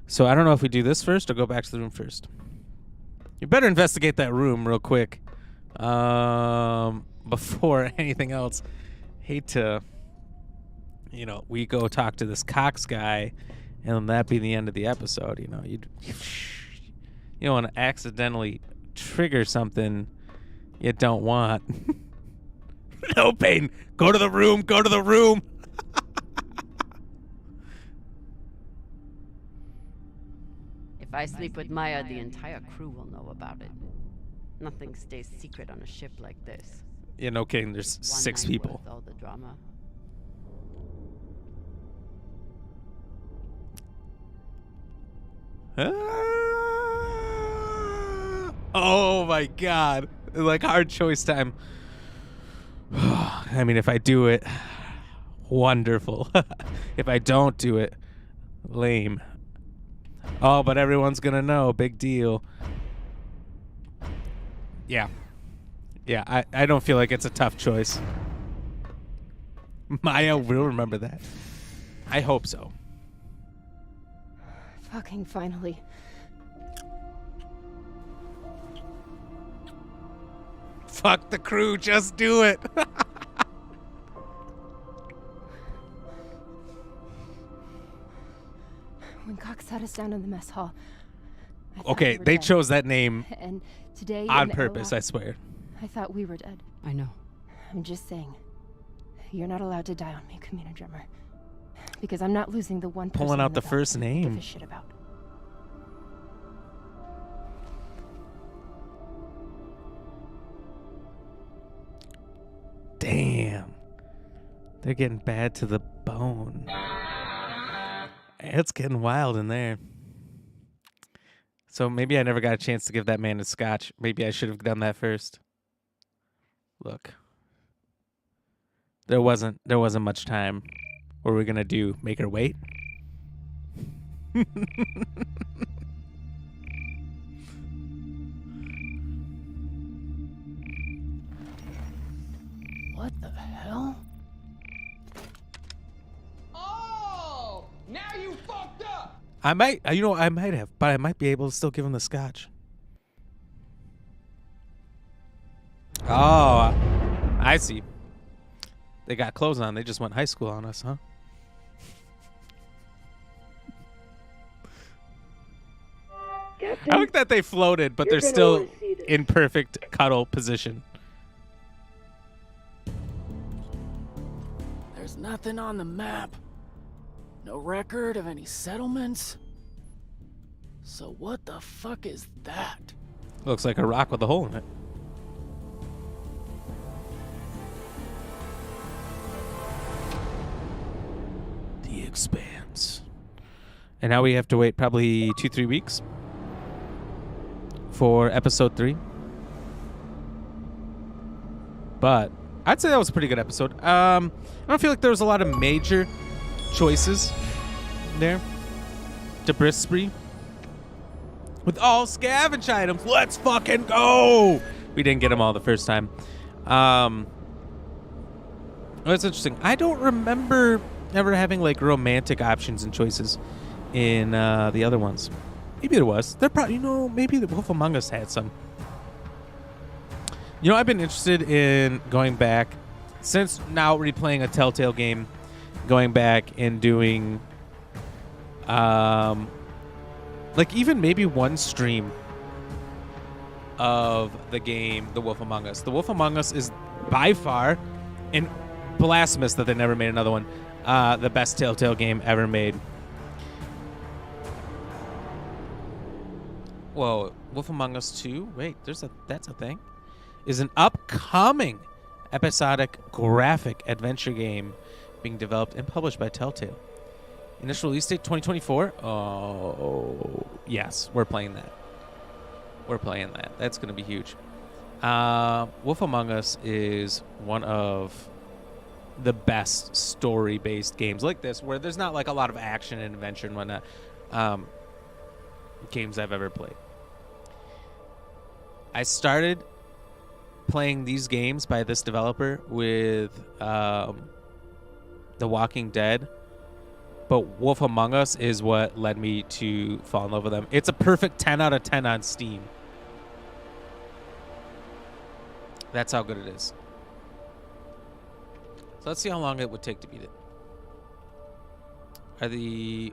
So I don't know if we do this first or go back to the room first. You better investigate that room real quick before anything else. Hate to, we go talk to this Cox guy, and that be the end of the episode. You don't want to accidentally trigger something you don't want. No pain. Go to the room. Go to the room. If I sleep with Maya, the entire crew will know about it. Nothing stays secret on a ship like this. Yeah, no kidding. There's 6 people. All the drama. Oh my god. Like hard choice time. I mean, if I do it, wonderful. If I don't do it, lame. Oh, but everyone's gonna know. Big deal. Yeah. Yeah, I don't feel like it's a tough choice. Maya will remember that. I hope so. Fucking finally. Fuck the crew, just do it. When Cox sat us down in the mess hall. Okay, they chose that name and today on purpose, I swear. I thought we were dead. I know. I'm just saying. You're not allowed to die on me, Kamina Drummer. Because I'm not losing the one person pulling out in the first I give name. a shit about. Damn. They're getting bad to the bone. It's getting wild in there. So maybe I never got a chance to give that man a scotch. Maybe I should have done that first. Look. There wasn't much time. What are we gonna do? Make her wait? What the hell? Oh! Now you fucked up! I might have, but I might be able to still give him the scotch. Oh, I see. They got clothes on. They just went high school on us, huh? I like that they floated, but they're still in perfect cuddle position. There's nothing on the map. No record of any settlements. So what the fuck is that? Looks like a rock with a hole in it. The Expanse. And now we have to wait probably 2-3 weeks for episode 3. But I'd say that was a pretty good episode. I don't feel like there was a lot of major choices there. Debris spree. With all scavenge items. Let's fucking go! We didn't get them all the first time. That's interesting. I don't remember ever having like romantic options and choices in the other ones. Maybe there was. They're probably, maybe the Wolf Among Us had some. I've been interested in going back, since now replaying a Telltale game, going back and doing, like even maybe one stream of the game, The Wolf Among Us. The Wolf Among Us is by far, and blasphemous that they never made another one, the best Telltale game ever made. Whoa, Wolf Among Us 2? Wait, that's a thing. Is an upcoming episodic graphic adventure game being developed and published by Telltale. Initial release date 2024? Oh, yes, we're playing that. We're playing that. That's going to be huge. Wolf Among Us is one of the best story-based games like this, where there's not like a lot of action and adventure and whatnot. Games I've ever played. I started playing these games by this developer with The Walking Dead, but Wolf Among Us is what led me to fall in love with them. It's a perfect 10 out of 10 on Steam. That's how good it is. So let's see how long it would take to beat it.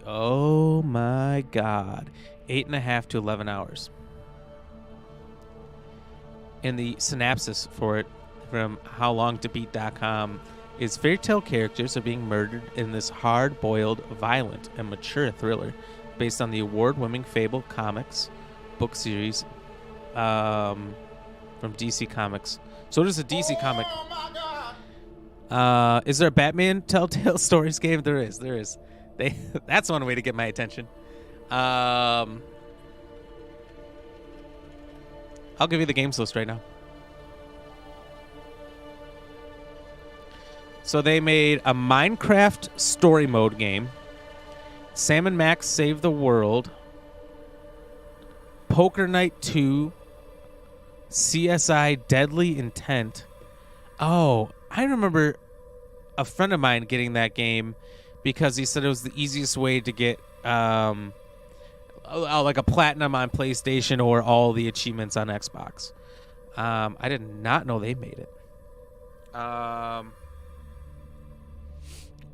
Oh my god, 8.5 to 11 hours. And the synopsis for it from howlongtobeat.com is fairy tale characters are being murdered in this hard-boiled, violent, and mature thriller based on the award-winning Fable Comics book series from DC Comics. So it is a DC comic. Is there a Batman Telltale Stories game? There is. That's one way to get my attention. I'll give you the games list right now. So they made a Minecraft story mode game, Sam and Max Save the World, Poker Night 2, CSI Deadly Intent. Oh, I remember a friend of mine getting that game because he said it was the easiest way to get like a platinum on PlayStation or all the achievements on Xbox. I did not know they made it.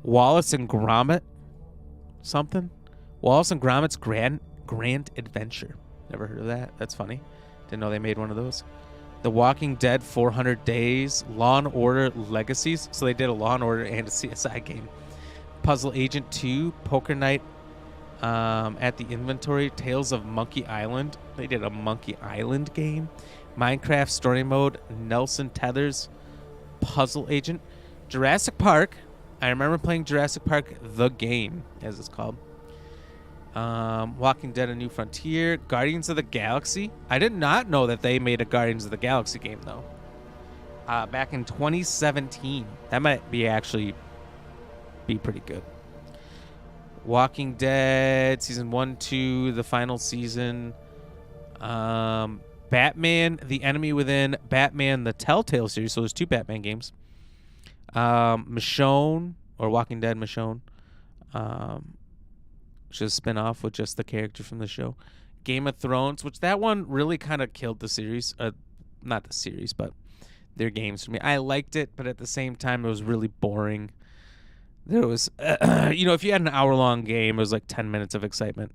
Wallace and Gromit something. Wallace and Gromit's Grand Adventure. Never heard of that. That's funny. Didn't know they made one of those. The Walking Dead 400 Days, Law & Order Legacies. So they did a Law & Order and a CSI game. Puzzle Agent 2, Poker Night at the Inventory, Tales of Monkey Island. They did a Monkey Island game. Minecraft Story Mode, Nelson Tethers, Puzzle Agent. Jurassic Park. I remember playing Jurassic Park, the game, as it's called. Walking Dead: A New Frontier, Guardians of the Galaxy. I did not know that they made a Guardians of the Galaxy game, though. Back in 2017. That might be actually be pretty good. Walking Dead, Season 1, 2, the final season. Batman, The Enemy Within, Batman, the Telltale series. So there's 2 Batman games. Michonne, or Walking Dead Michonne. Which is a spin-off with just the character from the show. Game of Thrones, which that one really kind of killed the series. Not the series, but their games for me. I liked it, but at the same time, it was really boring. There was, if you had an hour-long game, it was like 10 minutes of excitement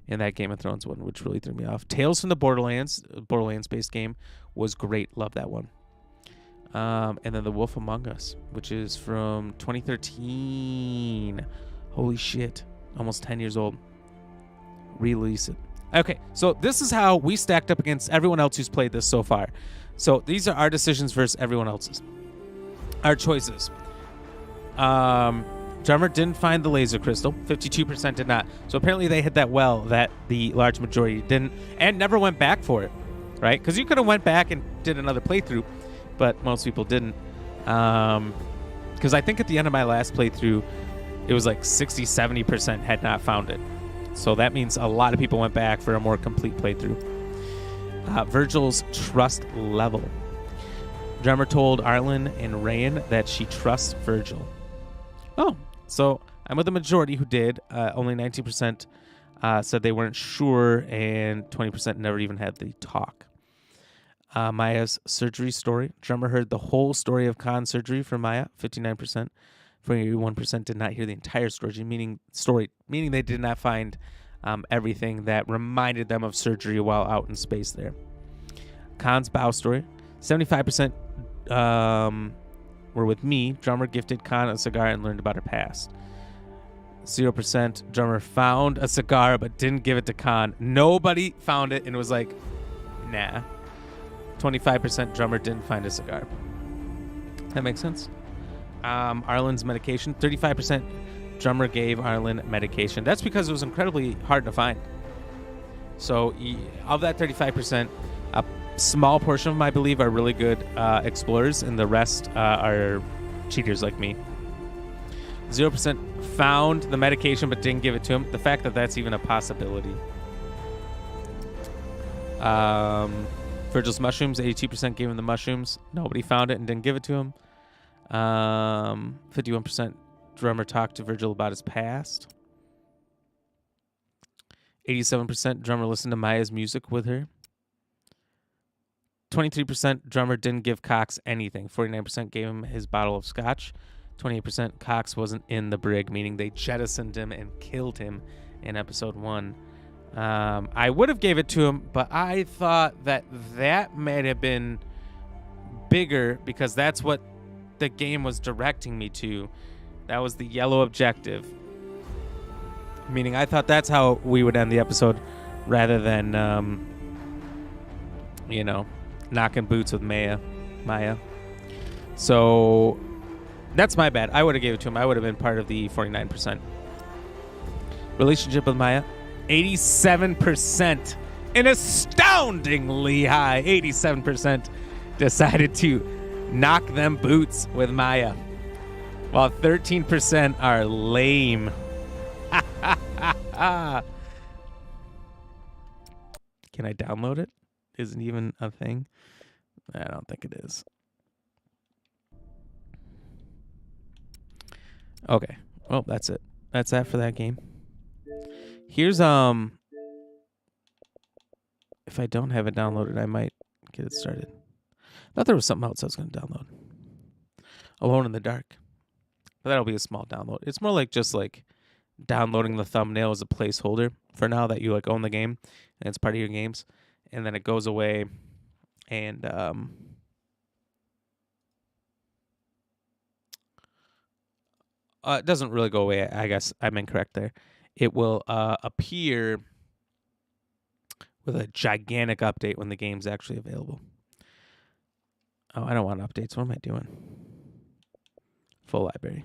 in that Game of Thrones one, which really threw me off. Tales from the Borderlands-based game, was great. Love that one. And then The Wolf Among Us, which is from 2013. Holy shit. Almost 10 years old. Release it. Okay, so this is how we stacked up against everyone else who's played this so far. So these are our decisions versus everyone else's. Our choices. Drummer didn't find the laser crystal. 52% did not. So apparently they hit that well that the large majority didn't, and never went back for it, right? Because you could have went back and did another playthrough, but most people didn't. Because I think at the end of my last playthrough, it was like 60-70% had not found it. So that means a lot of people went back for a more complete playthrough. Virgil's trust level. Drummer told Arlen and Rayan that she trusts Virgil. Oh, so I'm with the majority who did. Only 19% said they weren't sure, and 20% never even had the talk. Maya's surgery story. Drummer heard the whole story of Khan's surgery from Maya, 59%. 41% did not hear the entire story, meaning they did not find everything that reminded them of surgery while out in space there. Khan's bow story. 75% were with me. Drummer gifted Khan a cigar and learned about her past. 0% drummer found a cigar but didn't give it to Khan. Nobody found it and was like, nah. 25% drummer didn't find a cigar. That makes sense. Arlen's medication. 35% drummer gave Arlen medication. That's because it was incredibly hard to find. So of that 35%, a small portion of them, I believe, are really good explorers, and the rest are cheaters like me. 0% found the medication but didn't give it to him. The fact that that's even a possibility. Virgil's mushrooms, 82% gave him the mushrooms. Nobody found it and didn't give it to him. 51% drummer talked to Virgil about his past. 87% drummer listened to Maya's music with her. 23% drummer didn't give Cox anything. 49% gave him his bottle of scotch. 28% Cox wasn't in the brig, meaning they jettisoned him and killed him in episode 1. I would have gave it to him, but I thought that might have been bigger because that's what the game was directing me to. That was the yellow objective. Meaning I thought that's how we would end the episode rather than, knocking boots with Maya. So that's my bad. I would have gave it to him. I would have been part of the 49%. Relationship with Maya, 87%. An astoundingly high 87% decided to knock them boots with Maya, while 13% are lame. Can I download it? Isn't even a thing. I don't think it is. Okay. Well, that's it. That's that for that game. Here's if I don't have it downloaded, I might get it started. I thought there was something else I was going to download. Alone in the Dark. But that'll be a small download. It's more like just like downloading the thumbnail as a placeholder for now that you like own the game and it's part of your games, and then it goes away and it doesn't really go away. I guess I'm incorrect there. It will appear with a gigantic update when the game's actually available. Oh, I don't want updates. What am I doing? Full library.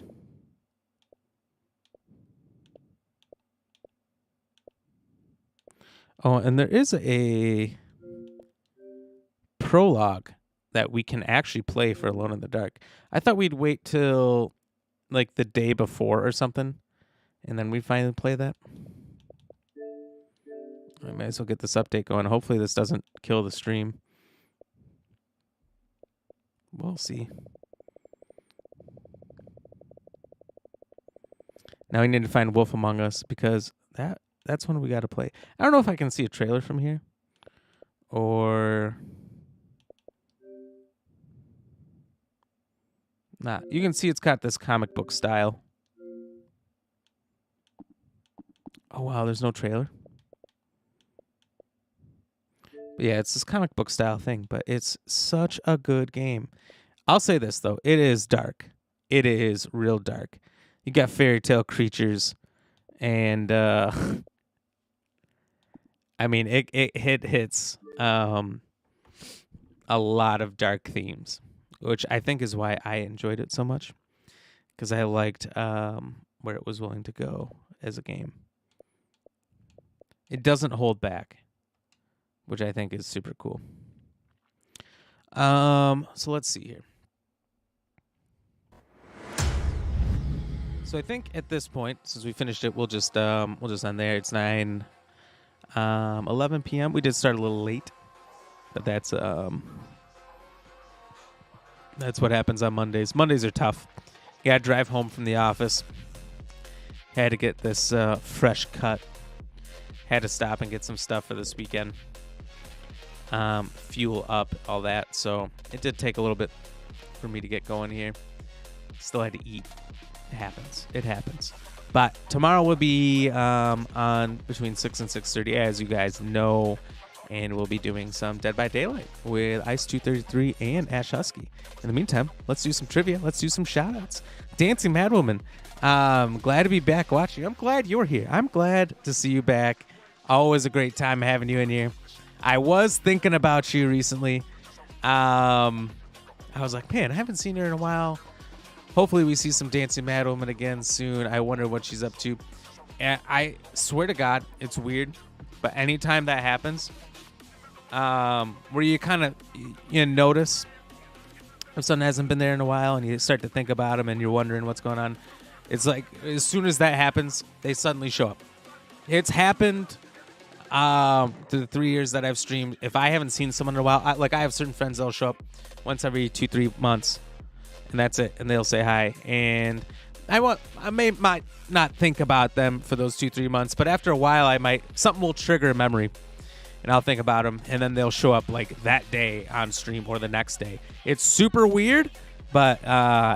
Oh, and there is a prologue that we can actually play for Alone in the Dark. I thought we'd wait till like the day before or something, and then we'd finally play that. I might as well get this update going. Hopefully this doesn't kill the stream. We'll see. Now we need to find Wolf Among Us because that's one we got to play. I don't know if I can see a trailer from here or nah. You can see it's got this comic book style. Oh wow, there's no trailer. But yeah, it's this comic book style thing, but it's such a good game. I'll say this though, it is dark. It is real dark. You got fairy tale creatures, and I mean it hits a lot of dark themes, which I think is why I enjoyed it so much, because I liked where it was willing to go as a game. It doesn't hold back, which I think is super cool. So let's see here. So I think at this point, since we finished it, we'll just end there. It's 11 p.m. We did start a little late, but that's what happens on Mondays. Mondays are tough. You gotta drive home from the office. Had to get this fresh cut. Had to stop and get some stuff for this weekend. Fuel up, all that. So it did take a little bit for me to get going here. Still had to eat. It happens. But tomorrow will be on between 6 and 6:30, as you guys know. And we'll be doing some Dead by Daylight with Ice233 and Ash Husky. In the meantime, let's do some trivia. Let's do some shout-outs. Dancing Madwoman Glad to be back watching. I'm glad you're here. I'm glad to see you back. Always a great time having you in here. I was thinking about you recently. I was like, man, I haven't seen her in a while. Hopefully we see some Dancing Mad Woman again soon. I wonder what she's up to. And I swear to God, it's weird, but anytime that happens, where you kind of notice if someone hasn't been there in a while and you start to think about them and you're wondering what's going on, it's like as soon as that happens, they suddenly show up. It's happened through the 3 years that I've streamed. If I haven't seen someone in a while, I have certain friends that'll show up once every 2-3 months, and that's it. And they'll say hi. And I might not think about them for those 2-3 months, but after a while, something will trigger a memory, and I'll think about them, and then they'll show up like that day on stream or the next day. It's super weird, but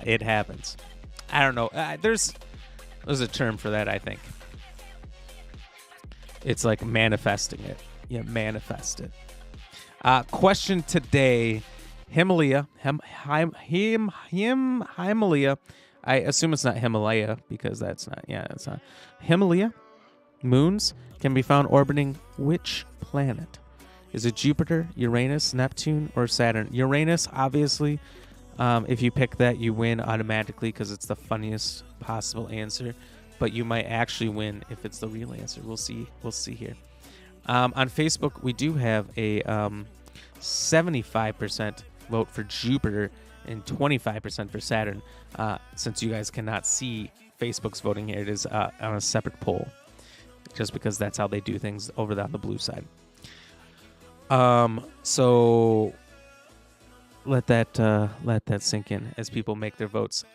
it happens. I don't know. There's a term for that, I think. It's like manifesting it. Yeah, manifest it. Question today, Himalaya. Himalaya. I assume it's not Himalaya because that's not. Yeah, it's not. Himalaya moons can be found orbiting which planet? Is it Jupiter, Uranus, Neptune, or Saturn? Uranus, obviously. If you pick that, you win automatically because it's the funniest possible answer. But you might actually win if it's the real answer. We'll see. We'll see here. On Facebook, we do have a 75% vote for Jupiter and 25% for Saturn. Since you guys cannot see Facebook's voting here, it is on a separate poll, just because that's how they do things over on the blue side. So let that sink in as people make their votes.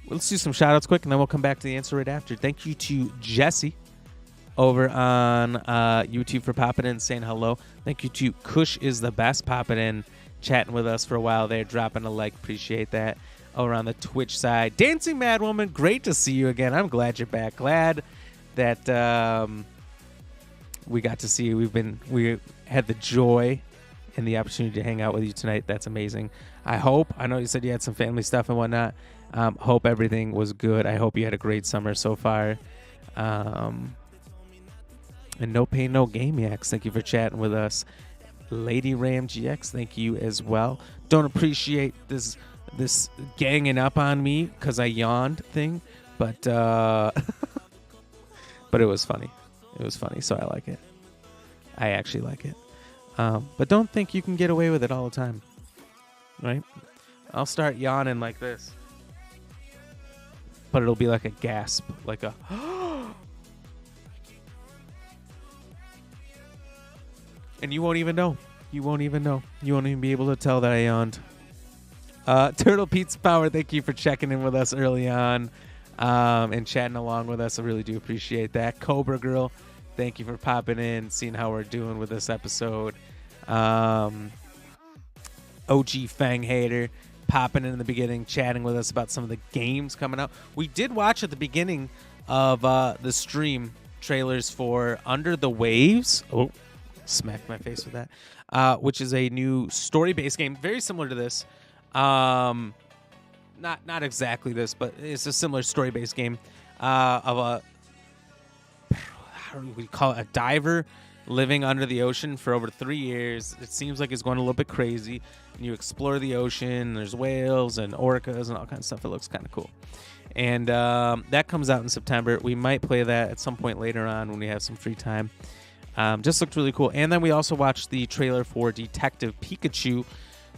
Let's do some shout-outs quick, and then we'll come back to the answer right after. Thank you to Jesse over on YouTube for popping in and saying hello. Thank you to Kush is the best popping in, chatting with us for a while there, dropping a like. Appreciate that. Over on the Twitch side, Dancing Mad Woman, great to see you again. I'm glad you're back. Glad that we got to see you. We had the joy and the opportunity to hang out with you tonight. That's amazing. I know you said you had some family stuff and whatnot. Hope everything was good. I hope you had a great summer so far. And No Pain, No Game Yaks, thank you for chatting with us. Lady Ram GX, thank you as well. Don't appreciate this ganging up on me because I yawned thing, but but it was funny. It was funny, so I like it. I actually like it. But don't think you can get away with it all the time, right? I'll start yawning like this, but it'll be like a gasp, like a and you won't even know. You won't even be able to tell that I yawned. Turtle Pizza Power, thank you for checking in with us early on and chatting along with us. I really do appreciate that. Cobra Girl, thank you for popping in, seeing how we're doing with this episode. OG Fang Hater popping in the beginning, chatting with us about some of the games coming out. We did watch at the beginning of the stream trailers for Under the Waves. Oh, smacked my face with that. Which is a new story-based game, very similar to this. Not exactly this, but it's a similar story-based game of a, how do we call it, a diver living under the ocean for over 3 years. It seems like it's going a little bit crazy. And you explore the ocean. There's whales and orcas and all kinds of stuff. It looks kind of cool. And that comes out in September. We might play that at some point later on when we have some free time. Just looked really cool. And then we also watched the trailer for Detective Pikachu,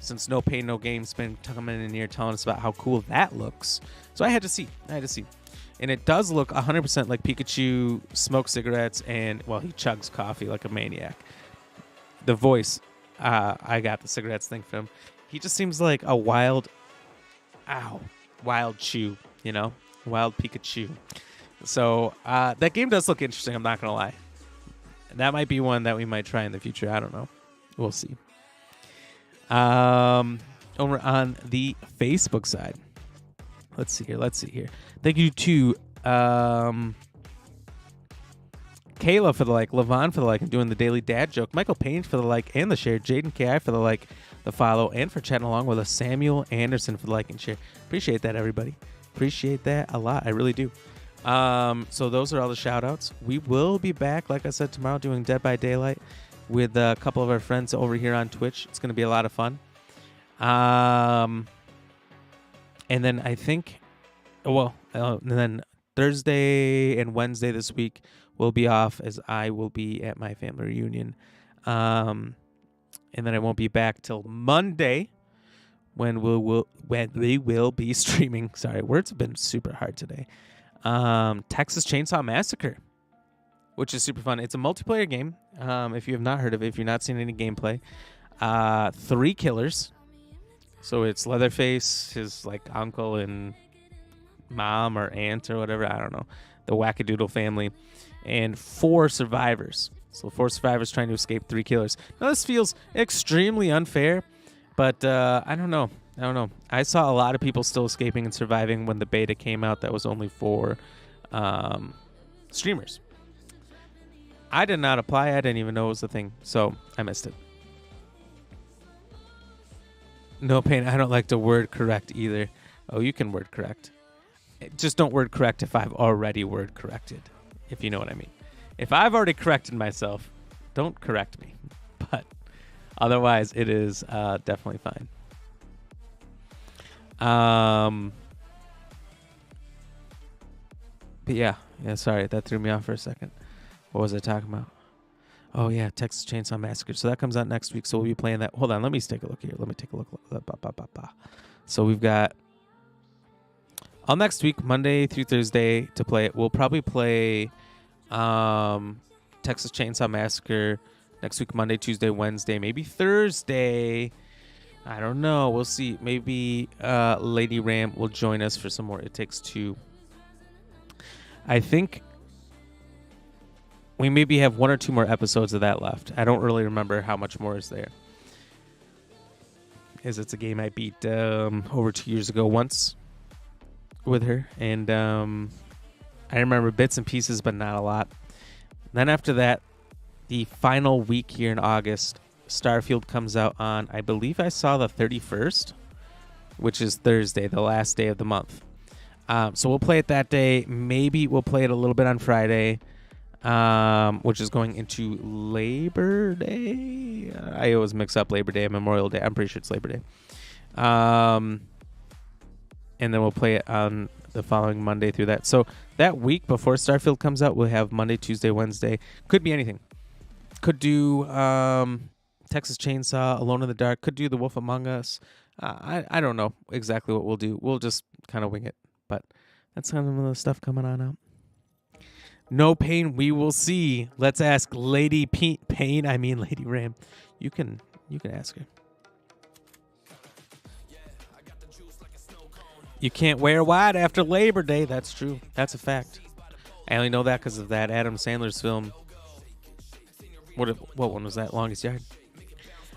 since No Pain, No Game's been coming in here telling us about how cool that looks. So I had to see. And it does look 100% like Pikachu smokes cigarettes and, well, he chugs coffee like a maniac. The voice, I got the cigarettes thing from him. He just seems like a wild Chew, wild Pikachu. So that game does look interesting, I'm not going to lie. That might be one that we might try in the future. I don't know. We'll see. Over on the Facebook side. Let's see here. Thank you to Kayla for the like, Levon for the like, and doing the daily dad joke, Michael Payne for the like and the share, Jaden KI for the like, the follow, and for chatting along with us, Samuel Anderson for the like and share. Appreciate that, everybody. Appreciate that a lot. I really do. So those are all the shout-outs. We will be back, like I said, tomorrow doing Dead by Daylight with a couple of our friends over here on Twitch. It's going to be a lot of fun. And then I think, and then Thursday and Wednesday this week will be off as I will be at my family reunion. And then I won't be back till Monday when we will be streaming. Sorry, words have been super hard today. Texas Chainsaw Massacre, which is super fun. It's a multiplayer game. If you have not heard of it, if you've not seen any gameplay, 3 killers. So it's Leatherface, his like uncle and mom or aunt or whatever. I don't know. The Wackadoodle family. And 4 survivors. So 4 survivors trying to escape 3 killers. Now this feels extremely unfair, but I don't know. I saw a lot of people still escaping and surviving when the beta came out. That was only for streamers. I did not apply. I didn't even know it was a thing, so I missed it. No pain. I don't like to word correct either. Oh, you can word correct. Just don't word correct if I've already word corrected, if you know what I mean. If I've already corrected myself, don't correct me. But otherwise, it is definitely fine. But yeah, sorry, that threw me off for a second. What was I talking about? Oh yeah, Texas Chainsaw Massacre. So that comes out next week, so we'll be playing that. Hold on, let me take a look here. So we've got all next week, Monday through Thursday, to play it. We'll probably play Texas Chainsaw Massacre next week, Monday, Tuesday, Wednesday, maybe Thursday. I don't know. We'll see. Maybe Lady Ram will join us for some more It Takes Two. I think we maybe have 1 or 2 more episodes of that left. I don't really remember how much more is there. It's a game I beat over 2 years ago once with her. And I remember bits and pieces, but not a lot. Then after that, the final week here in August, Starfield comes out on, I believe I saw the 31st, which is Thursday, the last day of the month. So we'll play it that day. Maybe we'll play it a little bit on Friday, which is going into Labor Day. I always mix up Labor Day and Memorial Day. I'm pretty sure it's Labor Day. And then we'll play it on the following Monday through that. So that week before Starfield comes out, we'll have Monday, Tuesday, Wednesday. Could be anything. Could do Texas Chainsaw, Alone in the Dark. Could do The Wolf Among Us. I don't know exactly what we'll do. We'll just kind of wing it. But that's kind of the stuff coming on out. No pain, we will see. Let's ask Lady Pain. I mean Lady Ram. You can ask her. You can't wear white after Labor Day. That's true. That's a fact. I only know that because of that Adam Sandler's film. What one was that? Longest Yard.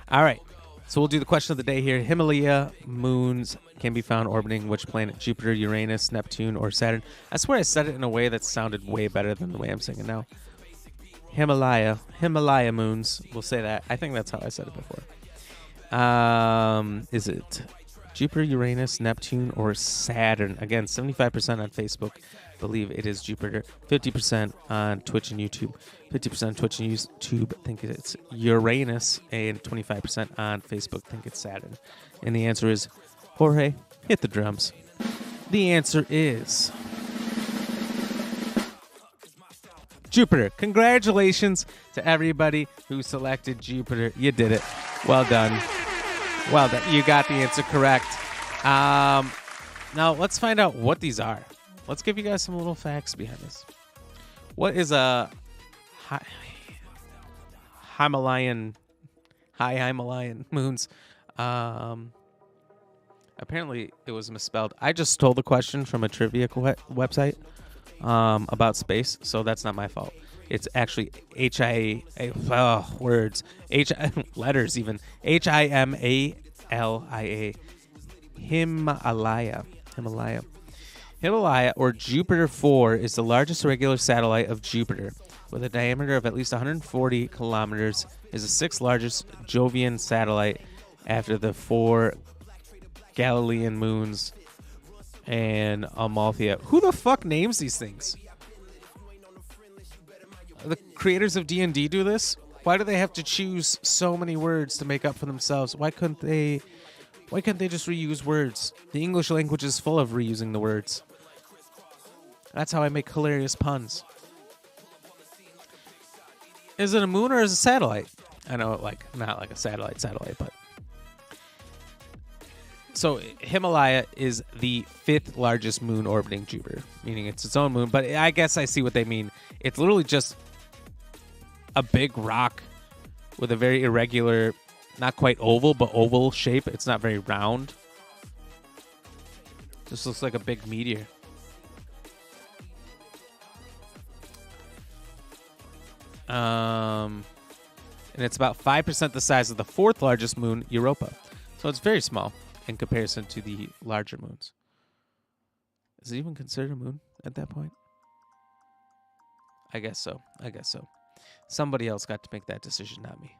All right. So we'll do the question of the day here. Himalaya moons can be found orbiting which planet? Jupiter, Uranus, Neptune, or Saturn? I swear I said it in a way that sounded way better than the way I'm saying it now. Himalaya moons. We'll say that. I think that's how I said it before. Is it Jupiter, Uranus, Neptune, or Saturn? Again, 75% on Facebook believe it is Jupiter. 50% on Twitch and YouTube. 50% on Twitch and YouTube think it's Uranus, and 25% on Facebook think it's Saturn. And the answer is, Jorge, hit the drums. The answer is Jupiter. Congratulations to everybody who selected Jupiter. You did it. Well done. Well done. You got the answer correct. Now let's find out what these are. Let's give you guys some little facts behind this. What is a Himalayan moons? Apparently it was misspelled. I just stole the question from a trivia website about space, so that's not my fault. It's actually letters even. Himalaya. Himalaya, or Jupiter 4, is the largest regular satellite of Jupiter. With a diameter of at least 140 kilometers, is the 6th largest Jovian satellite after the 4 Galilean moons and Amalthea. Who the fuck names these things? The creators of D&D do this? Why do they have to choose so many words to make up for themselves? Why couldn't they just reuse words? The English language is full of reusing the words. That's how I make hilarious puns. Is it a moon or is it a satellite? I know, like, not like a satellite, but. So Himalaya is the 5th largest moon orbiting Jupiter, meaning it's its own moon. But I guess I see what they mean. It's literally just a big rock with a very irregular, not quite oval, but oval shape. It's not very round. Just looks like a big meteor. And it's about 5% the size of the 4th largest moon, Europa. So it's very small in comparison to the larger moons. Is it even considered a moon at that point? I guess so. Somebody else got to make that decision, not me.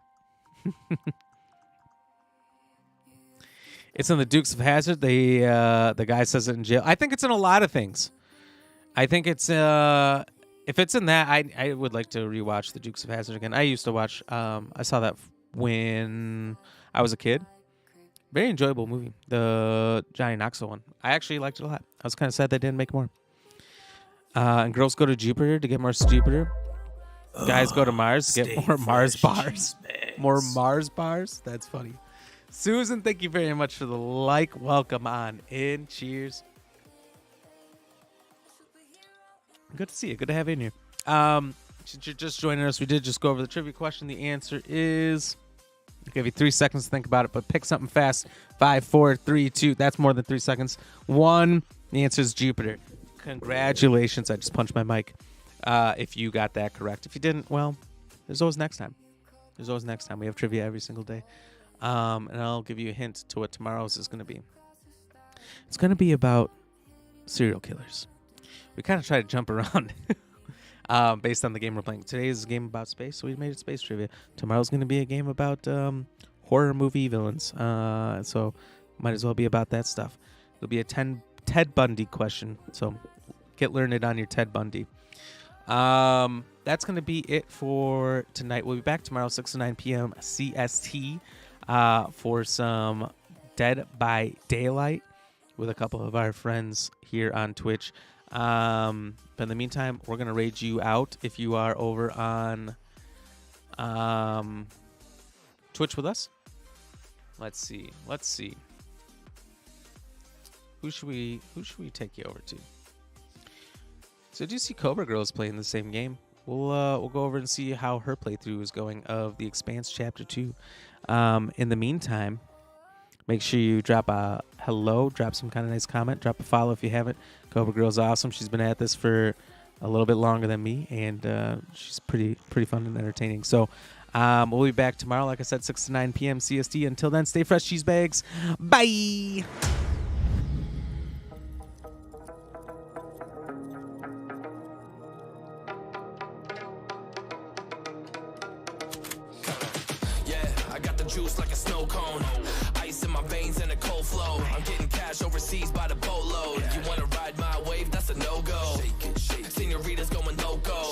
It's in the Dukes of Hazzard. The guy says it in jail. I think it's in a lot of things. I think it's if it's in that, I would like to rewatch the Dukes of Hazzard again. I used to watch. I saw that when I was a kid. Very enjoyable movie. The Johnny Knoxville one. I actually liked it a lot. I was kind of sad they didn't make more. And girls go to Jupiter to get more stupider. Guys go to Mars to get more Mars bars. More Mars bars? That's funny. Susan, thank you very much for the like. Welcome on in. Cheers. Good to see you. Good to have you in here. Since you're just joining us, we did just go over the trivia question. The answer is... I'll give you 3 seconds to think about it, but pick something fast. 5, 4, 3, 2. That's more than 3 seconds. 1. The answer is Jupiter. Congratulations. I just punched my mic. If you got that correct. If you didn't, well, there's always next time. We have trivia every single day. And I'll give you a hint to what tomorrow's is going to be. It's going to be about serial killers. We kind of try to jump around based on the game we're playing. Today is a game about space, so we made it space trivia. Tomorrow's going to be a game about horror movie villains. So might as well be about that stuff. It'll be a Ted Bundy question. So get learned on your Ted Bundy. That's going to be it for tonight. We'll be back tomorrow, 6 to 9 p.m. CST, for some Dead by Daylight with a couple of our friends here on Twitch. But in the meantime, we're going to raid you out if you are over on Twitch with us. Let's see. Who should we take you over to? So do you see Cobra Girl is playing the same game? We'll go over and see how her playthrough is going of the Expanse Chapter 2. In the meantime, make sure you drop a hello, drop some kind of nice comment, drop a follow if you haven't. Cobra Girl's awesome. She's been at this for a little bit longer than me, and she's pretty fun and entertaining. So we'll be back tomorrow, like I said, 6 to 9 p.m. CST. Until then, stay fresh, cheese bags. Bye! Juice like a snow cone, ice in my veins and a cold flow. I'm getting cash overseas by the boatload. You wanna ride my wave? That's a no-go. Senoritas going loco.